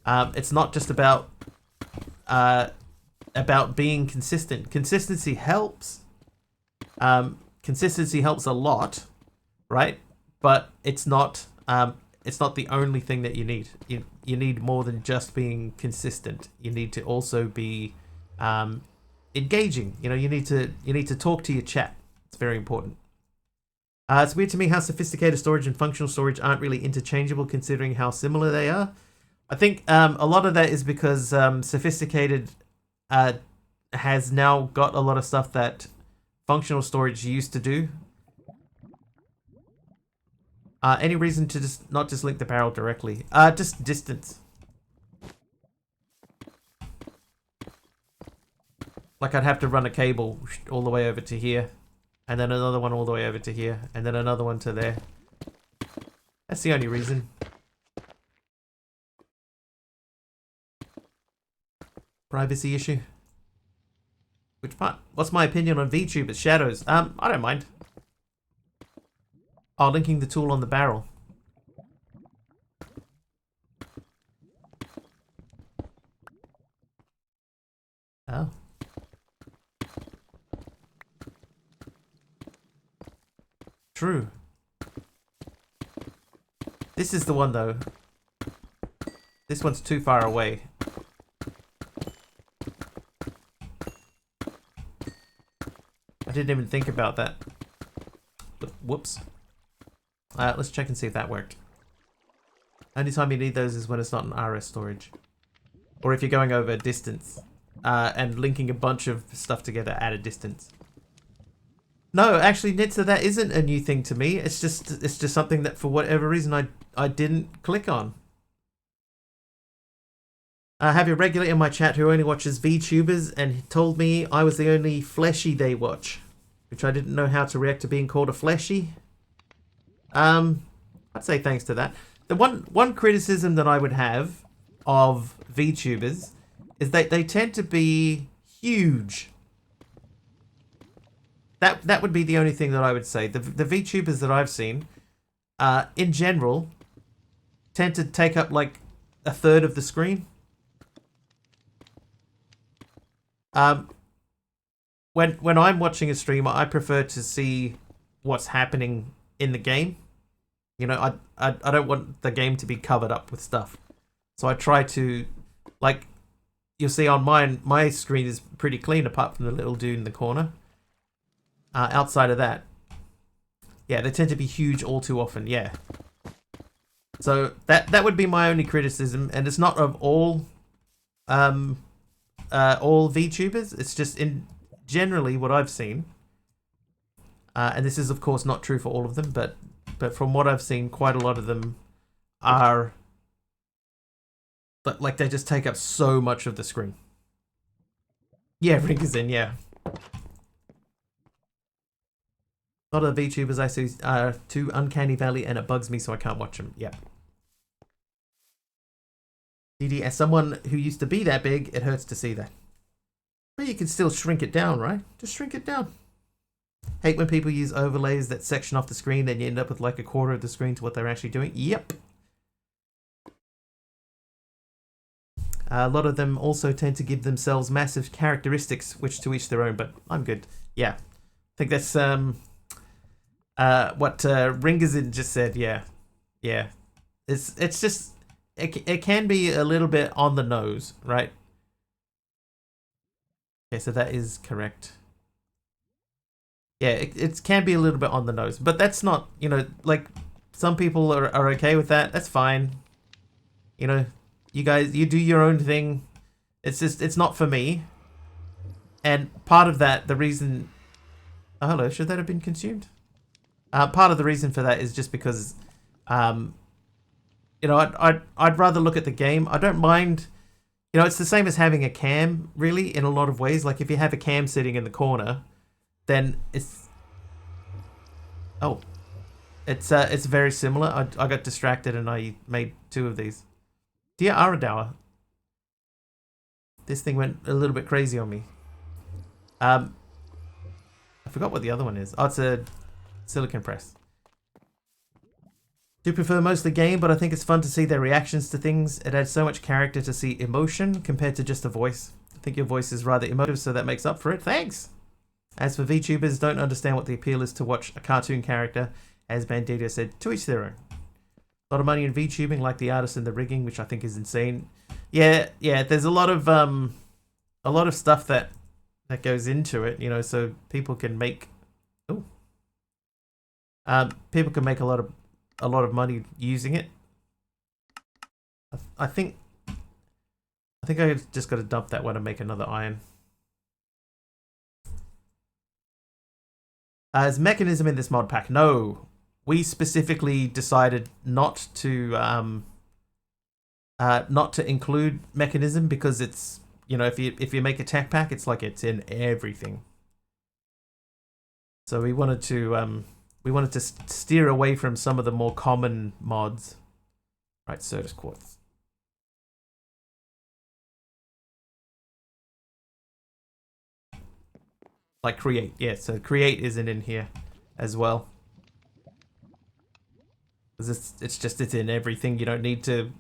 It's not just about being consistent. Consistency helps. Consistency helps a lot, right? But it's not the only thing that you need. You need more than just being consistent. You need to also be engaging. You need to talk to your chat. It's very important. It's weird to me how sophisticated storage and functional storage aren't really interchangeable considering how similar they are. I think a lot of that is because sophisticated has now got a lot of stuff that functional storage used to do. Any reason to not just link the barrel directly? Just distance. Like I'd have to run a cable all the way over to here, and then another one all the way over to here, and then another one to there. That's the only reason. privacy issue. Which part? What's my opinion on VTubers? Shadows. I don't mind. Oh, linking the tool on the barrel. Oh. True. This is the one though. This one's too far away. I didn't even think about that. Whoops. Let's check and see if that worked. Only time you need those is when it's not an RS storage. Or if you're going over a distance. And linking a bunch of stuff together at a distance. No, actually, Nitsa, that isn't a new thing to me. It's just something that for whatever reason I didn't click on. I have a regular in my chat who only watches VTubers, and he told me I was the only fleshy they watch, which I didn't know how to react to being called a fleshy. I'd say thanks to that. The one criticism that I would have of VTubers is that they tend to be huge. That would be the only thing that I would say. The VTubers that I've seen, in general, tend to take up like a third of the screen. When I'm watching a stream, I prefer to see what's happening in the game. You know, I don't want the game to be covered up with stuff. So I try to, like, you'll see on mine, my screen is pretty clean apart from the little dude in the corner. Outside of that, yeah, they tend to be huge all too often, yeah. So that would be my only criticism, and it's not of all VTubers. It's just in generally what I've seen, and this is of course not true for all of them, but from what I've seen, quite a lot of them are, but like they just take up so much of the screen. Yeah, Rink is in, yeah. A lot of the VTubers I see are too uncanny valley, and it bugs me, so I can't watch them. Yeah. DD, as someone who used to be that big, it hurts to see that. But you can still shrink it down, right? Just shrink it down. Hate when people use overlays that section off the screen, then you end up with like a quarter of the screen to what they're actually doing. Yep. A lot of them also tend to give themselves massive characteristics, which to each their own, but I'm good. Yeah. I think that's what Ringazin just said. Yeah. Yeah. It's just it can be a little bit on the nose, right? Okay, so that is correct. Yeah, it can be a little bit on the nose, but that's not, you know, like some people are okay with that. That's fine. You know, you guys, you do your own thing. It's just, it's not for me. And part of that, the reason... Oh, hello, should that have been consumed? Part of the reason for that is just because, you know, I'd rather look at the game. I don't mind, you know, it's the same as having a cam, really, in a lot of ways. Like, if you have a cam sitting in the corner, then it's... Oh. It's very similar. I got distracted and I made 2 of these. Dear Aradawa. This thing went a little bit crazy on me. I forgot what the other one is. Oh, it's a silicon press. Do prefer most of the game, but I think it's fun to see their reactions to things. It adds so much character to see emotion compared to just a voice. I think your voice is rather emotive, so that makes up for it. Thanks! As for VTubers, don't understand what the appeal is to watch a cartoon character. As Bandito said, to each their own. A lot of money in VTubing, like the artists and the rigging, which I think is insane. Yeah, there's a lot of stuff that goes into it, you know, so people can make people can make a lot of money using it. I think I just got to dump that one and make another iron. As mechanism in this mod pack, no. We specifically decided not to include mechanism because it's, you know, if you make a tech pack, it's like it's in everything. So we wanted to steer away from some of the more common mods. Right, Certus Quartz. Like create, yeah. So create isn't in here as well. It's in everything. You don't need to.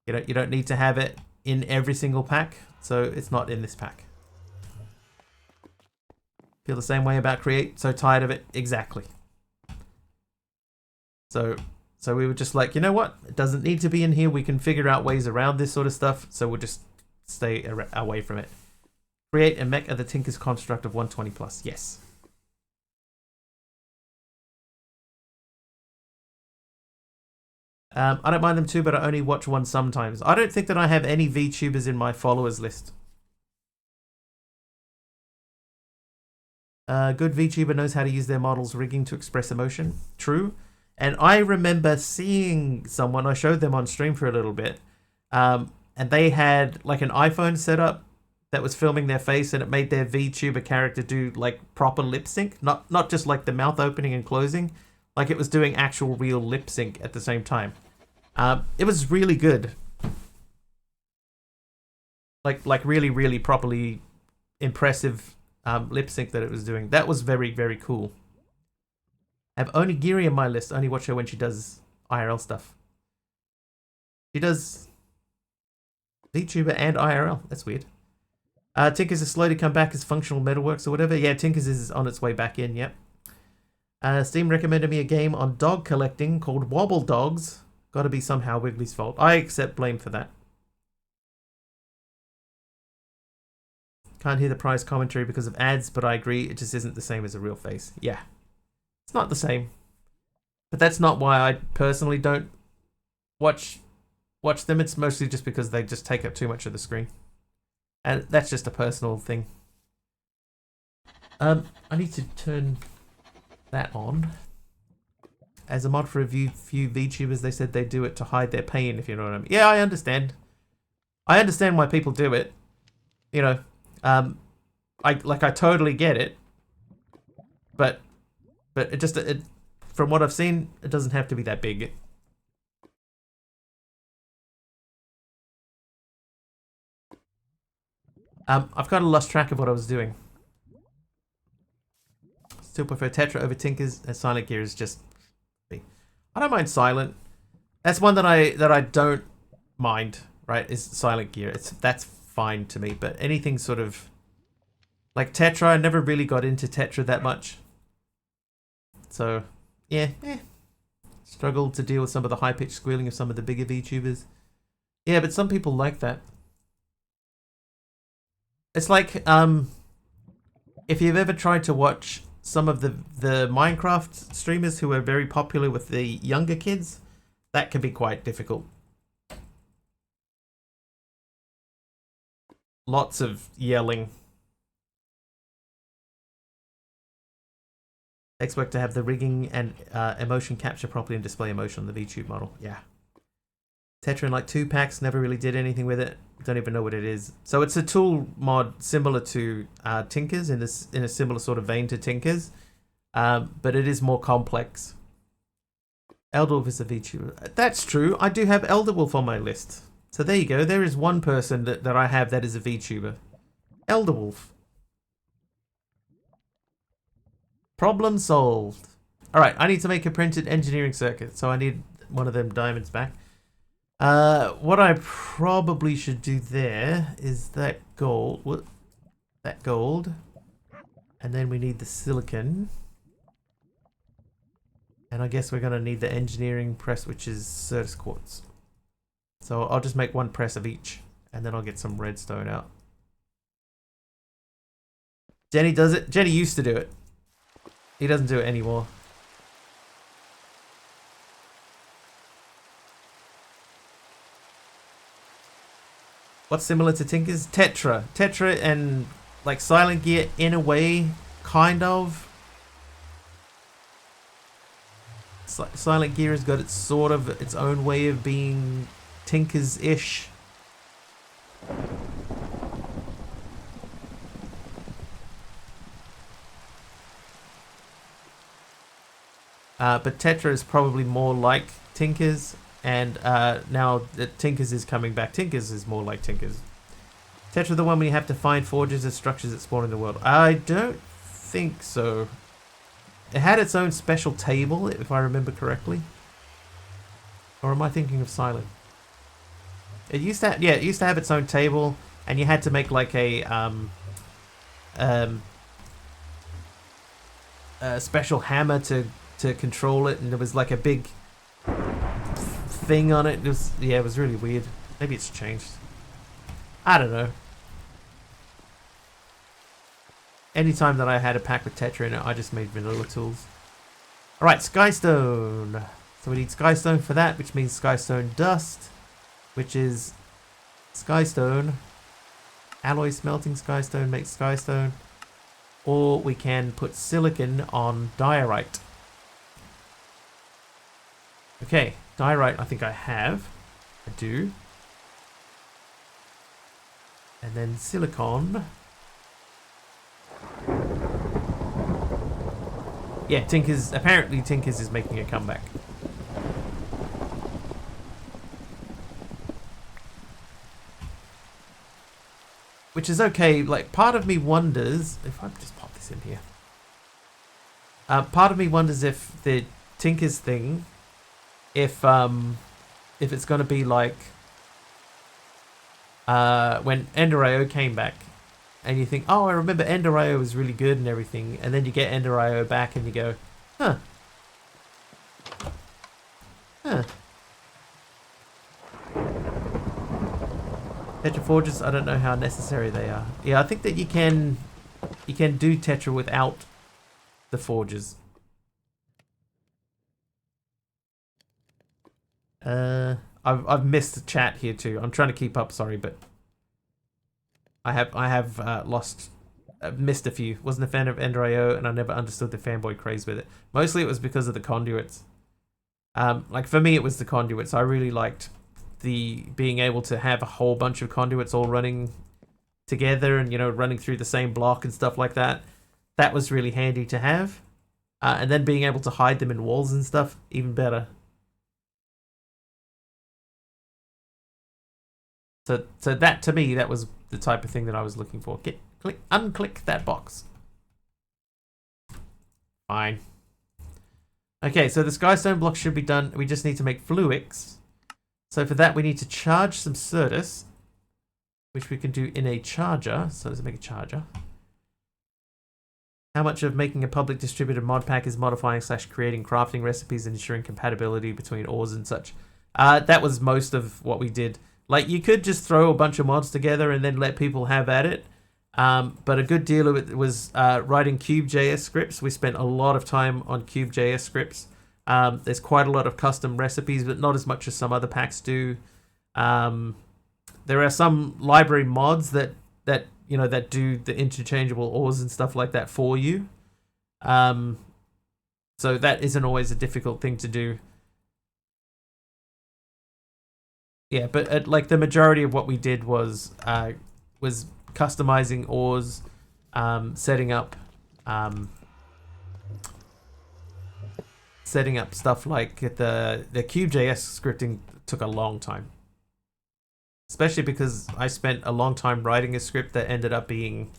You don't need to have it in every single pack. So it's not in this pack. Feel the same way about create. So tired of it. Exactly. So we were just like, you know what? It doesn't need to be in here. We can figure out ways around this sort of stuff. So we'll just stay away from it. Create a mech of the Tinker's construct of 120 plus. Yes. I don't mind them too, but I only watch one sometimes. I don't think that I have any VTubers in my followers list. Good VTuber knows how to use their models' rigging to express emotion. True. And I remember seeing someone, I showed them on stream for a little bit, and they had like an iPhone set up that was filming their face, and it made their VTuber character do like proper lip sync, not just like the mouth opening and closing, like it was doing actual real lip sync at the same time. It was really good. Like really, really properly impressive lip sync that it was doing. That was very, very cool. I have only Giri on my list. Only watch her when she does IRL stuff. She does VTuber and IRL. That's weird. Tinkers is slow to come back as functional metalworks or whatever. Yeah, Tinkers is on its way back in. Yep. Steam recommended me a game on dog collecting called Wobble Dogs. Gotta be somehow Wiggly's fault. I accept blame for that. Can't hear the prize commentary because of ads, but I agree, it just isn't the same as a real face. Yeah. It's not the same. But that's not why I personally don't watch them. It's mostly just because they just take up too much of the screen. And that's just a personal thing. I need to turn that on. As a mod for a few VTubers, they said they do it to hide their pain, if you know what I mean. Yeah, I understand. I understand why people do it. You know, I totally get it. But it just from what I've seen, it doesn't have to be that big. I've kind of lost track of what I was doing. Still prefer Tetra over Tinkers, and Silent Gear is just... I don't mind Silent. That's one that I don't mind, right, is Silent Gear. That's fine to me, but anything sort of... Like Tetra, I never really got into Tetra that much. So, yeah, struggled to deal with some of the high-pitched squealing of some of the bigger VTubers. Yeah, but some people like that. It's like, if you've ever tried to watch some of the Minecraft streamers who are very popular with the younger kids, that can be quite difficult. Lots of yelling. Takes work to have the rigging and emotion capture properly and display emotion on the VTube model. Yeah. Tetra in like 2 packs, never really did anything with it. Don't even know what it is. So it's a tool mod similar to Tinkers, in a similar sort of vein to Tinkers, but it is more complex. Elderwolf is a VTuber. That's true. I do have Elderwolf on my list. So there you go. There is one person that I have that is a VTuber. Elderwolf. Problem solved. All right, I need to make a printed engineering circuit, so I need one of them diamonds back. What I probably should do there is that gold. That gold. And then we need the silicon. And I guess we're going to need the engineering press, which is Certus quartz. So I'll just make 1 press of each, and then I'll get some redstone out. Jenny does it. Jenny used to do it. He doesn't do it anymore. What's similar to Tinkers? Tetra. Tetra and like Silent Gear in a way, kind of. Silent Gear has got its sort of its own way of being Tinkers-ish. But Tetra is probably more like Tinkers, and now that Tinkers is coming back, Tinkers is more like Tinkers. Tetra the one where you have to find forges and structures that spawn in the world? I don't think so. It had its own special table, if I remember correctly. Or am I thinking of Silent? It used to, it used to have its own table, and you had to make like a special hammer to control it, and there was like a big thing on it. It was, yeah, it was really weird. Maybe it's changed. I don't know. Anytime that I had a pack with Tetra in it, I just made vanilla tools. Alright, Skystone. So we need Skystone for that, which means Skystone Dust, which is Skystone. Alloy smelting Skystone makes Skystone. Or we can put silicon on diorite. Okay, diorite I think I have. I do. And then silicon. Yeah, apparently Tinkers is making a comeback. Which is okay. Like, part of me wonders if I just pop this in here. Part of me wonders if the Tinkers thing, if it's going to be like when Ender.io came back, and you think, oh, I remember Ender.io was really good and everything, and then you get Ender.io back and you go, huh. Tetra forges, I don't know how necessary they are. Yeah, I think that you can do Tetra without the forges. I've missed the chat here too. I'm trying to keep up, sorry, but I have missed a few. Wasn't a fan of Ender.io, and I never understood the fanboy craze with it. Mostly it was because of the conduits. Like for me, it was the conduits. I really liked the being able to have a whole bunch of conduits all running together and, you know, running through the same block and stuff like that. That was really handy to have. And then being able to hide them in walls and stuff, even better. So that, to me, that was the type of thing that I was looking for. Unclick that box. Fine. Okay, so the Skystone block should be done. We just need to make Fluix. So for that, we need to charge some Certus, which we can do in a charger. So let's make a charger. How much of making a public distributed mod pack is modifying / creating crafting recipes and ensuring compatibility between ores and such? That was most of what we did. Like, you could just throw a bunch of mods together and then let people have at it. But a good deal of it was writing Cube.js scripts. We spent a lot of time on Cube.js scripts. There's quite a lot of custom recipes, but not as much as some other packs do. There are some library mods that do the interchangeable ores and stuff like that for you. So that isn't always a difficult thing to do. Yeah, but like the majority of what we did was customizing ores, setting up stuff like the Cube.js scripting took a long time. Especially because I spent a long time writing a script that ended up being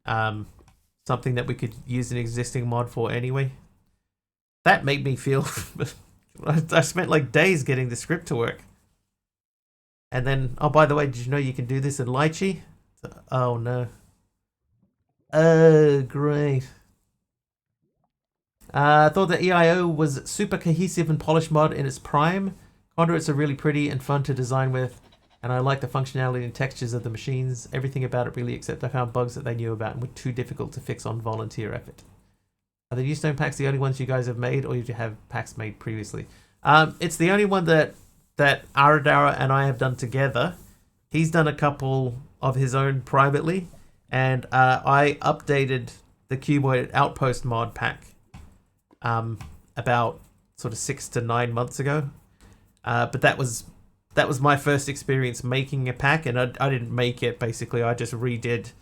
something that we could use an existing mod for anyway. That made me feel... I spent like days getting the script to work. And then, oh, by the way, did you know you can do this in Lychee? Oh, no. Oh, great. I thought that EIO was super cohesive and polished mod in its prime. Conduits are really pretty and fun to design with, and I like the functionality and textures of the machines. Everything about it really, except I found bugs that they knew about and were too difficult to fix on volunteer effort. Are the Newstone packs the only ones you guys have made, or did you have packs made previously? It's the only one that Aradara and I have done together. He's done a couple of his own privately, and I updated the Cuboid Outpost mod pack about sort of 6 to 9 months ago. But that was my first experience making a pack, and I didn't make it, basically. I just redid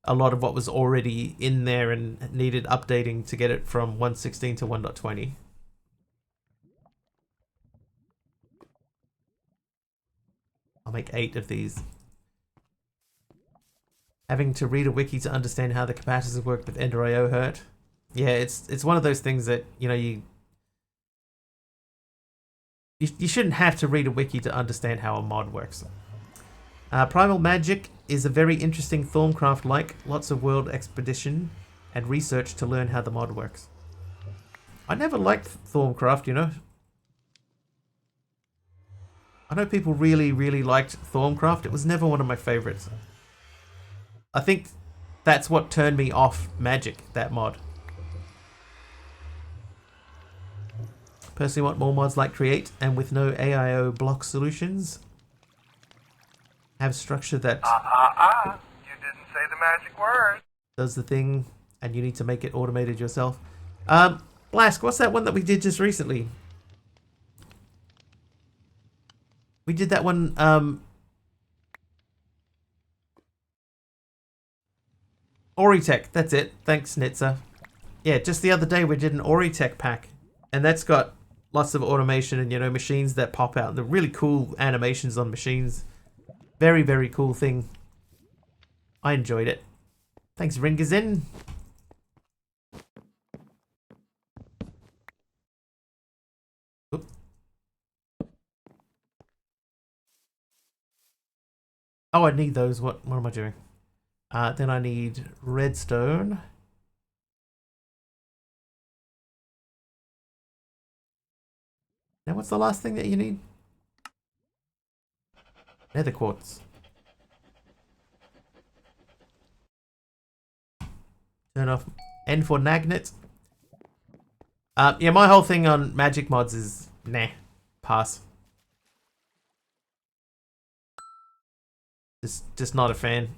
a lot of what was already in there and needed updating to get it from 1.16 to 1.20. I'll make 8 of these. Having to read a wiki to understand how the capacitors work with Ender IO hurt. Yeah, it's one of those things that, you know, you shouldn't have to read a wiki to understand how a mod works. Primal Magic is a very interesting Thorncraft-like, lots of world expedition and research to learn how the mod works. I never liked Thorncraft, you know. I know people really, really liked Thorncraft. It was never one of my favorites. I think that's what turned me off Magic, that mod. Personally want more mods like Create and with no AIO block solutions. Have structure that you didn't say the magic word. Does the thing and you need to make it automated yourself. Blask, what's that one that we did just recently? We did that one, Oritech, that's it. Thanks, Nitsa. Yeah, just the other day we did an Oritech pack. And that's got lots of automation and, you know, machines that pop out. The really cool animations on machines. Very, very cool thing. I enjoyed it. Thanks, Ringazin. Oop. Oh, I need those. What am I doing? Then I need redstone. Now, what's the last thing that you need? Nether quartz. Turn off N for Nagnet. Yeah, my whole thing on magic mods is nah, pass. Just not a fan.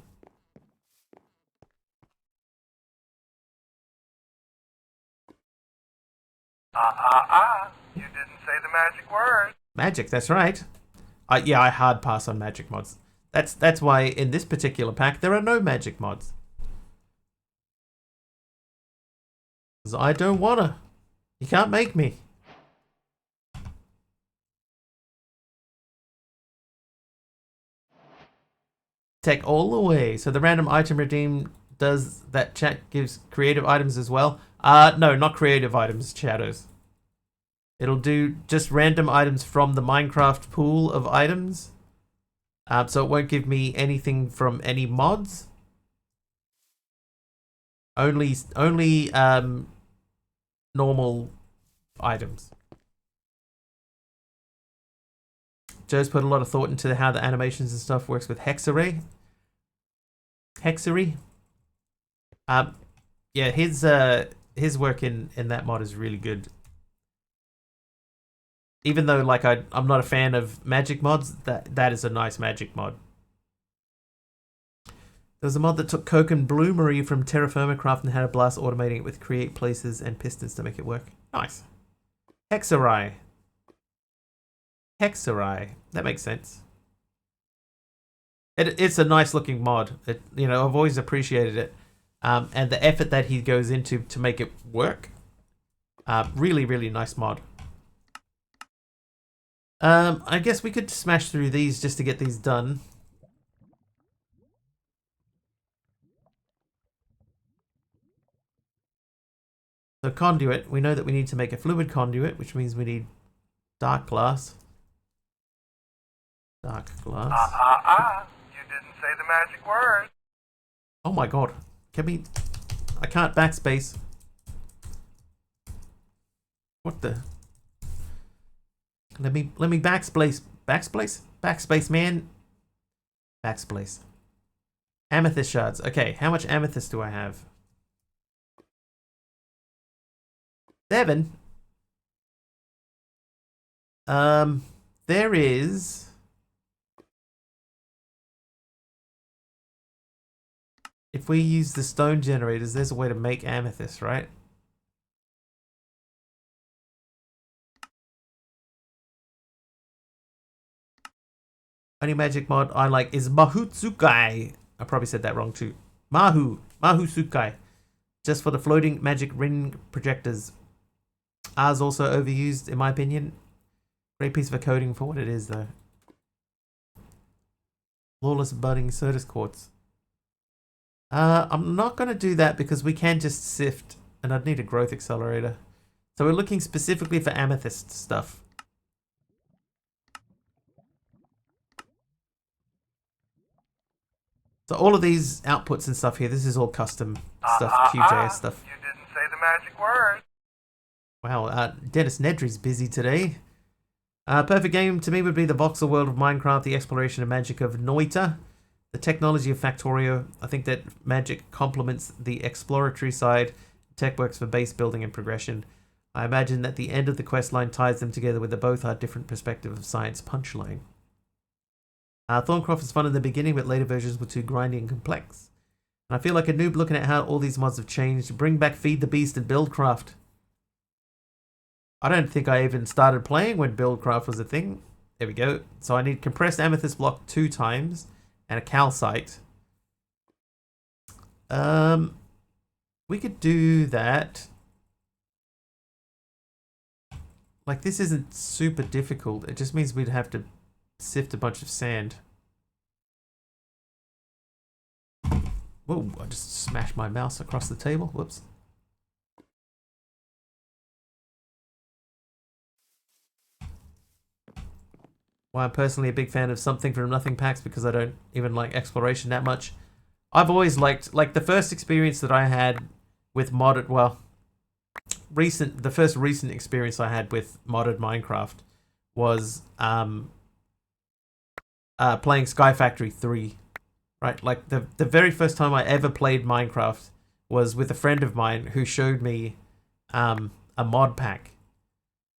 You didn't say the magic word. Magic, that's right. Yeah, I hard pass on magic mods. That's why in this particular pack there are no magic mods. 'Cause I don't wanna. You can't make me. Tech all the way. So the random item redeem does that chat gives creative items as well? No, not creative items, shadows. It'll do just random items from the Minecraft pool of items. So it won't give me anything from any mods. Only normal items. Joe's put a lot of thought into how the animations and stuff works with Hexarray. Hexarray. Yeah, his work in that mod is really good. Even though, like, I'm not a fan of magic mods, that is a nice magic mod. There was a mod that took Coke and Bloomery from Terra Firma Craft and had a blast automating it with create places and pistons to make it work. Nice. Hexarray. Hexarray. That makes sense. It's a nice looking mod. You know, I've always appreciated it. And the effort that he goes into to make it work. Really, really nice mod. I guess we could smash through these just to get these done. So conduit, we know that we need to make a fluid conduit, which means we need dark glass. Dark glass. You didn't say the magic word. Oh my god. I can't backspace. What the? Let me backspace. Backspace, man. Backspace. Amethyst shards. Okay, how much amethyst do I have? 7. There is... If we use the stone generators, there's a way to make amethyst, right? Only magic mod I like is Mahutsukai. I probably said that wrong too. Mahutsukai. Just for the floating magic ring projectors. R's also overused in my opinion. Great piece of coding for what it is though. Flawless budding Certus quartz. I'm not going to do that because we can just sift, and I'd need a growth accelerator. So we're looking specifically for amethyst stuff. So all of these outputs and stuff here, this is all custom stuff, QJS stuff. You didn't say the magic word. Wow, Dennis Nedry's busy today. Perfect game to me would be the voxel world of Minecraft, the exploration and magic of Noita, the technology of Factorio. I think that magic complements the exploratory side. Tech works for base building and progression. I imagine that the end of the quest line ties them together with the both are different perspective of science punchline. Thorncroft was fun in the beginning, but later versions were too grindy and complex. And I feel like a noob looking at how all these mods have changed. Bring back Feed the Beast and Buildcraft. I don't think I even started playing when Buildcraft was a thing. There we go. So I need compressed amethyst block 2 times and a calcite. We could do that. Like, this isn't super difficult. It just means we'd have to sift a bunch of sand. Whoa, I just smashed my mouse across the table. Whoops. Why I'm personally a big fan of Something from Nothing packs, because I don't even like exploration that much. I've always liked, like, the first experience that I had with modded, well, the first recent experience I had with modded Minecraft was playing Sky Factory 3, right? Like, the very first time I ever played Minecraft was with a friend of mine who showed me a mod pack.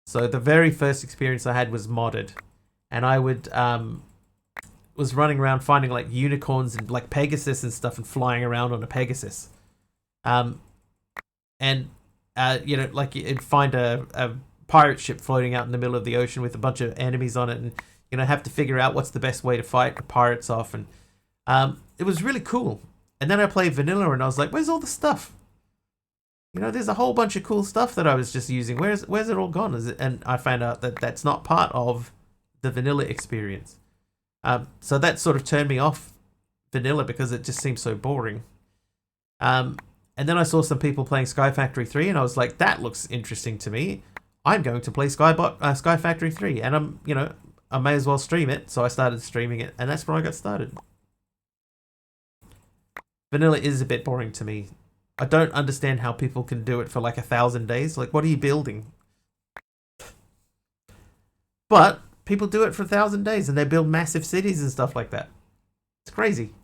So the very first experience I had was modded, and I would was running around finding like unicorns and like Pegasus and stuff and flying around on a Pegasus, and you know, like you'd find a pirate ship floating out in the middle of the ocean with a bunch of enemies on it, and you know, have to figure out what's the best way to fight the pirates off. And it was really cool. And then I played vanilla and I was like, where's all the stuff? You know, there's a whole bunch of cool stuff that I was just using. Where's it all gone? And I found out that that's not part of the vanilla experience. So that sort of turned me off vanilla because it just seemed so boring. And then I saw some people playing Sky Factory 3 and I was like, that looks interesting to me. I'm going to play Sky Factory 3, and you know, I may as well stream it. So I started streaming it, and that's where I got started. Vanilla is a bit boring to me. I don't understand how people can do it for like 1,000 days. Like, what are you building? But people do it for 1,000 days, and they build massive cities and stuff like that. It's crazy.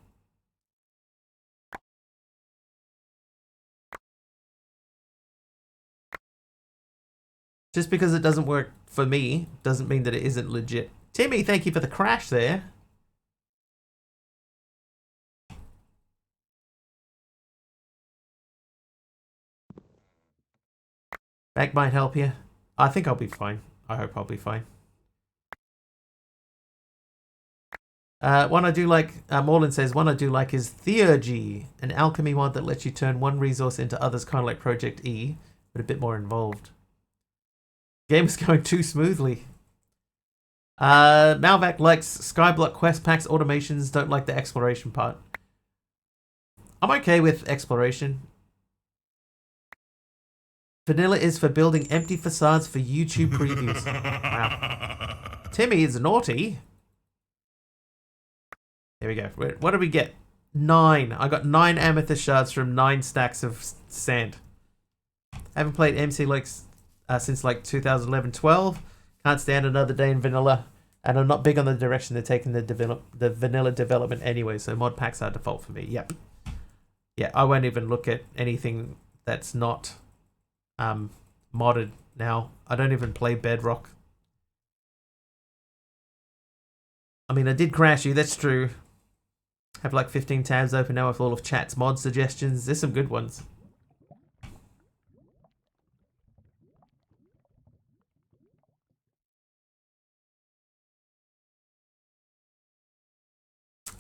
Just because it doesn't work for me doesn't mean that it isn't legit. Timmy, thank you for the crash there. Back might help you. I think I'll be fine. I hope I'll be fine. One I do like, Morland says, one I do like is Theurgy, an alchemy mod that lets you turn one resource into others, kind of like Project E, but a bit more involved. Game is going too smoothly. Malvac likes Skyblock quest packs, automations, don't like the exploration part. I'm okay with exploration. Vanilla is for building empty facades for YouTube previews. Wow. Timmy is naughty. There we go. What did we get? 9. I got 9 amethyst shards from 9 stacks of sand. I haven't played MC like since like 2011-12. Can't stand another day in vanilla, and I'm not big on the direction they're taking the vanilla development anyway. So mod packs are default for me. Yep. Yeah, I won't even look at anything that's not modded now. I don't even play Bedrock. I mean, I did crash you. That's true. Have like 15 tabs open now with all of chat's mod suggestions. There's some good ones.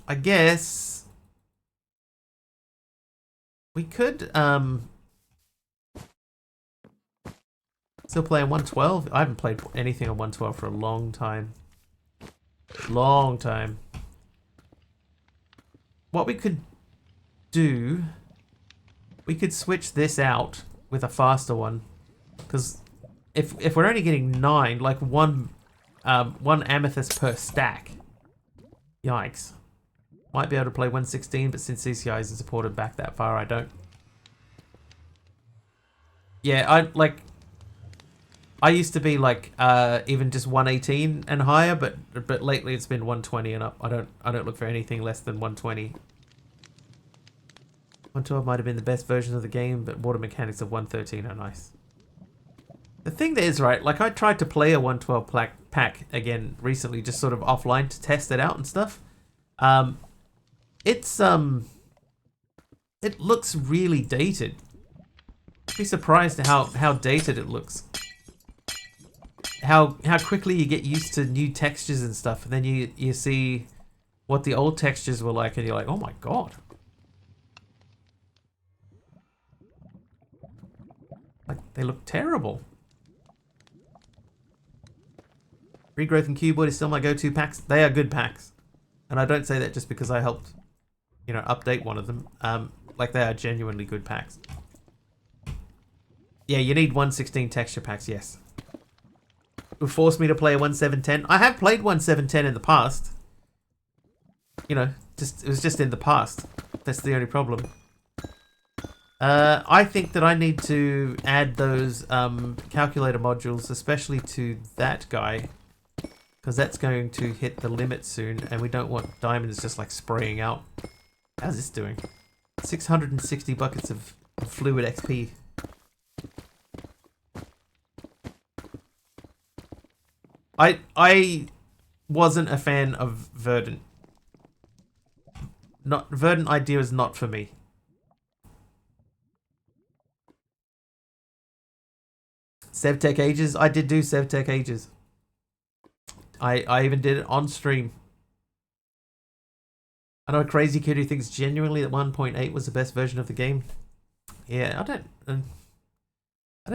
I guess we could still play on 112. I haven't played anything on 112 for a long time. Long time. What we could do... We could switch this out with a faster one. Because if we're only getting 9, like one amethyst per stack. Yikes. Might be able to play 116, but since CCI isn't supported back that far, I don't. Yeah, I used to be like even just 118 and higher, but lately it's been 120 and up. I don't look for anything less than 120. 112 might have been the best version of the game, but water mechanics of 113 are nice. The thing is, right, like I tried to play a 112 pack again recently, just sort of offline to test it out and stuff. It looks really dated. I'd be surprised at how dated it looks. How quickly you get used to new textures and stuff, and then you see what the old textures were like, and you're like, oh my god. Like, they look terrible. Regrowth and Keyboard is still my go-to packs. They are good packs. And I don't say that just because I helped, you know, update one of them. Like, they are genuinely good packs. Yeah, you need 116 texture packs, yes. It would force me to play a 1710. I have played 1710 in the past. You know, it was just in the past. That's the only problem. I think that I need to add those calculator modules, especially to that guy, because that's going to hit the limit soon, and we don't want diamonds just like spraying out. How's this doing? 660 buckets of fluid XP. I wasn't a fan of Verdant. Verdant idea is not for me. SevTech Ages? I did do SevTech Ages. I even did it on stream. I know a crazy kid who thinks genuinely that 1.8 was the best version of the game. Yeah, I don't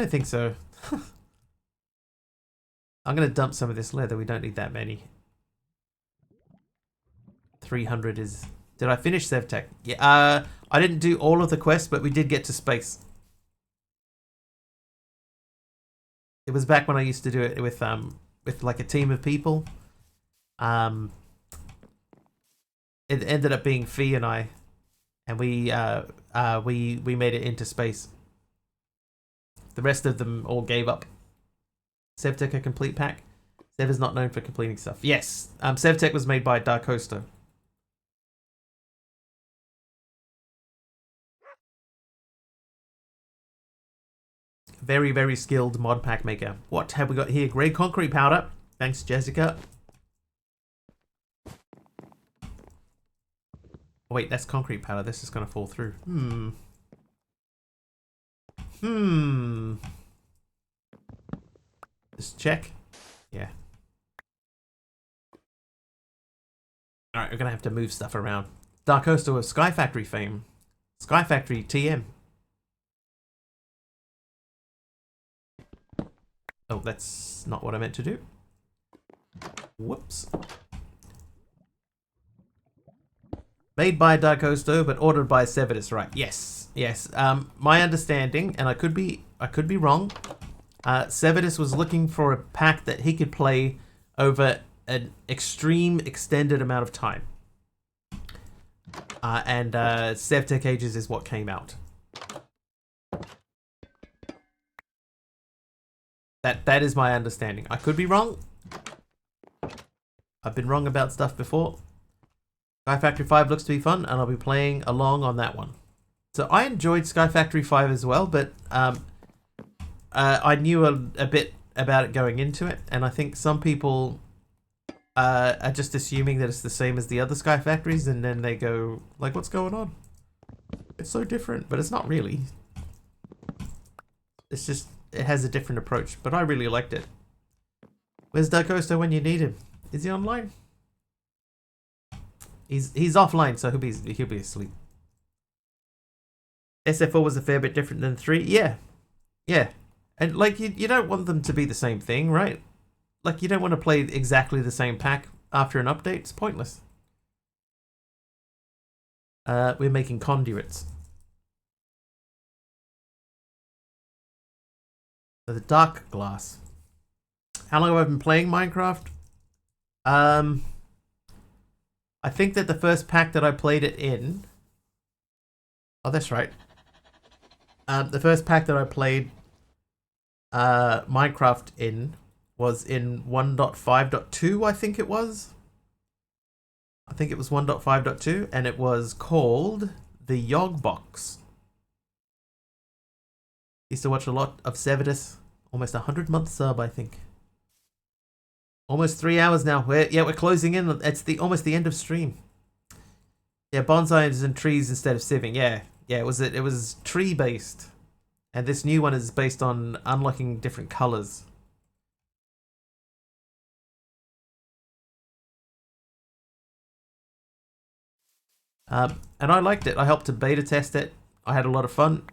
think so. I'm gonna dump some of this leather. We don't need that many. 300 is... Did I finish SevTech? Yeah. I didn't do all of the quests, but we did get to space. It was back when I used to do it with like a team of people. It ended up being Fee and I, and we made it into space. The rest of them all gave up. SevTech a complete pack. Sev is not known for completing stuff. Yes, SevTech was made by Dark Hoster. Very, very skilled mod pack maker. What have we got here? Grey concrete powder. Thanks, Jessica. Oh, wait, that's concrete powder. This is going to fall through. Just check. Yeah. Alright, we're going to have to move stuff around. Dark Hoster of Sky Factory fame. Sky Factory TM. Oh, that's not what I meant to do. Whoops. Made by Dark Hoster, but ordered by Sevidus, right? Yes, yes. My understanding, and I could be wrong. Sevidus was looking for a pack that he could play over an extreme extended amount of time. And SevTech Ages is what came out. That is my understanding. I could be wrong. I've been wrong about stuff before. Sky Factory 5 looks to be fun, and I'll be playing along on that one. So I enjoyed Sky Factory 5 as well, but I knew a bit about it going into it, and I think some people are just assuming that it's the same as the other Sky Factories, and then they go, like, what's going on? It's so different, but it's not really. It's just... It has a different approach, but I really liked it. Where's Dark Hoster when you need him? Is he online? He's offline, so he'll be asleep. SF4 was a fair bit different than 3. Yeah. Yeah. And like you don't want them to be the same thing, right? Like you don't want to play exactly the same pack after an update. It's pointless. We're making conduits. So the dark glass. How long have I been playing Minecraft? I think that the first pack that I played it in... Oh, that's right. The first pack that I played Minecraft in was in 1.5.2, I think it was. I think it was 1.5.2, and it was called the Yog Box. Used to watch a lot of Sevidus. Almost 100-month sub, I think. Almost 3 hours now. We're closing in. It's almost the end of stream. Yeah, bonsais and trees instead of sieving. Yeah, it was tree based, and this new one is based on unlocking different colors. And I liked it. I helped to beta test it. I had a lot of fun.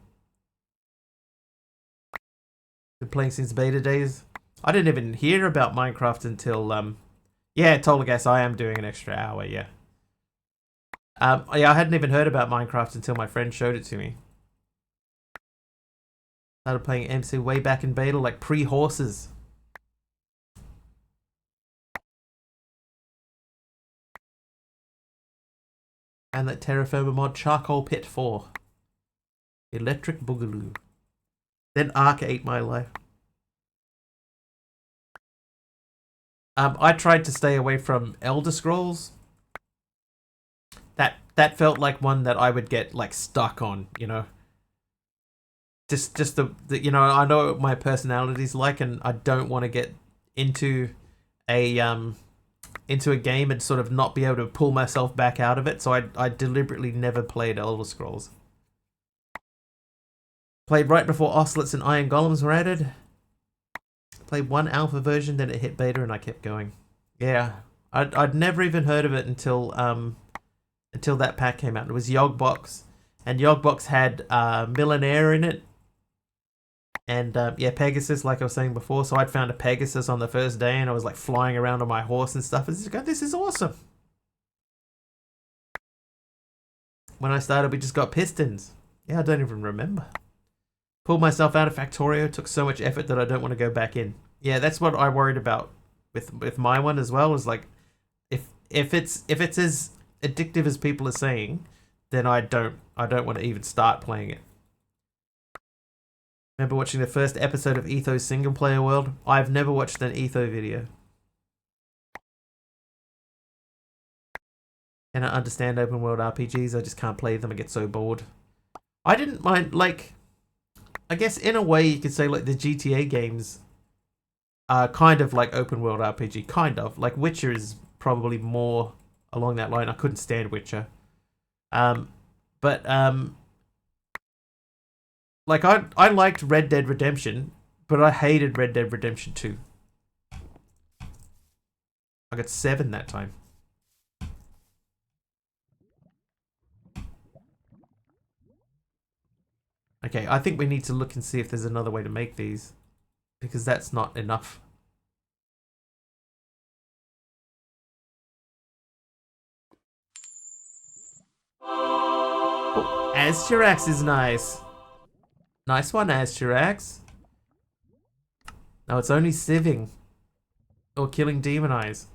Been playing since beta days. I didn't even hear about Minecraft until yeah, Tolagas, I am doing an extra hour, yeah. Yeah, I hadn't even heard about Minecraft until my friend showed it to me. Started playing MC way back in beta, like pre-horses. And that Terra Firma mod, Charcoal Pit 4. Electric Boogaloo. Then Ark ate my life. I tried to stay away from Elder Scrolls. That felt like one that I would get like stuck on, you know. Just the you know, I know what my personality's like, and I don't want to get into a game and sort of not be able to pull myself back out of it. So I deliberately never played Elder Scrolls. Played right before Ocelots and Iron Golems were added. Played one alpha version, then it hit beta, and I kept going. Yeah, I'd never even heard of it until that pack came out. It was Yogbox, and Yogbox had Millionaire in it, and yeah, Pegasus, like I was saying before. So I'd found a Pegasus on the first day, and I was like flying around on my horse and stuff. This is awesome. When I started, we just got pistons. Yeah, I don't even remember. Pulled myself out of Factorio. Took so much effort that I don't want to go back in. Yeah, that's what I worried about with my one as well. Is like, if it's as addictive as people are saying, then I don't want to even start playing it. Remember watching the first episode of Etho's single player world? I've never watched an Etho video. And I understand open world RPGs, I just can't play them, I get so bored. I didn't mind, like, I guess in a way you could say like the GTA games are kind of like open world RPG, kind of. Like Witcher is probably more along that line. I couldn't stand Witcher. But like I liked Red Dead Redemption, but I hated Red Dead Redemption 2. I got 7 that time. Okay, I think we need to look and see if there's another way to make these, because that's not enough. Oh, Azturax is nice. Nice one, Azturax. No, it's only sieving. Or killing demon eyes.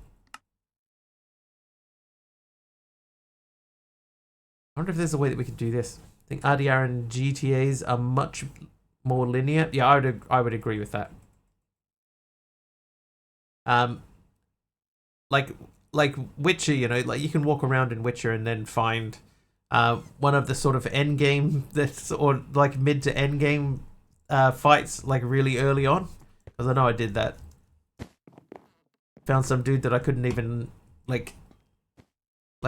I wonder if there's a way that we can do this. I think RDR and GTAs are much more linear. Yeah, I would agree with that. Like Witcher, you know, like you can walk around in Witcher and then find one of the sort of end game that's, or like mid to end game fights like really early on. Because I know I did that. Found some dude that I couldn't even like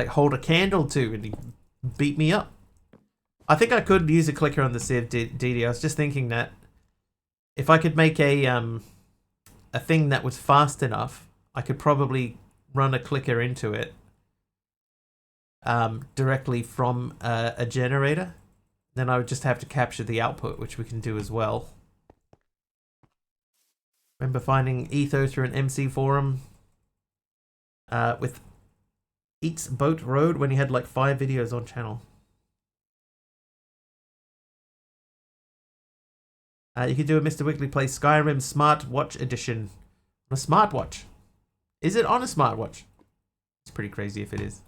hold a candle to, and he beat me up. I think I could use a clicker on the Civ DD. I was just thinking that if I could make a thing that was fast enough, I could probably run a clicker into it directly from a generator. Then I would just have to capture the output, which we can do as well. Remember finding Etho through an MC forum with Eats Boat Road when he had like 5 videos on channel. You can do a Mr. Wiggly Plays Skyrim Smartwatch Edition. On a smartwatch. Is it on a smartwatch? It's pretty crazy if it is.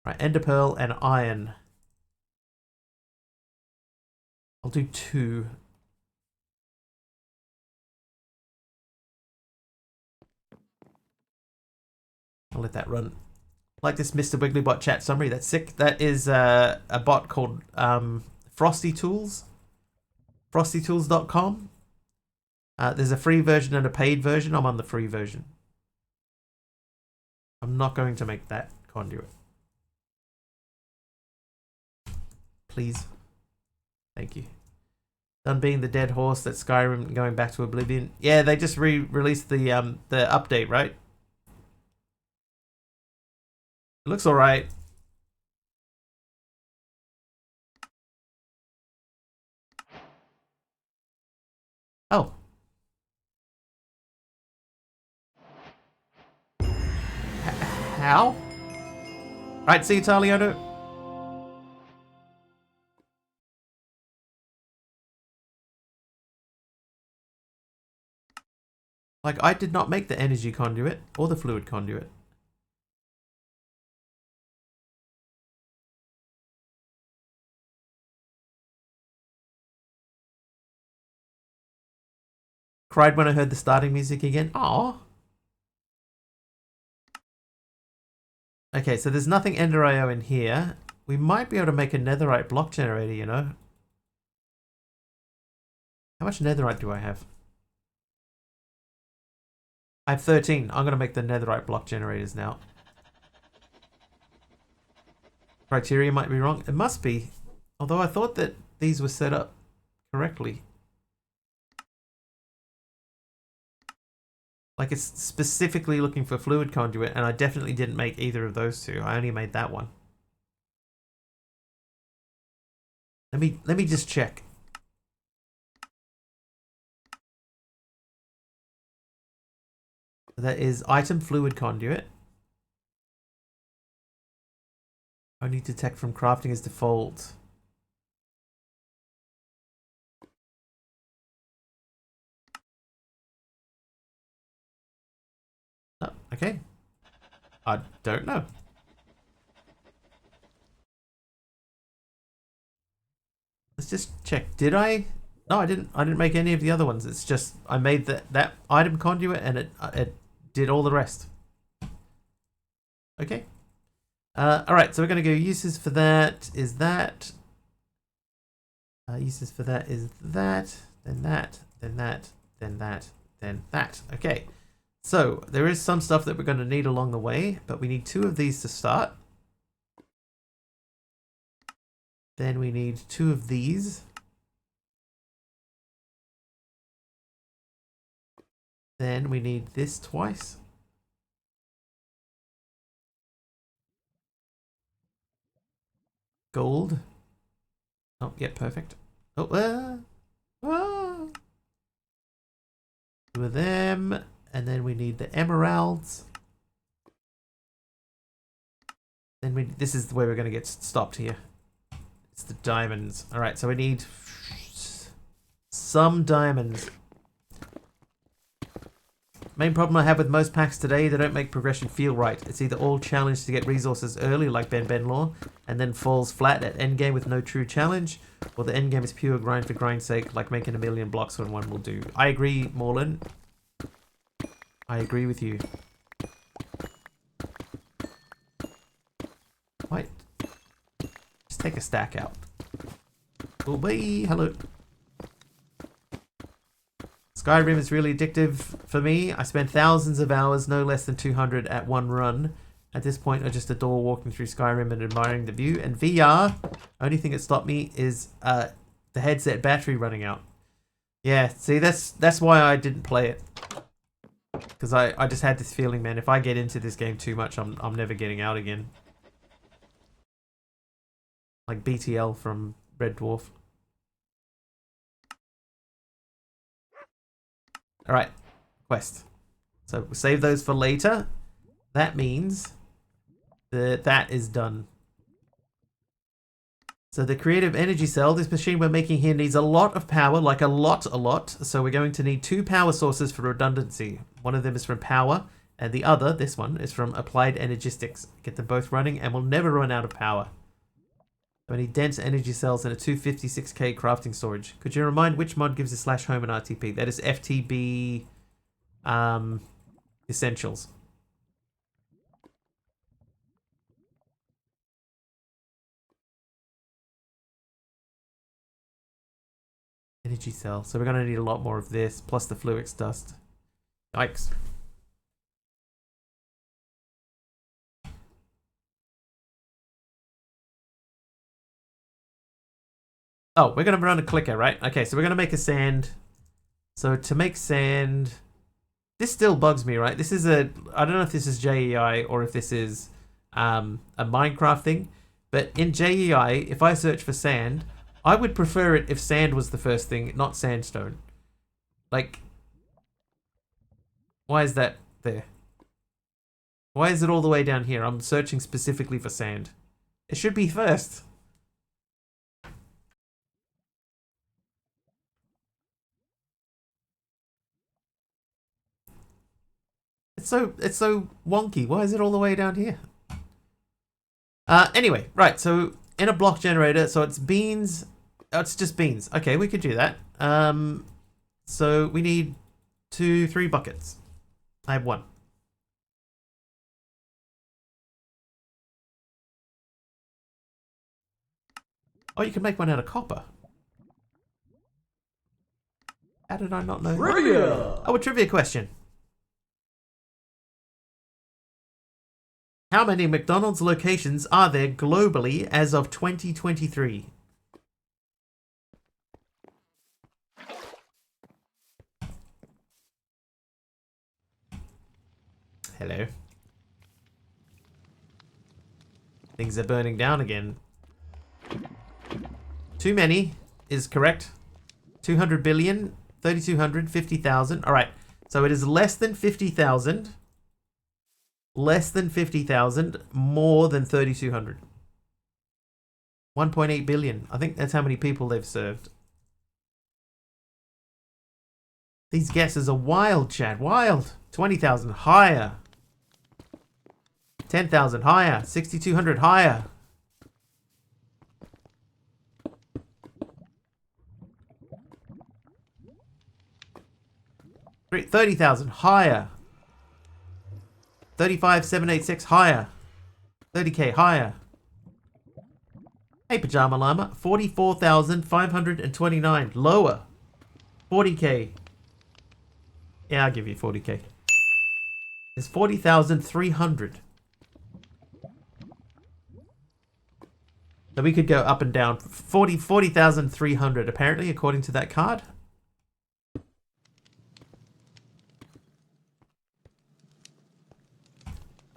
Right, Ender Pearl and Iron. I'll do 2. I'll let that run. Like this Mr. Wigglybot chat summary. That's sick. That is a bot called Frosty Tools. FrostyTools.com. There's a free version and a paid version. I'm on the free version. I'm not going to make that conduit. Please. Thank you. Done being the dead horse that Skyrim going back to Oblivion. Yeah, they just released the update, right? It looks alright. Oh. How? Alright, see you, Taliano. Like, I did not make the energy conduit or the fluid conduit. Cried when I heard the starting music again. Aww. Okay, so there's nothing Ender IO in here. We might be able to make a netherite block generator, you know. How much netherite do I have? I have 13. I'm going to make the netherite block generators now. Criteria might be wrong. It must be. Although I thought that these were set up correctly. Like, it's specifically looking for fluid conduit, and I definitely didn't make either of those two. I only made that one. Let me just check. That is item fluid conduit. Only detect from crafting is default. Oh, okay. I don't know. Let's just check. Did I? No, I didn't. I didn't make any of the other ones. It's just I made that item conduit, and it did all the rest. Okay. All right. So we're gonna go uses for that. Is that? Uses for that is that. Then that. Then that. Then that. Then that. Okay. So there is some stuff that we're going to need along the way, but we need 2 of these to start. Then we need 2 of these. Then we need this twice. Gold. Oh, yeah, perfect. Oh, 2 of them. And then we need the emeralds. Then this is where we're going to get stopped here. It's the diamonds. All right, so we need some diamonds. Main problem I have with most packs today, they don't make progression feel right. It's either all challenge to get resources early, like Ben Law, and then falls flat at endgame with no true challenge, or the endgame is pure grind for grind's sake, like making a million blocks when one will do. I agree, Morlin. I agree with you. Wait. Just take a stack out. Oh, bye. Hello. Skyrim is really addictive for me. I spend thousands of hours, no less than 200 at one run. At this point, I just adore walking through Skyrim and admiring the view. And VR, only thing that stopped me is the headset battery running out. Yeah, see, that's why I didn't play it. Because I just had this feeling, man, if I get into this game too much, I'm never getting out again. Like BTL from Red Dwarf. Alright, quest. So we'll save those for later. That means that is done. So the creative energy cell, this machine we're making here needs a lot of power, like a lot. So we're going to need 2 power sources for redundancy. One of them is from power, and the other, this one, is from applied energistics. Get them both running, and we'll never run out of power. So we need dense energy cells and a 256k crafting storage. Could you remind which mod gives a /home and RTP? That is FTB Essentials. Energy cell. So we're going to need a lot more of this, plus the Fluix dust. Yikes. Oh, we're going to run a clicker, right? Okay, so we're going to make a sand. So to make sand... This still bugs me, right? This is a... I don't know if this is JEI or if this is a Minecraft thing. But in JEI, if I search for sand... I would prefer it if sand was the first thing, not sandstone. Like, why is that there? Why is it all the way down here? I'm searching specifically for sand. It should be first. It's so wonky. Why is it all the way down here? Anyway, right, so in a block generator, so it's beans. Oh, it's just beans. Okay, we could do that. So we need 3 buckets. I have 1. Oh, you can make one out of copper. How did I not know? Trivia! Oh, a trivia question. How many McDonald's locations are there globally as of 2023? Hello. Things are burning down again. Too many is correct. 200 billion, 3,200, 50,000. All right. So it is less than 50,000. Less than 50,000. More than 3,200. 1.8 billion. I think that's how many people they've served. These guesses are wild, Chad. Wild. 20,000 higher. 10,000 higher. 6,200 higher. 30,000 higher. 35,786 higher. 30k higher. Hey, Pajama Llama. 44,529 lower. 40k. Yeah, I'll give you 40k. It's 40,300. So we could go up and down. 40,300 apparently, according to that card.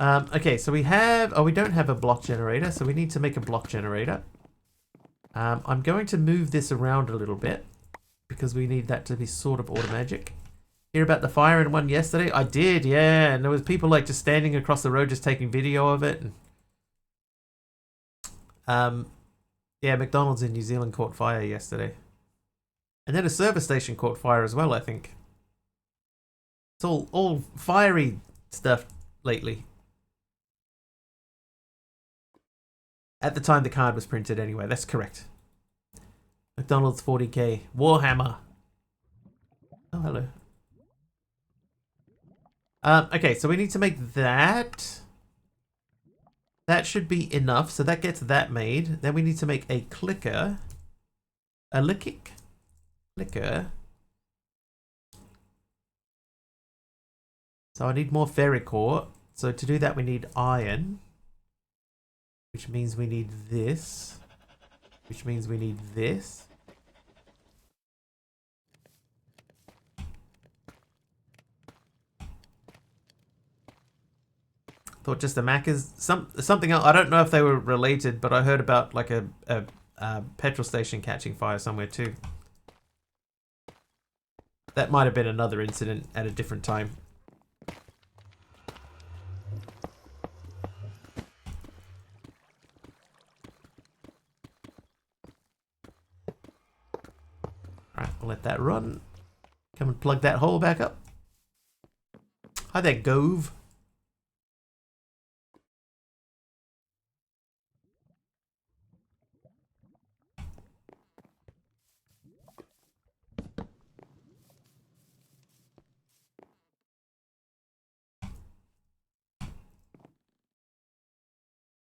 Okay, so we have... Oh, we don't have a block generator, so we need to make a block generator. I'm going to move this around a little bit because we need that to be sort of automagic. Hear about the fire in one yesterday? I did, yeah. And there was people like just standing across the road just taking video of it. And, yeah, McDonald's in New Zealand caught fire yesterday. And then a service station caught fire as well, I think. It's all fiery stuff lately. At the time the card was printed anyway, that's correct. McDonald's 40k. Warhammer. Oh, hello. Okay, so we need to make that. That should be enough, so that gets that made. Then we need to make a clicker. A clicker. So I need more ferric ore. So to do that we need iron. Which means we need this. Which means we need this. Thought just the Macca's. Something else. I don't know if they were related, but I heard about like a petrol station catching fire somewhere too. That might have been another incident at a different time. I'll let that run. Come and plug that hole back up. Hi there, Gove.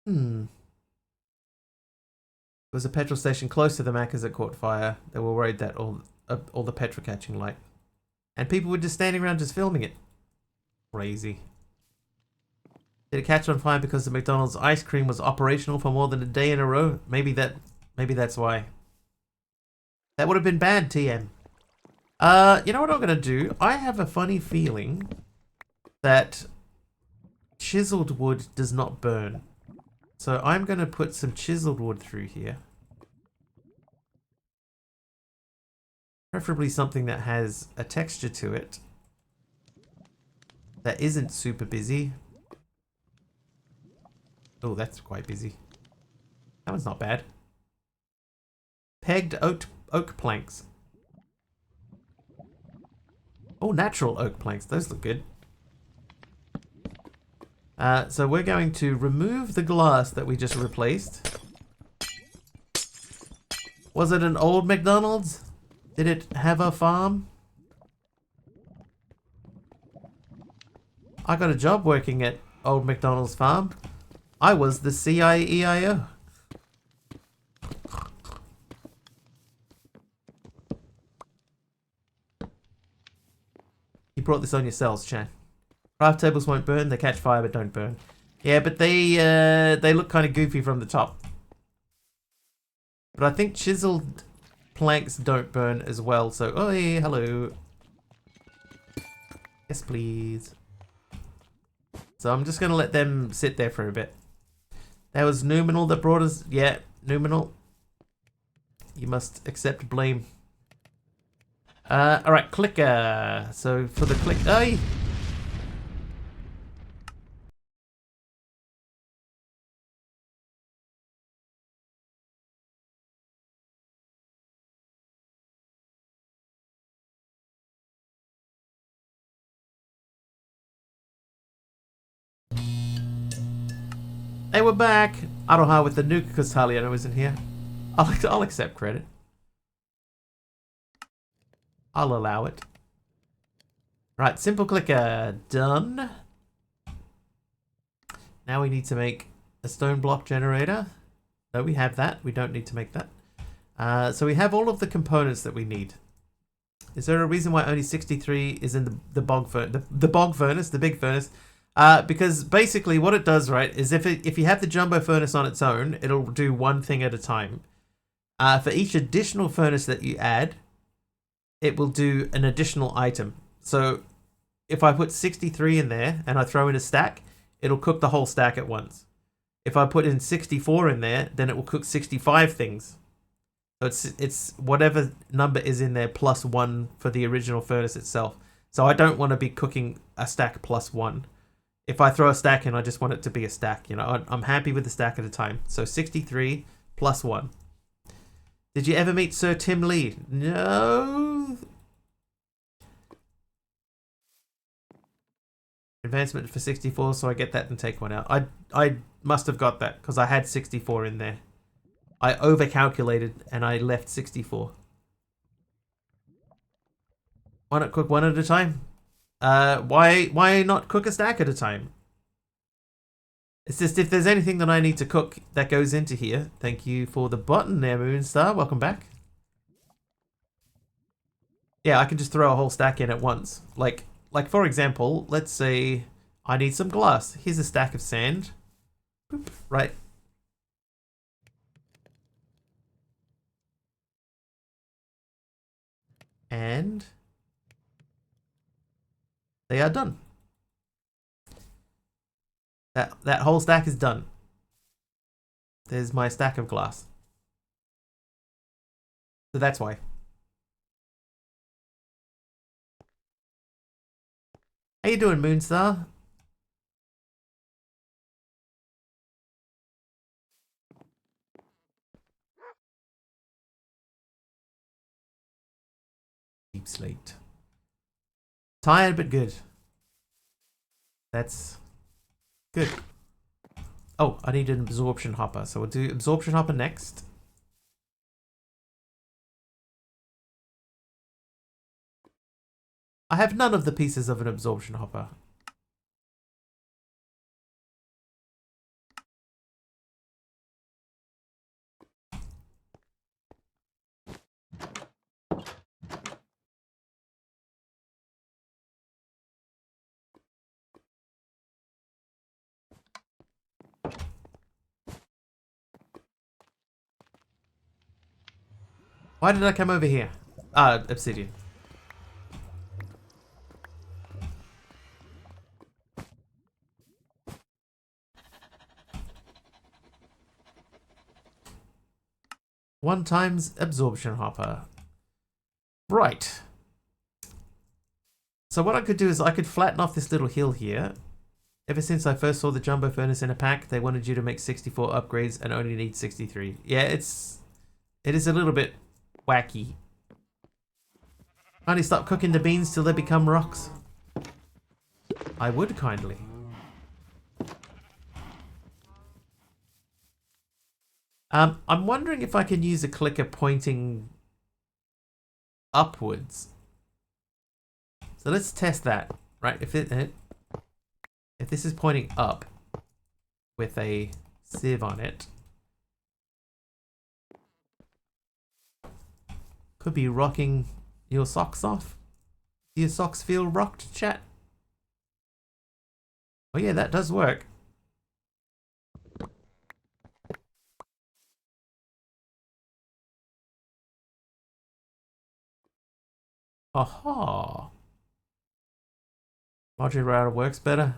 There was a petrol station close to the Macca's that caught fire. They were worried that all the petrol catching light. And people were just standing around just filming it. Crazy. Did it catch on fire because the McDonald's ice cream was operational for more than a day in a row? Maybe that's why. That would have been bad, TM. You know what I'm gonna do? I have a funny feeling that chiseled wood does not burn. So I'm gonna put some chiseled wood through here. Preferably something that has a texture to it. That isn't super busy. Oh, that's quite busy. That one's not bad. Pegged oak planks. Oh, natural oak planks. Those look good. So we're going to remove the glass that we just replaced. Was it an old McDonald's? Did it have a farm? I got a job working at Old McDonald's farm. I was the CIEIO. You brought this on yourselves, Chan. Craft tables won't burn, they catch fire but don't burn. Yeah, but they look kind of goofy from the top. But I think chiseled planks don't burn as well, so... Oh, hey, hello. Yes, please. So I'm just going to let them sit there for a bit. That was Numinal that brought us... Yeah, Numinal. You must accept blame. Alright, clicker. So for the click... Hey! Hey, we're back. Aroha with the nuke because Taliano isn't here. I'll accept credit. I'll allow it. Right, simple clicker. Done. Now we need to make a stone block generator. No, we have that. We don't need to make that. So we have all of the components that we need. Is there a reason why only 63 is in the bog furnace? The bog furnace, the big furnace. Because basically what it does, right, is if you have the jumbo furnace on its own, it'll do one thing at a time. For each additional furnace that you add, it will do an additional item. So if I put 63 in there and I throw in a stack, it'll cook the whole stack at once. If I put in 64 in there, then it will cook 65 things. So it's whatever number is in there plus 1 for the original furnace itself. So I don't want to be cooking a stack plus 1. If I throw a stack in, I just want it to be a stack. You know, I'm happy with the stack at a time. So 63 plus 1. Did you ever meet Sir Tim Lee? No. Advancement for 64, so I get that and take one out. I must have got that because I had 64 in there. I overcalculated and I left 64. Why not cook one at a time? Why not cook a stack at a time? It's just if there's anything that I need to cook that goes into here. Thank you for the button there, Moonstar. Welcome back. Yeah, I can just throw a whole stack in at once. Like for example, let's say I need some glass. Here's a stack of sand. Boop, right. And they are done. That whole stack is done. There's my stack of glass. So that's why. How you doing, Moonstar? Deep slate. Tired but good. That's good. Oh, I need an absorption hopper. So we'll do absorption hopper next. I have none of the pieces of an absorption hopper. Why did I come over here? Obsidian. One times absorption hopper. Right. So what I could do is I could flatten off this little hill here. Ever since I first saw the jumbo furnace in a pack, they wanted you to make 64 upgrades and only need 63. Yeah, it is a little bit wacky. Kindly stop cooking the beans till they become rocks. I would kindly. I'm wondering if I can use a clicker pointing upwards. So let's test that, right? If this is pointing up with a sieve on it, could be rocking your socks off. Do your socks feel rocked, chat? Oh yeah, that does work. Aha. Modular router works better.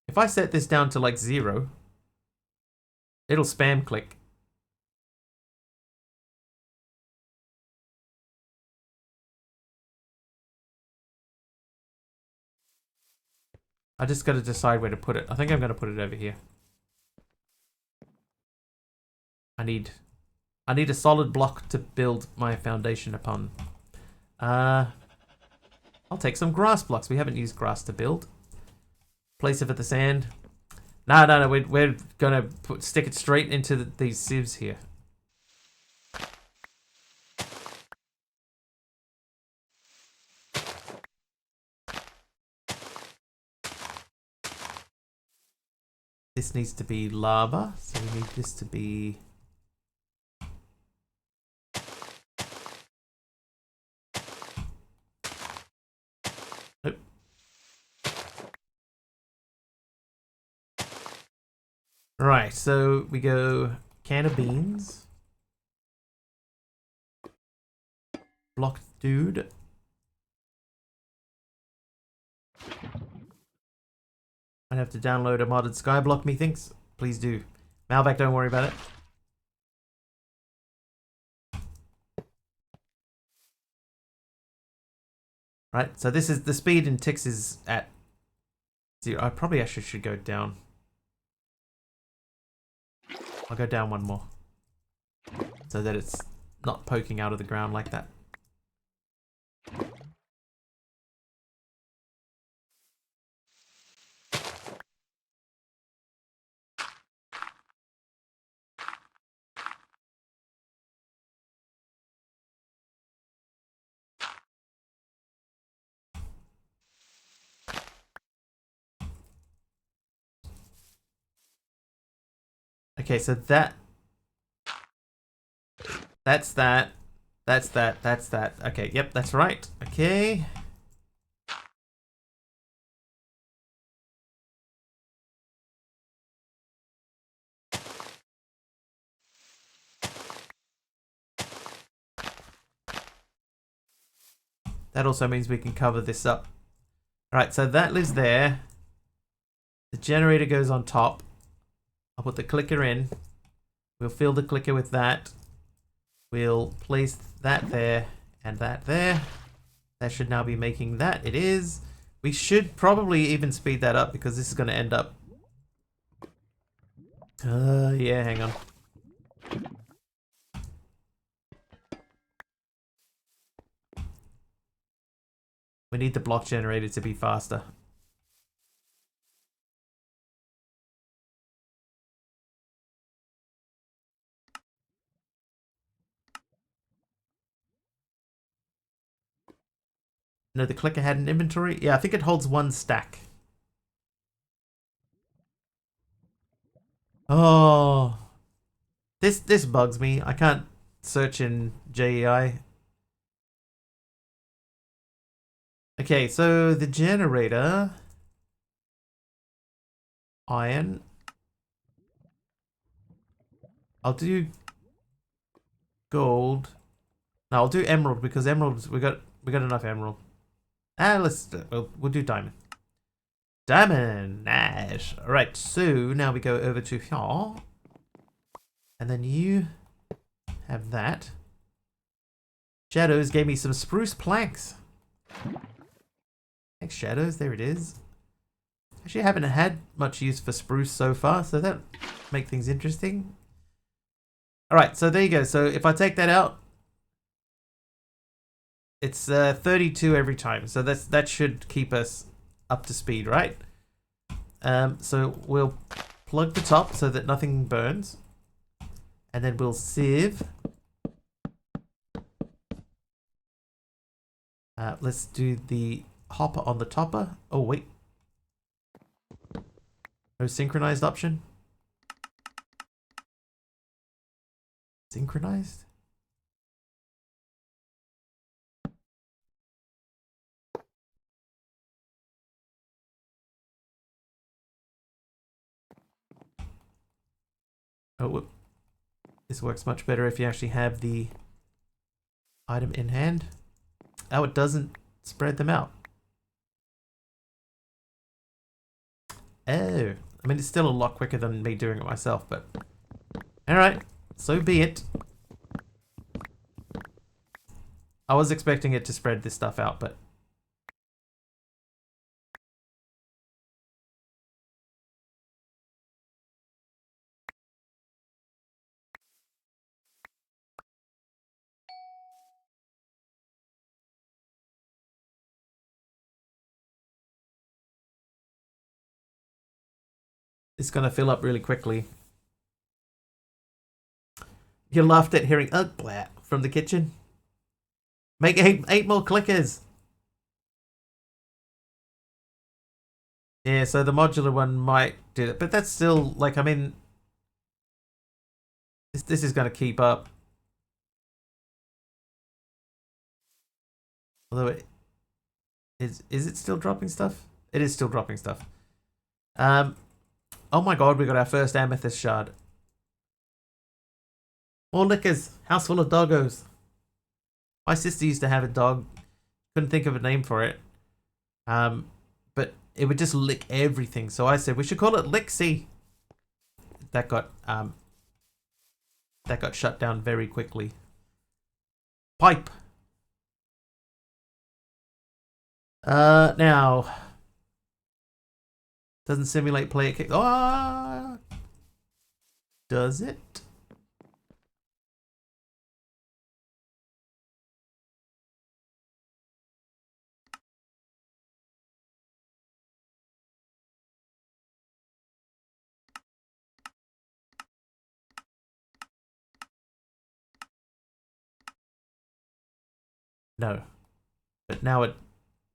If I set this down to like 0, it'll spam click. I just got to decide where to put it. I think I'm going to put it over here. I need a solid block to build my foundation upon. I'll take some grass blocks. We haven't used grass to build. Place it for the sand. No. We're gonna stick it straight into these sieves here. This needs to be lava, so we need this to be. Nope. Right, so we go can of beans. Blocked dude. I'd have to download a modded skyblock, methinks. Please do. Malvac, don't worry about it. Right, so this is the speed in ticks is at 0. I probably actually should go down. I'll go down one more. So that it's not poking out of the ground like that. Okay, so that's that. That's that. Okay, yep, that's right. Okay. That also means we can cover this up. Alright, so that lives there. The generator goes on top. I'll put the clicker in. We'll fill the clicker with that. We'll place that there and that there. That should now be making that. It is. We should probably even speed that up because this is going to end up... yeah, hang on. We need the block generator to be faster. No, the clicker had an inventory. Yeah, I think it holds 1 stack. Oh, this bugs me. I can't search in JEI. Okay, so the generator, iron. I'll do gold. No, I'll do emerald because emeralds we got enough emerald. We'll do diamond. Diamond, nice. All right, so now we go over to here, and then you have that. Shadows gave me some spruce planks. Thanks, Shadows. There it is. Actually, I haven't had much use for spruce so far, so that make things interesting. All right, so there you go. So if I take that out, it's 32 every time. So that should keep us up to speed, right? So we'll plug the top so that nothing burns, and then we'll sieve. Let's do the hopper on the topper. Oh wait, no synchronized option. Synchronized? Oh, this works much better if you actually have the item in hand. Oh, it doesn't spread them out. Oh, I mean, it's still a lot quicker than me doing it myself, but alright, so be it. I was expecting it to spread this stuff out, but it's gonna fill up really quickly. You laughed at hearing "ugh" blat from the kitchen. Make eight more clickers. Yeah, so the modular one might do it, but that's still like, I mean, this is gonna keep up. Although is it still dropping stuff? It is still dropping stuff. Oh my god, we got our first amethyst shard. More lickers. House full of doggos. My sister used to have a dog. Couldn't think of a name for it. But it would just lick everything. So I said we should call it Lixie. That got shut down very quickly. Pipe. Now doesn't simulate player kick. Oh, does it? No, but now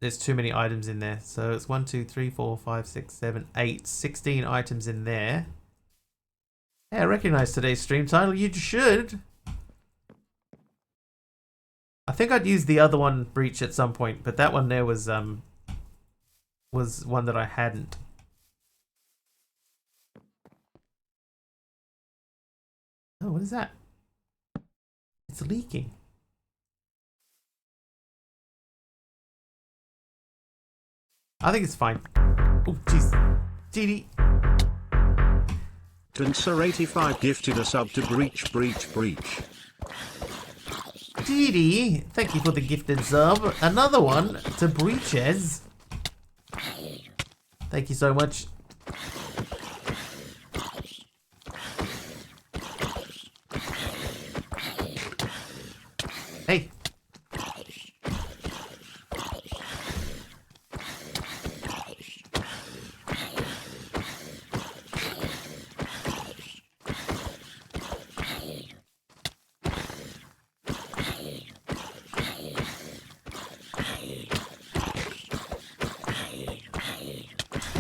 there's too many items in there. So it's 1, 2, 3, 4, 5, 6, 7, 8, 16 items in there. Hey, I recognize today's stream title. You should. I think I'd use the other one, Breach, at some point, but that one there was one that I hadn't. Oh, what is that? It's leaking. I think it's fine. Oh, jeez. GD. Tensor85 gifted a sub to Breach. GD, thank you for the gifted sub. Another one to Breaches. Thank you so much. Hey.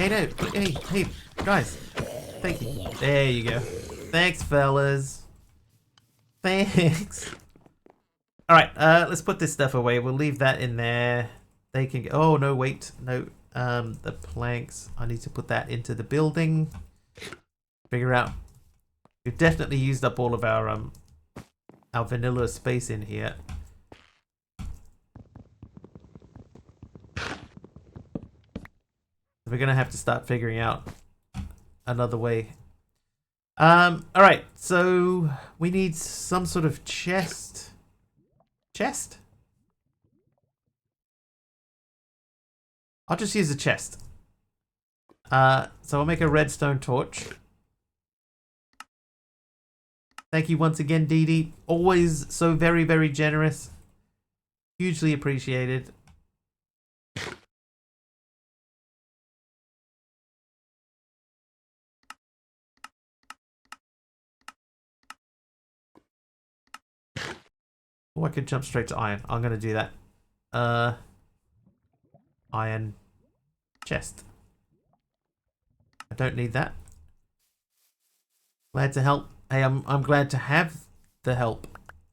Hey, no. Hey, guys. Thank you. There you go. Thanks, fellas. Thanks. Alright, let's put this stuff away. We'll leave that in there. They can... Oh, no, wait. No. The planks. I need to put that into the building. Figure out. We've definitely used up all of our vanilla space in here. We're gonna have to start figuring out another way. Alright, so we need some sort of chest. Chest? I'll just use a chest. So I'll make a redstone torch. Thank you once again, Dee Dee. Always so very, very generous. Hugely appreciated. Oh, I could jump straight to iron. I'm gonna do that. Iron chest. I don't need that. Glad to help. Hey, I'm glad to have the help.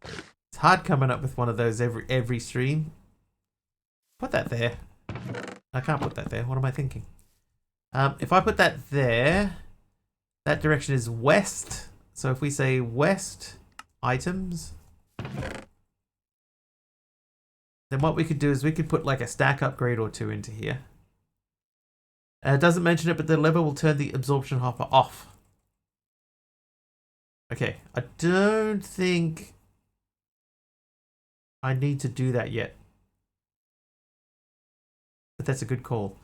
It's hard coming up with one of those every stream. Put that there. I can't put that there. What am I thinking? If I put that there, that direction is west. So if we say west items, then what we could do is we could put like a stack upgrade or two into here. It doesn't mention it, but the lever will turn the absorption hopper off. Okay, I don't think I need to do that yet. But that's a good call.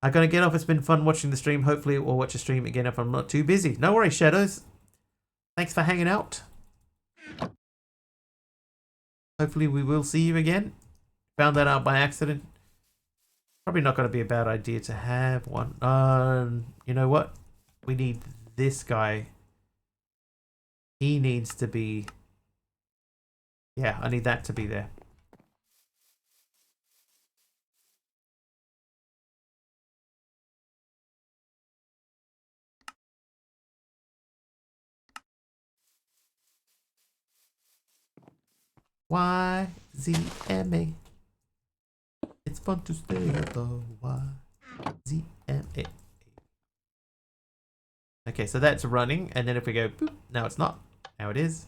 I'm going to get off. It's been fun watching the stream. Hopefully we'll watch a stream again if I'm not too busy. No worries, Shadows. Thanks for hanging out. Hopefully we will see you again. Found that out by accident. Probably not going to be a bad idea to have one. You know what? We need this guy. He needs to be... Yeah, I need that to be there. YZMA. It's fun to stay at the YZMA. Okay, so that's running, and then if we go boop, now it's not. Now it is.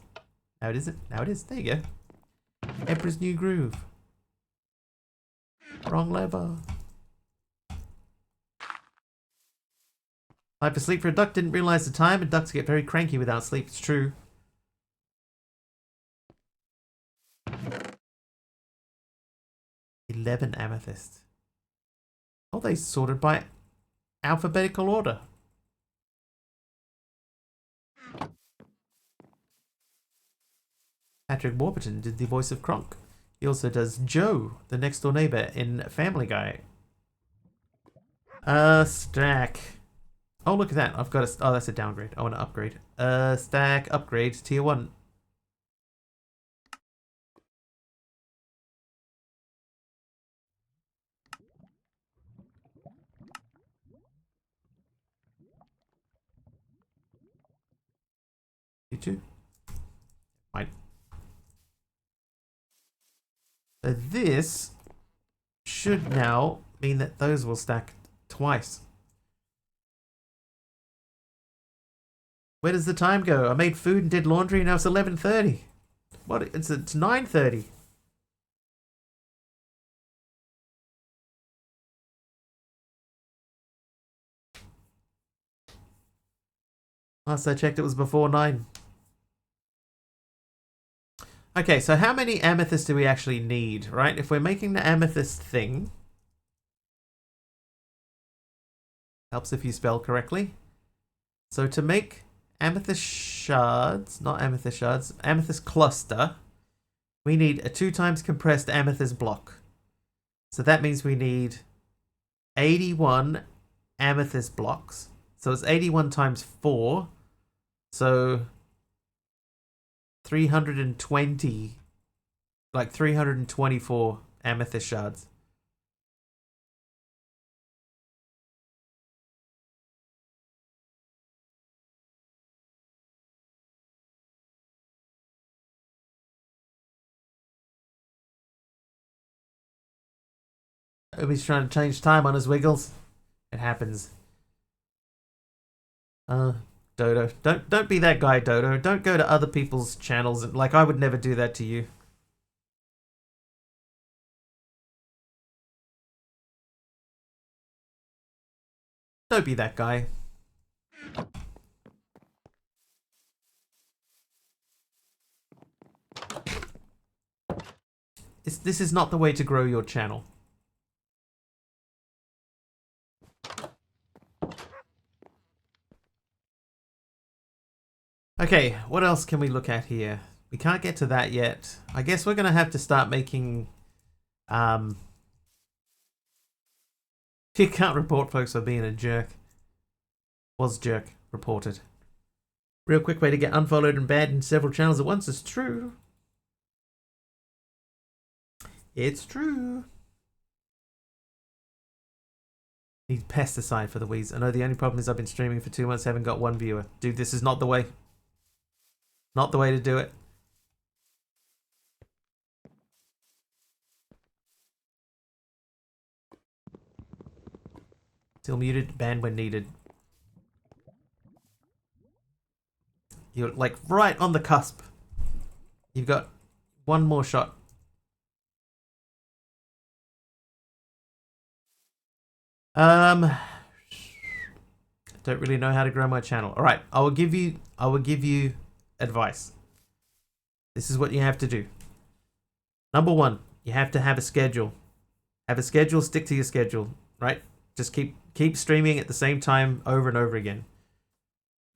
Now it isn't. Now it is. There you go. Emperor's New Groove. Wrong lever. Time for sleep for a duck. Didn't realize the time, and ducks get very cranky without sleep. It's true. $11 amethyst. Oh, they sorted by alphabetical order. Patrick Warburton did the voice of Kronk. He also does Joe, the next door neighbor in Family Guy. Stack. Oh, look at that. I've got a... Oh, that's a downgrade. I want to upgrade. Stack, upgrade, tier 1. You too. Fine. So this should now mean that those will stack twice. Where does the time go? I made food and did laundry and now it's 11:30. What? It's 9:30. Last I checked it was before 9. Okay, so how many amethysts do we actually need, right? If we're making the amethyst thing... Helps if you spell correctly. So to make amethyst shards, not amethyst shards, amethyst cluster, we need a 2 times compressed amethyst block. So that means we need 81 amethyst blocks. So it's 81 times 4. So 320, like 324 amethyst shards. He's trying to change time on his Wiggles. It happens. Dodo. Don't be that guy, Dodo. Don't go to other people's channels. Like, I would never do that to you. Don't be that guy. This is not the way to grow your channel. Okay, what else can we look at here? We can't get to that yet. I guess we're going to have to start making... You can't report folks for being a jerk. Was jerk reported. Real quick way to get unfollowed and banned in several channels at once is true. It's true. Need pesticide for the wheeze. I know the only problem is I've been streaming for 2 months, haven't got one viewer. Dude, this is not the way. Not the way to do it. Still muted, banned when needed. You're like right on the cusp. You've got one more shot. Don't really know how to grow my channel. All right, I will give you advice. This is what you have to do. Number one, you have to have a schedule. Have a schedule, stick to your schedule, right? Just keep streaming at the same time over and over again.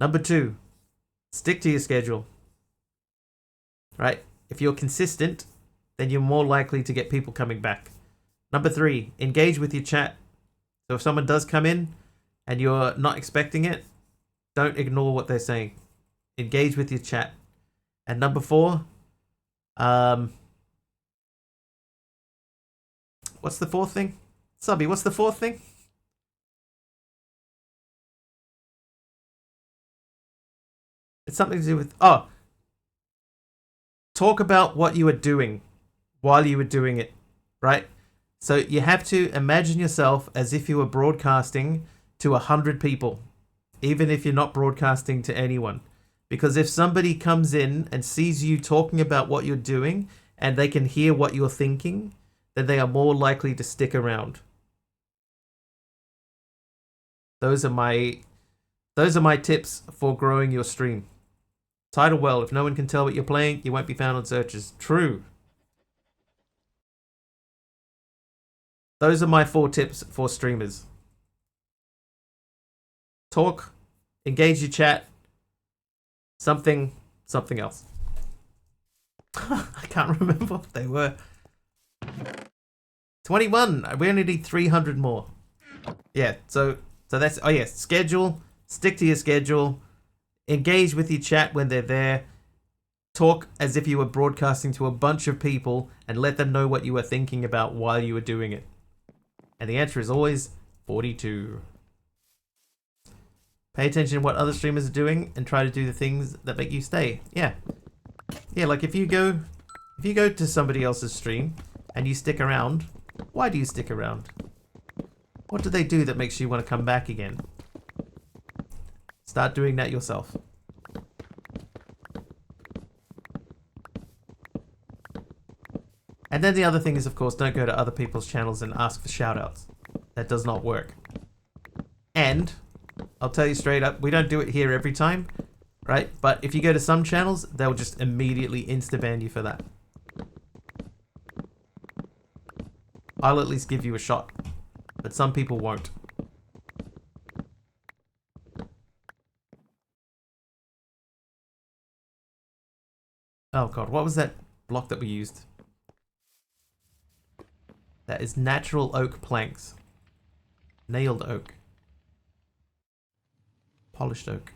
Number two, stick to your schedule. Right? If you're consistent, then you're more likely to get people coming back. Number three, engage with your chat. So if someone does come in and you're not expecting it, don't ignore what they're saying. Engage with your chat. And number four, what's the fourth thing? Subby, what's the fourth thing? It's something to do with... Oh. Talk about what you were doing while you were doing it, right? So you have to imagine yourself as if you were broadcasting to 100 people, even if you're not broadcasting to anyone. Because if somebody comes in and sees you talking about what you're doing and they can hear what you're thinking, then they are more likely to stick around. Those are my tips for growing your stream. Title well, if no one can tell what you're playing, you won't be found on searches. True. Those are my 4 tips for streamers. Talk, engage your chat, something else. I can't remember what they were. 21. We only need 300 more. Yeah, so that's... Oh, yeah, schedule. Stick to your schedule. Engage with your chat when they're there. Talk as if you were broadcasting to a bunch of people and let them know what you were thinking about while you were doing it. And the answer is always 42. Pay attention to what other streamers are doing and try to do the things that make you stay. Yeah. Yeah, like if you go to somebody else's stream and you stick around, why do you stick around? What do they do that makes you want to come back again? Start doing that yourself. And then the other thing is, of course, don't go to other people's channels and ask for shoutouts. That does not work. And I'll tell you straight up, we don't do it here every time, right? But if you go to some channels, they'll just immediately insta-ban you for that. I'll at least give you a shot, but some people won't. Oh god, what was that block that we used? That is natural oak planks. Nailed oak. Polished oak.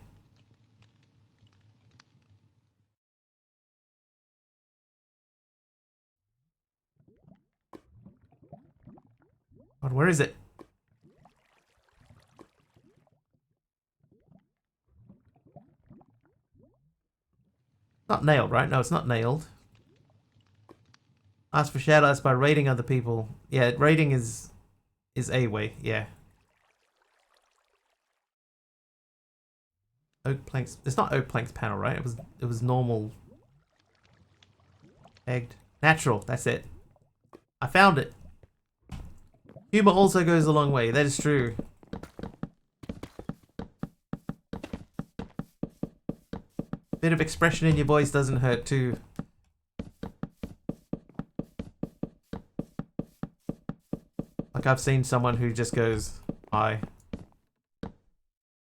God, where is it? Not nailed, right? No, it's not nailed. Ask for shoutouts by rating other people. Yeah, rating is is a way, yeah. Oak planks. It's not oak planks panel, right? It was normal. Egged. Natural, that's it. I found it. Humor also goes a long way, that is true. Bit of expression in your voice doesn't hurt too. Like I've seen someone who just goes, hi.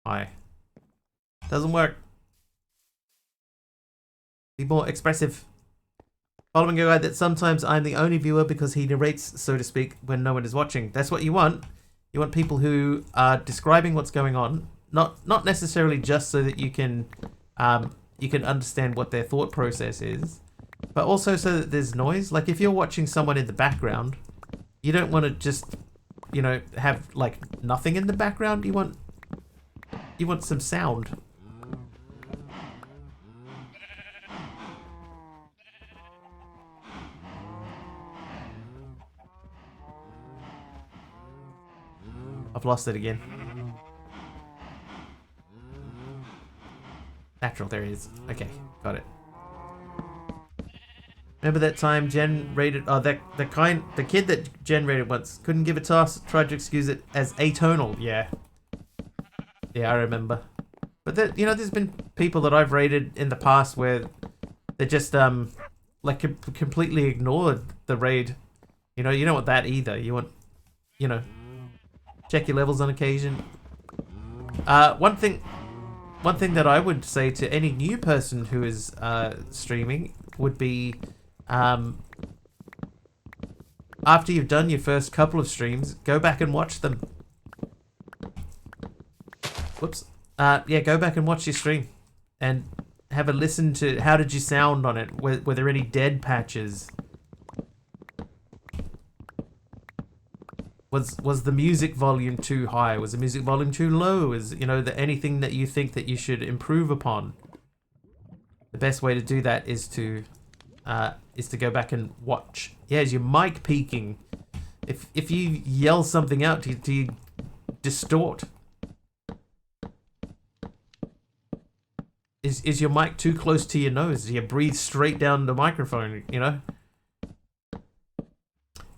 Hi. Doesn't work. Be more expressive. Following a guy that sometimes I'm the only viewer because he narrates, so to speak, when no one is watching. That's what you want. You want people who are describing what's going on, not necessarily just so that you can understand what their thought process is, but also so that there's noise. Like if you're watching someone in the background, you don't want to just, you know, have like nothing in the background. You want some sound. I've lost it again. Natural, there it is. Okay, got it. Remember that time Jen rated? Oh, the kid that Jen rated once couldn't give a toss. Tried to excuse it as atonal. Yeah, I remember. But there's been people that I've rated in the past where they just like completely ignored the raid. You don't want that either. You want, check your levels on occasion. One thing that I would say to any new person who is streaming would be, after you've done your first couple of streams, go back and watch them. Whoops. Yeah, go back and watch your stream and have a listen to how did you sound on it. Were there any dead patches? Was the music volume too high? Was the music volume too low? Is anything that you think that you should improve upon? The best way to do that is to go back and watch. Yeah, is your mic peaking? If you yell something out, do you distort? Is your mic too close to your nose? Do you breathe straight down the microphone?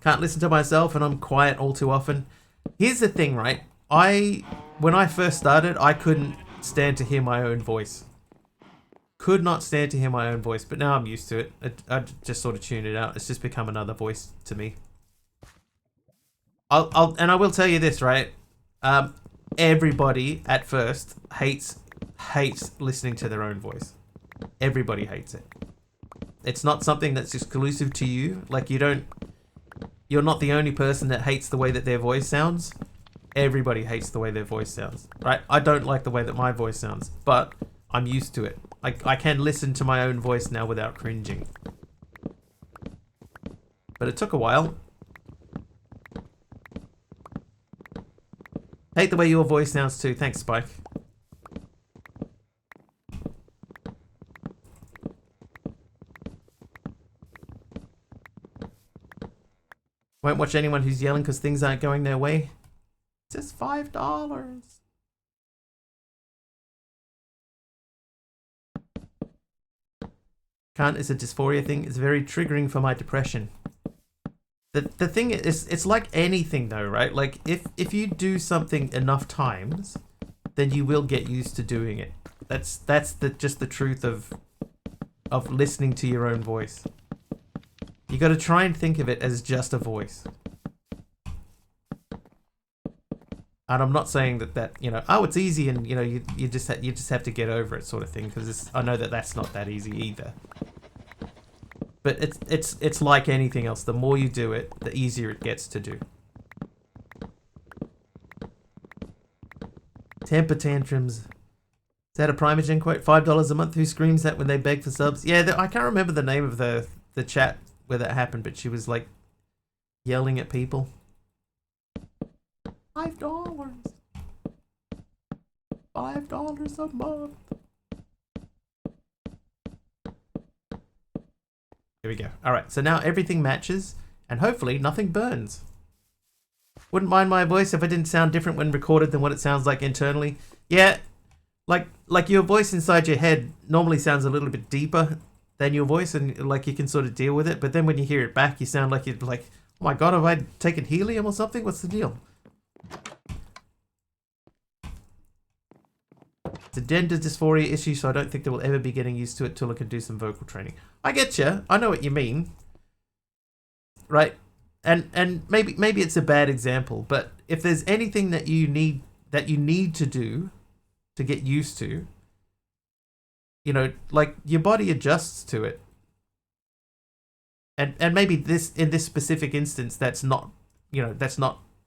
Can't listen to myself and I'm quiet all too often. Here's the thing, right? When I first started, I couldn't stand to hear my own voice. Could not stand to hear my own voice, but now I'm used to it. I just sort of tuned it out. It's just become another voice to me. And I will tell you this, right? Everybody at first hates listening to their own voice. Everybody hates it. It's not something that's exclusive to you. Like you're not the only person that hates the way that their voice sounds. Everybody hates the way their voice sounds, right? I don't like the way that my voice sounds, but I'm used to it. I can listen to my own voice now without cringing. But it took a while. Hate the way your voice sounds too. Thanks, Spike. Won't watch anyone who's yelling because things aren't going their way. It's just $5. Can't is a dysphoria thing. It's very triggering for my depression. The thing is, it's like anything though, right? Like if you do something enough times, then you will get used to doing it. That's just the truth of listening to your own voice. You got to try and think of it as just a voice. And I'm not saying that oh, it's easy and you just have to get over it sort of thing, because I know that that's not that easy either. But it's like anything else. The more you do it, the easier it gets to do. Temper tantrums. Is that a Primogen quote? $5 a month. Who screams that when they beg for subs? Yeah, I can't remember the name of the chat where that happened, but she was like yelling at people. $5. $5 a month. Here we go. All right, so now everything matches, and hopefully nothing burns. Wouldn't mind my voice if it didn't sound different when recorded than what it sounds like internally. Yeah, like your voice inside your head normally sounds a little bit deeper than your voice, and like you can sort of deal with it. But then when you hear it back, you sound like you're like, oh my god, have I taken helium or something? What's the deal? It's a gender dysphoria issue, so I don't think they will ever be getting used to it till I can do some vocal training. I get you. I know what you mean. Right? And maybe it's a bad example, but if there's anything that you need to do to get used to, you know, like your body adjusts to it. And maybe this in this specific instance that's not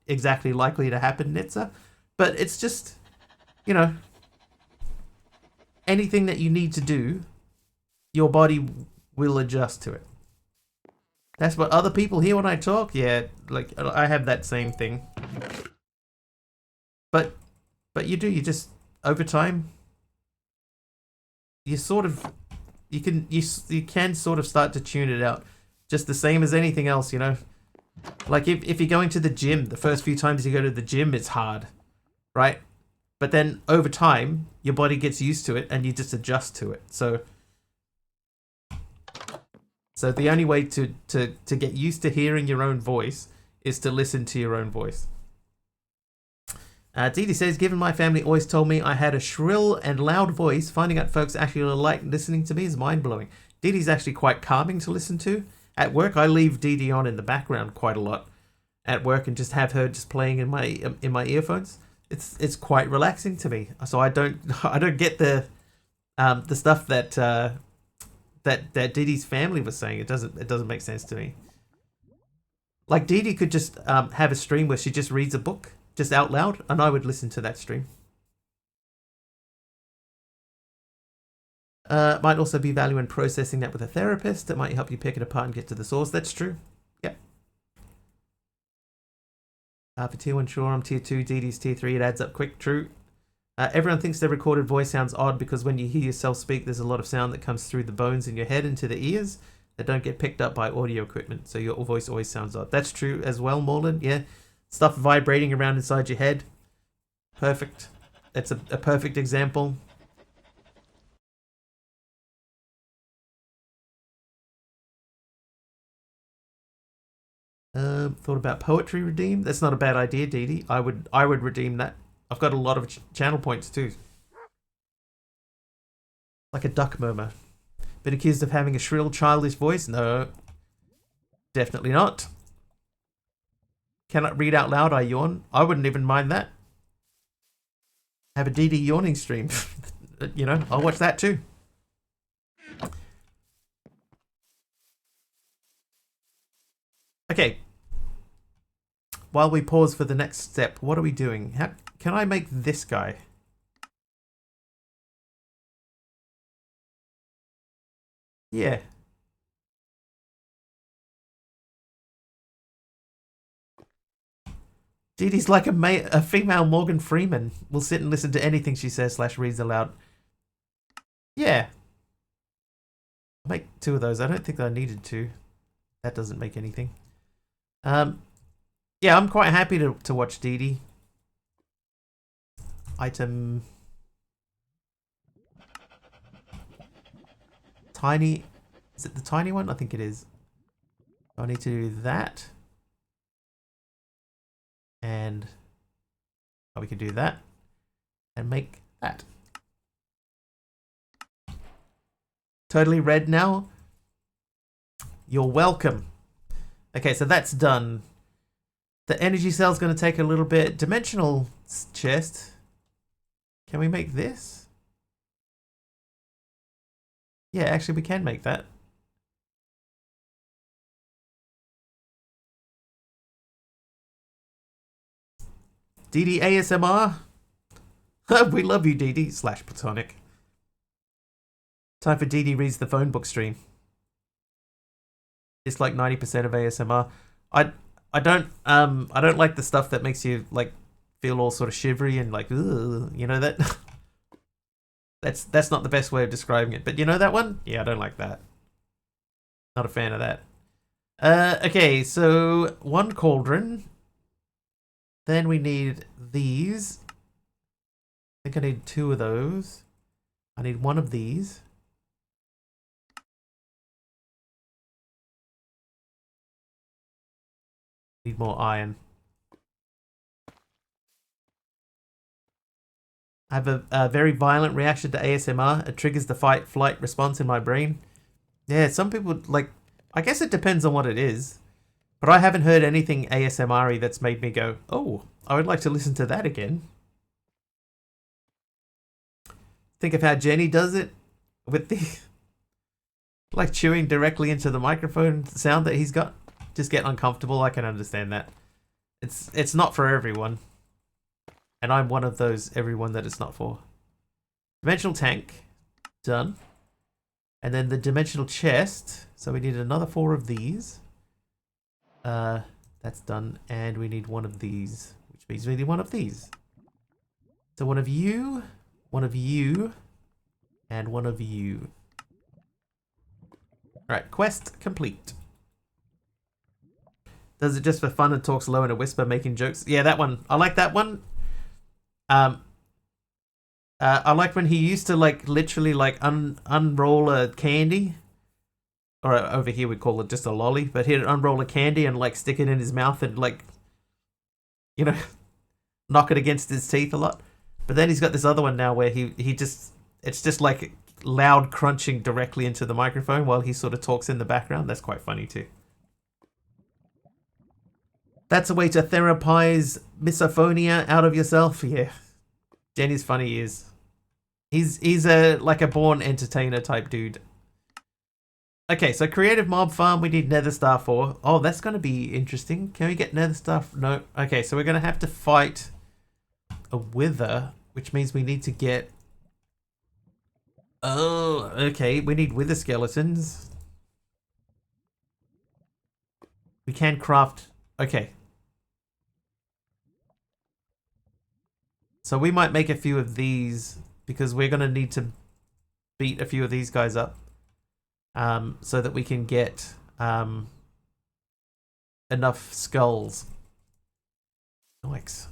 exactly likely to happen, Nitsa, but it's just, you know, anything that you need to do, your body will adjust to it. That's what other people hear when I talk. Yeah, like I have that same thing. But you just over time you can sort of start to tune it out, just the same as anything else, you know. Like if you're going to the gym, the first few times you go to the gym, it's hard, right? But then over time, your body gets used to it and you just adjust to it. So the only way to get used to hearing your own voice is to listen to your own voice. Dee Dee says, given my family always told me I had a shrill and loud voice, finding out folks actually like listening to me is mind-blowing. Dee Dee's actually quite calming to listen to. At work, I leave Dee Dee on in the background quite a lot at work and just have her just playing in my earphones. It's quite relaxing to me. So I don't get the stuff that Dee Dee's family was saying. It doesn't make sense to me. Like Dee Dee could just have a stream where she just reads a book just out loud, and I would listen to that stream. Might also be value in processing that with a therapist. That might help you pick it apart and get to the source. That's true. Yep. For tier 1, sure, I'm tier 2, Dee Dee's tier 3, it adds up quick, true. Everyone thinks their recorded voice sounds odd because when you hear yourself speak, there's a lot of sound that comes through the bones in your head into the ears that don't get picked up by audio equipment, so your voice always sounds odd. That's true as well, Morland, yeah. Stuff vibrating around inside your head. Perfect. That's a perfect example. Thought about poetry redeem. That's not a bad idea, Dee Dee. I would redeem that. I've got a lot of channel points too. Like a duck murmur. Been accused of having a shrill, childish voice? No. Definitely not. Cannot read out loud, I yawn. I wouldn't even mind that. Have a Dee Dee yawning stream. You know, I'll watch that too. Okay. While we pause for the next step, what are we doing? Can I make this guy? Yeah. Dee Dee's like a female Morgan Freeman. Will sit and listen to anything she says / reads aloud. Yeah. I'll make 2 of those. I don't think I needed 2. That doesn't make anything. Yeah, I'm quite happy to watch Dee Dee. Item. Tiny. Is it the tiny one? I think it is. I need to do that. And we can do that. And make that. Totally red now. You're welcome. Okay, so that's done. The energy cell's going to take a little bit. Dimensional chest. Can we make this? Yeah, actually we can make that. Dee Dee ASMR. We love you, Dee Dee / platonic. Time for Dee Dee reads the phone book stream. It's like 90% of ASMR. I don't like the stuff that makes you like feel all sort of shivery and like, ugh, you know that. That's not the best way of describing it, but you know that one? Yeah, I don't like that. Not a fan of that. Okay, so 1 cauldron. Then we need these. I think I need 2 of those. I need 1 of these. Need more iron. I have a very violent reaction to ASMR. It triggers the fight-flight response in my brain. Yeah, some people, like... I guess it depends on what it is. But I haven't heard anything ASMR-y that's made me go, oh, I would like to listen to that again. Think of how Jenny does it with the... like chewing directly into the microphone sound that he's got. Just getting uncomfortable, I can understand that. It's not for everyone. And I'm one of those everyone that it's not for. Dimensional tank. Done. And then the dimensional chest. So we need another 4 of these. That's done. And we need 1 of these. Which means we need 1 of these. So 1 of you. 1 of you. And 1 of you. Alright, quest complete. Does it just for fun and talks low in a whisper, making jokes? Yeah, that one. I like that one. I like when he used to like literally like unroll a candy, or over here we call it just a lolly, but he'd unroll a candy and like stick it in his mouth and like, you know, knock it against his teeth a lot. But then he's got this other one now where he just, it's just like loud crunching directly into the microphone while he sort of talks in the background. That's quite funny too. That's a way to therapize misophonia out of yourself. Yeah. Jenny's funny is. He's a like a born entertainer type dude. Okay, so creative mob farm we need nether star for. Oh, that's going to be interesting. Can we get nether star? No. Okay, so we're going to have to fight a wither, which means we need to get... Oh, okay. We need wither skeletons. We can craft... Okay. So we might make a few of these because we're going to need to beat a few of these guys up so that we can get enough skulls. Nice.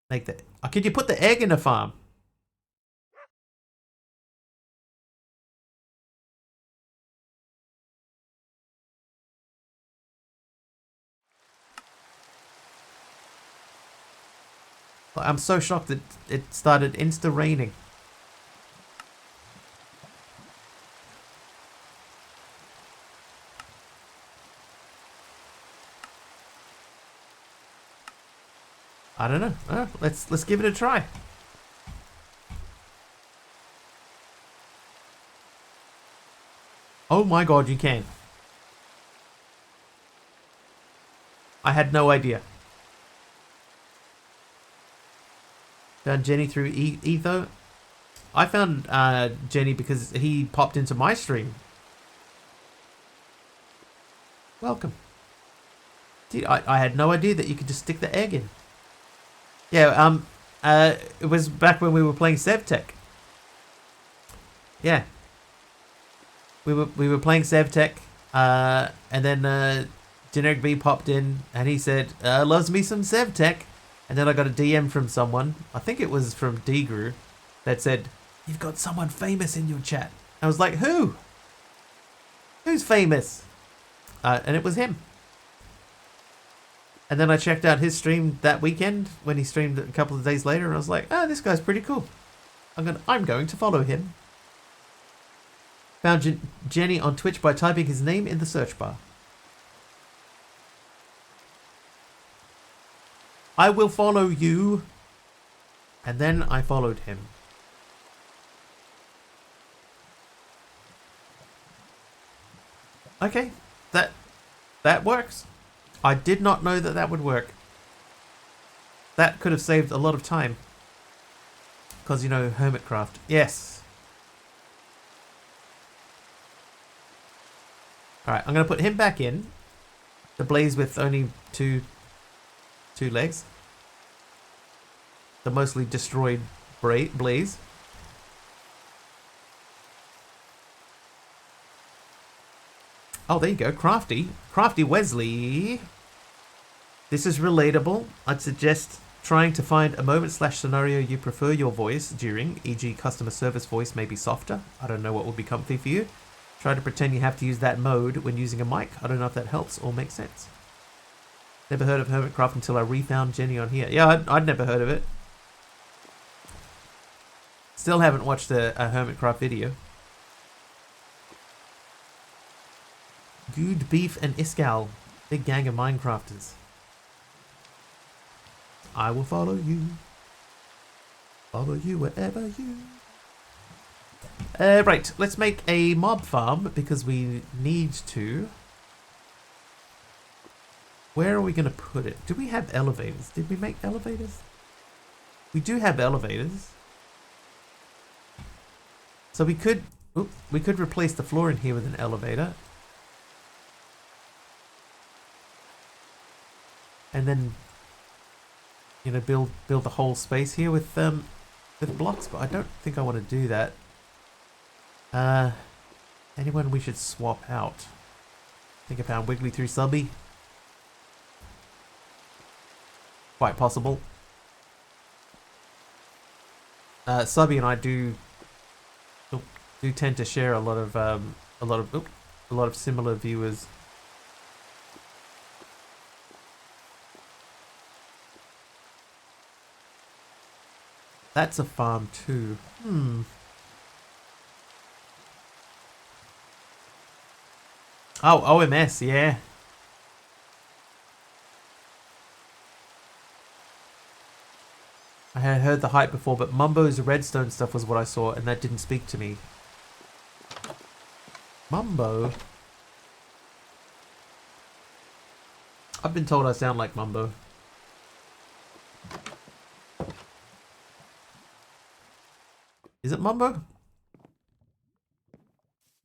Make that. Oh, could you put the egg in a farm? I'm so shocked that it started insta-raining. I don't know. Let's give it a try. Oh my god, you can. I had no idea. Found Jenny through Etho. I found Jenny because he popped into my stream. Welcome. Dude, I had no idea that you could just stick the egg in. Yeah, it was back when we were playing SevTech. Yeah. We were playing SevTech, and then Generic B popped in and he said, loves me some SevTech. And then I got a DM from someone, I think it was from Degru, that said, you've got someone famous in your chat. I was like, who? Who's famous? And it was him. And then I checked out his stream that weekend when he streamed a couple of days later, and I was like, oh, this guy's pretty cool. I'm going to follow him. Found Jenny on Twitch by typing his name in the search bar. I will follow you. And then I followed him. Okay, that works. I did not know that would work. That could have saved a lot of time. Because, you know, Hermitcraft. Yes. Alright, I'm going to put him back in. The blaze with only two legs. The mostly destroyed blaze. Oh, there you go. Crafty Wesley. This is relatable. I'd suggest trying to find a moment/scenario you prefer your voice during, e.g. customer service voice may be softer. I don't know what would be comfy for you. Try to pretend you have to use that mode when using a mic. I don't know if that helps or makes sense. Never heard of Hermitcraft until I refound Jenny on here. Yeah, I'd never heard of it. Still haven't watched a Hermitcraft video. Good Beef and Iskal. Big gang of Minecrafters. I will follow you. Follow you wherever you... right, let's make a mob farm because we need to. Where are we going to put it? Do we have elevators? Did we make elevators? We do have elevators. So we could replace the floor in here with an elevator. And then, you know, build the whole space here with blocks, but I don't think I want to do that. Anyone we should swap out? I think I found Wiggly through Subby. Quite possible. Subby and I do tend to share a lot of similar viewers. That's a farm too. Oh, OMS, yeah. I had heard the hype before, but Mumbo's redstone stuff was what I saw, and that didn't speak to me. Mumbo? I've been told I sound like Mumbo. Is it Mumbo?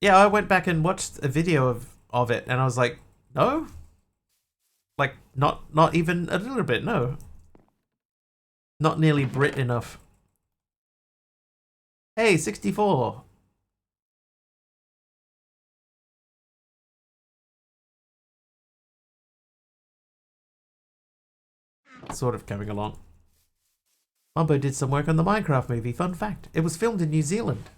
Yeah, I went back and watched a video of it, and I was like, no? Like, not even a little bit, no. Not nearly Brit enough. Hey, 64. Sort of coming along. Mumbo did some work on the Minecraft movie. Fun fact. It was filmed in New Zealand.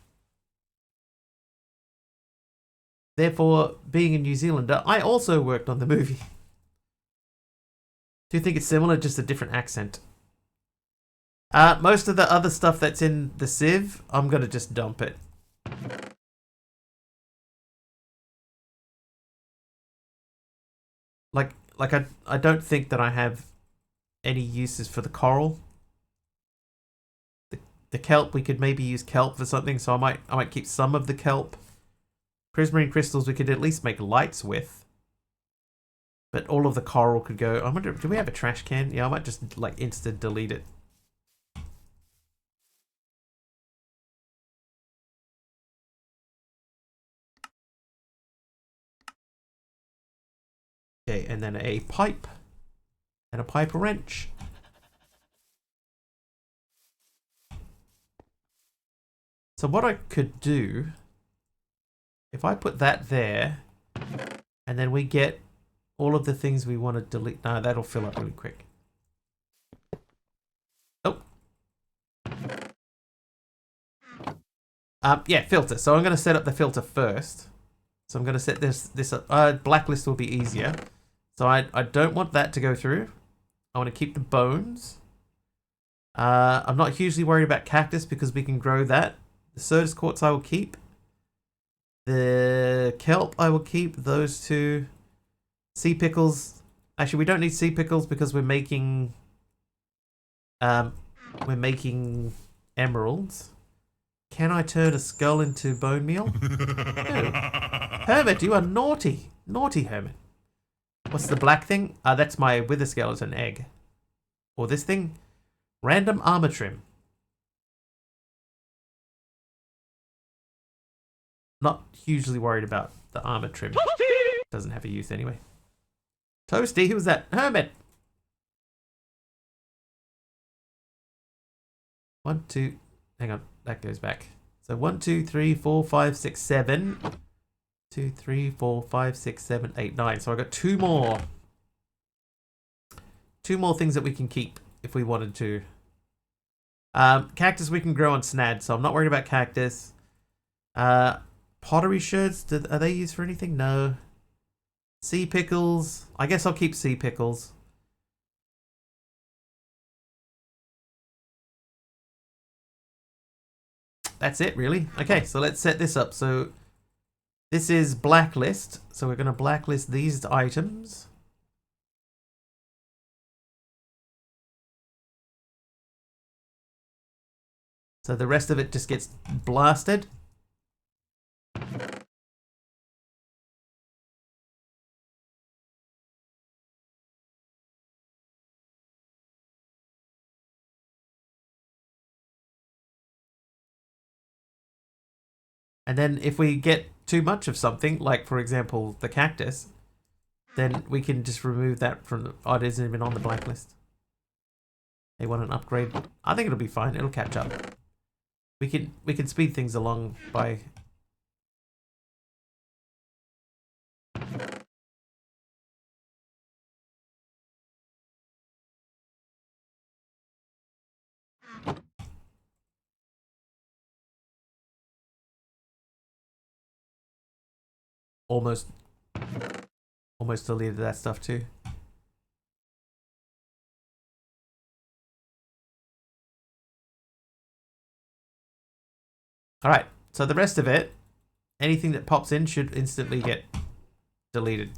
Therefore, being a New Zealander, I also worked on the movie. Do you think it's similar, just a different accent? Most of the other stuff that's in the Civ, I'm gonna just dump it. Like I don't think that I have any uses for the coral. The kelp, we could maybe use kelp for something, so I might keep some of the kelp. Prismarine crystals we could at least make lights with. But all of the coral could go. I wonder, do we have a trash can? Yeah, I might just like insta delete it. Okay, and then a pipe and a pipe wrench. So what I could do, if I put that there, and then we get all of the things we want to delete. No, that'll fill up really quick. Oh. Yeah, filter. So I'm going to set up the filter first. So I'm going to set this up. Blacklist will be easier. So I don't want that to go through. I want to keep the bones. I'm not hugely worried about cactus because we can grow that. The Certus quartz I will keep. The kelp I will keep. Those two. Sea pickles. Actually, we don't need sea pickles because we're making emeralds. Can I turn a skull into bone meal? No. Hermit, you are naughty. Naughty Hermit. What's the black thing? That's my wither skeleton egg. Or this thing? Random armor trim. Not hugely worried about the armor trim. Doesn't have a use anyway. Toasty, who was that? Hermit! 1, 2, hang on, that goes back. So 1, 2, 3, 4, 5, 6, 7. 2, 3, 4, 5, 6, 7, 8, 9. So I got 2 more. 2 more things that we can keep if we wanted to. Cactus we can grow on Snad, so I'm not worried about cactus. Pottery sherds, are they used for anything? No. Sea pickles. I guess I'll keep sea pickles. That's it, really. Okay, so let's set this up. So this is blacklist. So we're going to blacklist these items. So the rest of it just gets blasted. And then if we get too much of something, like for example the cactus, then we can just remove that from the... Oh, it isn't even on the blacklist. They want an upgrade. I think it'll be fine. It'll catch up. We can speed things along by... Almost deleted that stuff too. Alright, so the rest of it, anything that pops in should instantly get deleted.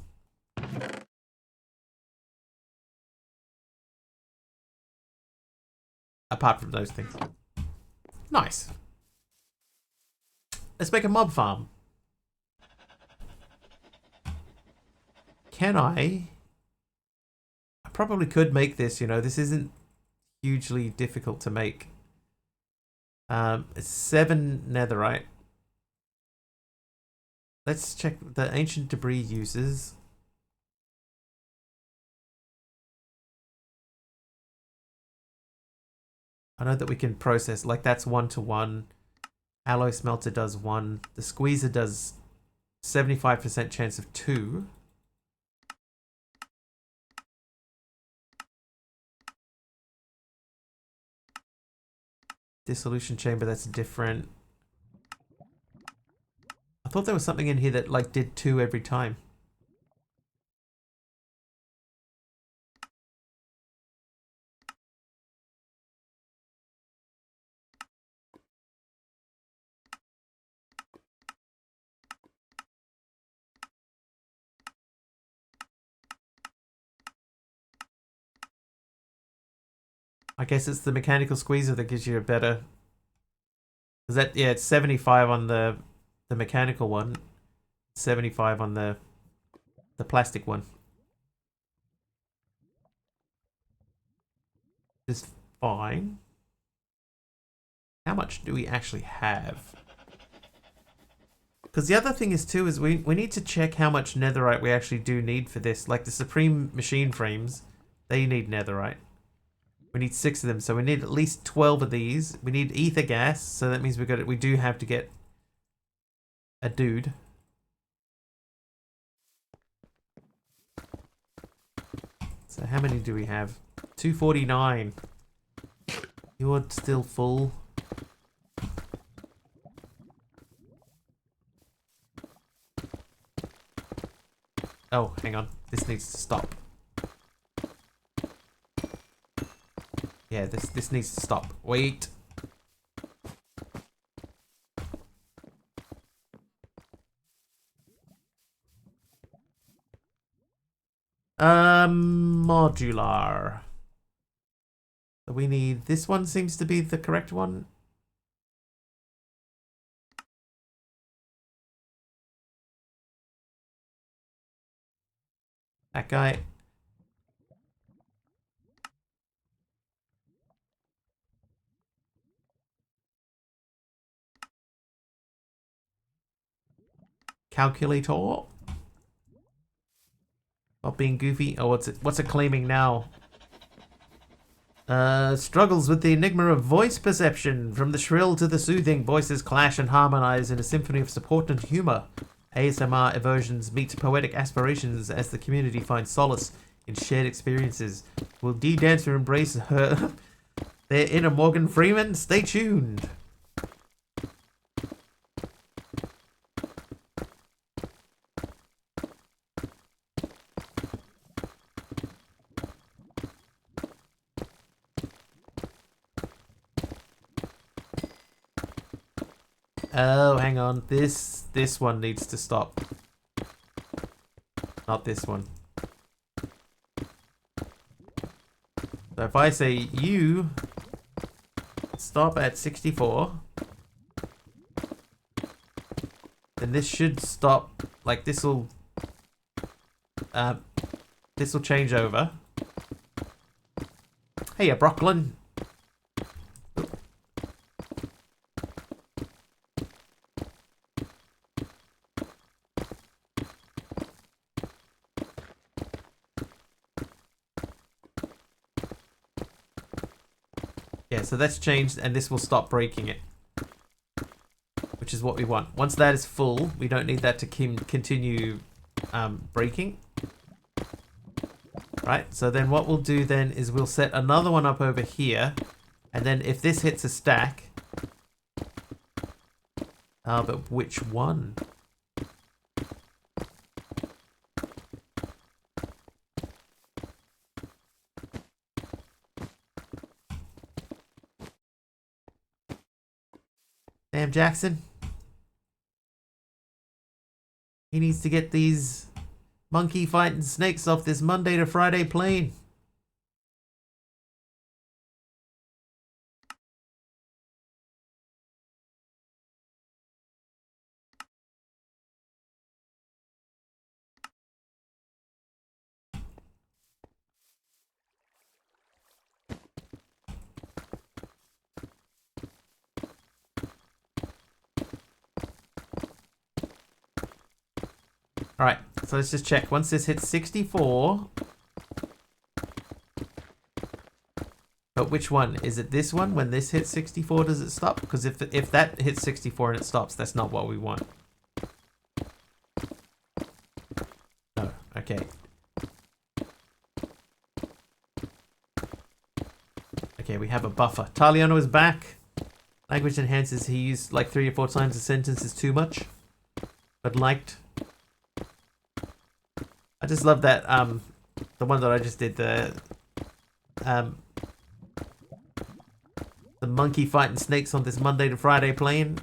Apart from those things. Nice. Let's make a mob farm. Can I probably could make this, you know, this isn't hugely difficult to make. It's 7 netherite. Let's check the ancient debris uses. I know that we can process, like that's 1-to-1. Alloy smelter does 1. The squeezer does 75% chance of 2. Dissolution chamber, that's different. I thought there was something in here that like did 2 every time. I guess it's the mechanical squeezer that gives you a better... Is that, yeah, it's 75 on the mechanical one, 75 on the plastic one. Is fine. How much do we actually have? Because the other thing is too is we need to check how much netherite we actually do need for this. Like the Supreme machine frames, they need netherite. We need 6 of them, so we need at least 12 of these. We need ether gas, so that means we do have to get a dude. So how many do we have? 249. You're still full. Oh, hang on. This needs to stop. Yeah, this needs to stop. Wait. Modular. So we need, this one seems to be the correct one. That guy. Calculator. Not being goofy. Oh, what's it claiming now? Struggles with the enigma of voice perception. From the shrill to the soothing, voices clash and harmonize in a symphony of support and humor. ASMR aversions meet poetic aspirations as the community finds solace in shared experiences. Will D Dancer embrace her their inner Morgan Freeman? Stay tuned. Oh, hang on. This one needs to stop. Not this one. So if I say you stop at 64, then this should stop. Like this will change over. Hey, Brooklyn. Yeah, so that's changed, and this will stop breaking it, which is what we want. Once that is full, we don't need that to continue breaking. Right, so then what we'll do then is we'll set another one up over here, and then if this hits a stack... but which one? Damn, Jackson. He needs to get these monkey fighting snakes off this Monday to Friday plane. Alright, so let's just check. Once this hits 64... But which one? Is it this one? When this hits 64, does it stop? Because if that hits 64 and it stops, that's not what we want. No, okay. Okay, we have a buffer. Taliano is back. Language enhances. He used like 3 or 4 times a sentence is too much. But liked... I just love that, the one that I just did, the monkey fighting snakes on this Monday to Friday plane.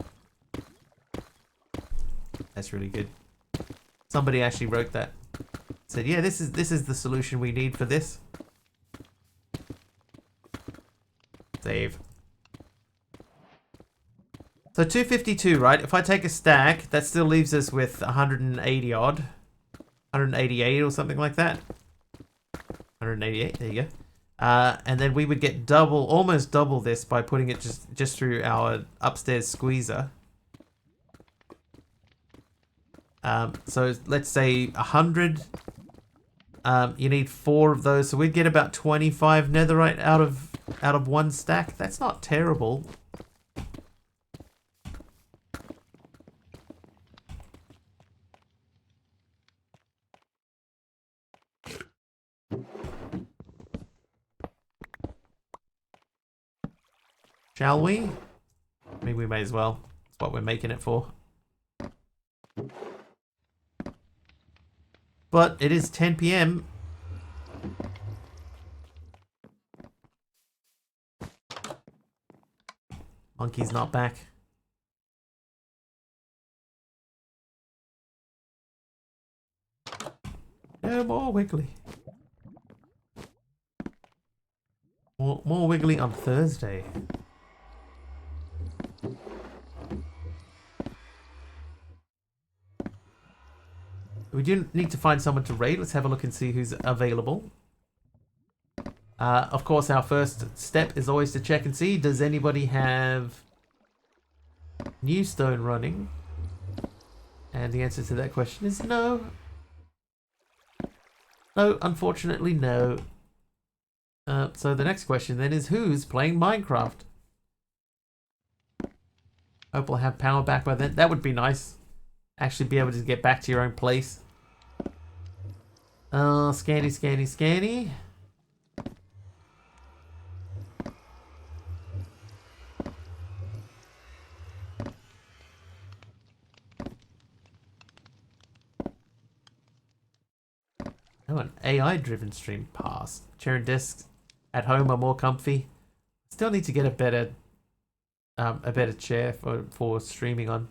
That's really good. Somebody actually wrote that. Said, yeah, this is the solution we need for this. Save. So 252, right? If I take a stack, that still leaves us with 180 odd. 188 or something like that. 188, there you go. And then we would get almost double this by putting it just through our upstairs squeezer. So let's say 100. You need 4 of those, so we'd get about 25 netherite out of one stack. That's not terrible. Shall we? I mean, we may as well. That's what we're making it for. But it is 10 PM. Monkey's not back. No more Wiggly. More Wiggly on Thursday. We do need to find someone to raid. Let's have a look and see who's available. Of course, our first step is always to check and see, does anybody have Newstone running? And the answer to that question is no. No, unfortunately no. So the next question then is, who's playing Minecraft? Hope we'll have power back by then. That would be nice. Actually be able to get back to your own place. Scanny. Oh, an AI-driven stream pass. Chair and desks at home are more comfy. Still need to get a better chair for streaming on.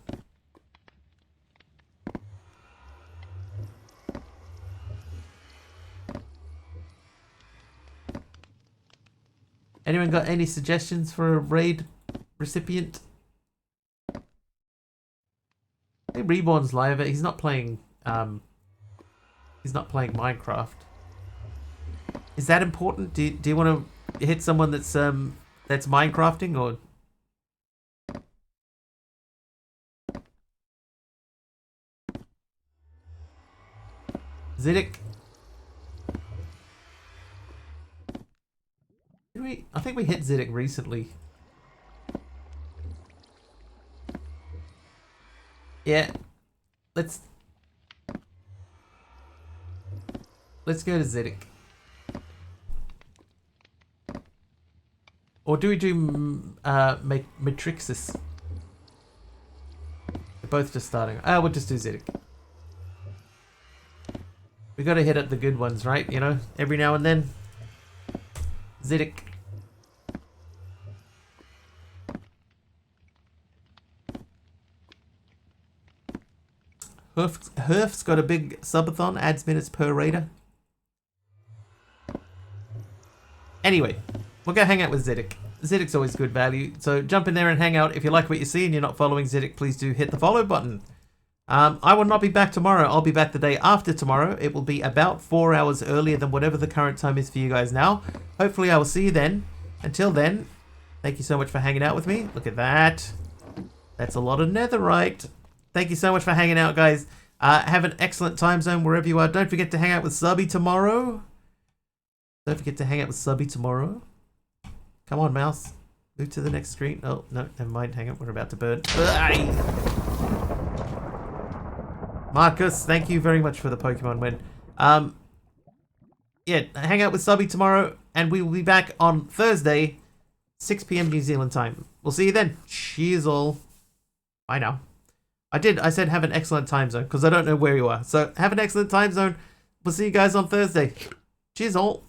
Anyone got any suggestions for a raid recipient? I think Reborn's live. He's not playing. He's not playing Minecraft. Is that important? Do you want to hit someone that's Minecrafting or? Ziddick. Did we? I think we hit Ziddick recently. Yeah. Let's go to Ziddick. Or do we do Matrixus? They're both just starting. We'll just do Ziddick. We gotta hit at the good ones, right? You know, every now and then. Ziddick. Herf's got a big subathon, adds minutes per raider. Anyway, we'll go hang out with Ziddick. Ziddick's always good value, so jump in there and hang out. If you like what you see and you're not following Ziddick, please do hit the follow button. I will not be back tomorrow. I'll be back the day after tomorrow. It will be about 4 hours earlier than whatever the current time is for you guys now. Hopefully I will see you then. Until then, thank you so much for hanging out with me. Look at that. That's a lot of netherite. Thank you so much for hanging out, guys. Have an excellent time zone wherever you are. Don't forget to hang out with Subby tomorrow. Don't forget to hang out with Subby tomorrow. Come on, mouse. Move to the next screen. Oh, no, never mind. Hang on, we're about to burn. Marcus, thank you very much for the Pokemon win. Yeah, hang out with Subby tomorrow, and we will be back on Thursday, 6 p.m. New Zealand time. We'll see you then. Cheers all. Bye now. I said have an excellent time zone, because I don't know where you are. So have an excellent time zone. We'll see you guys on Thursday. Cheers all.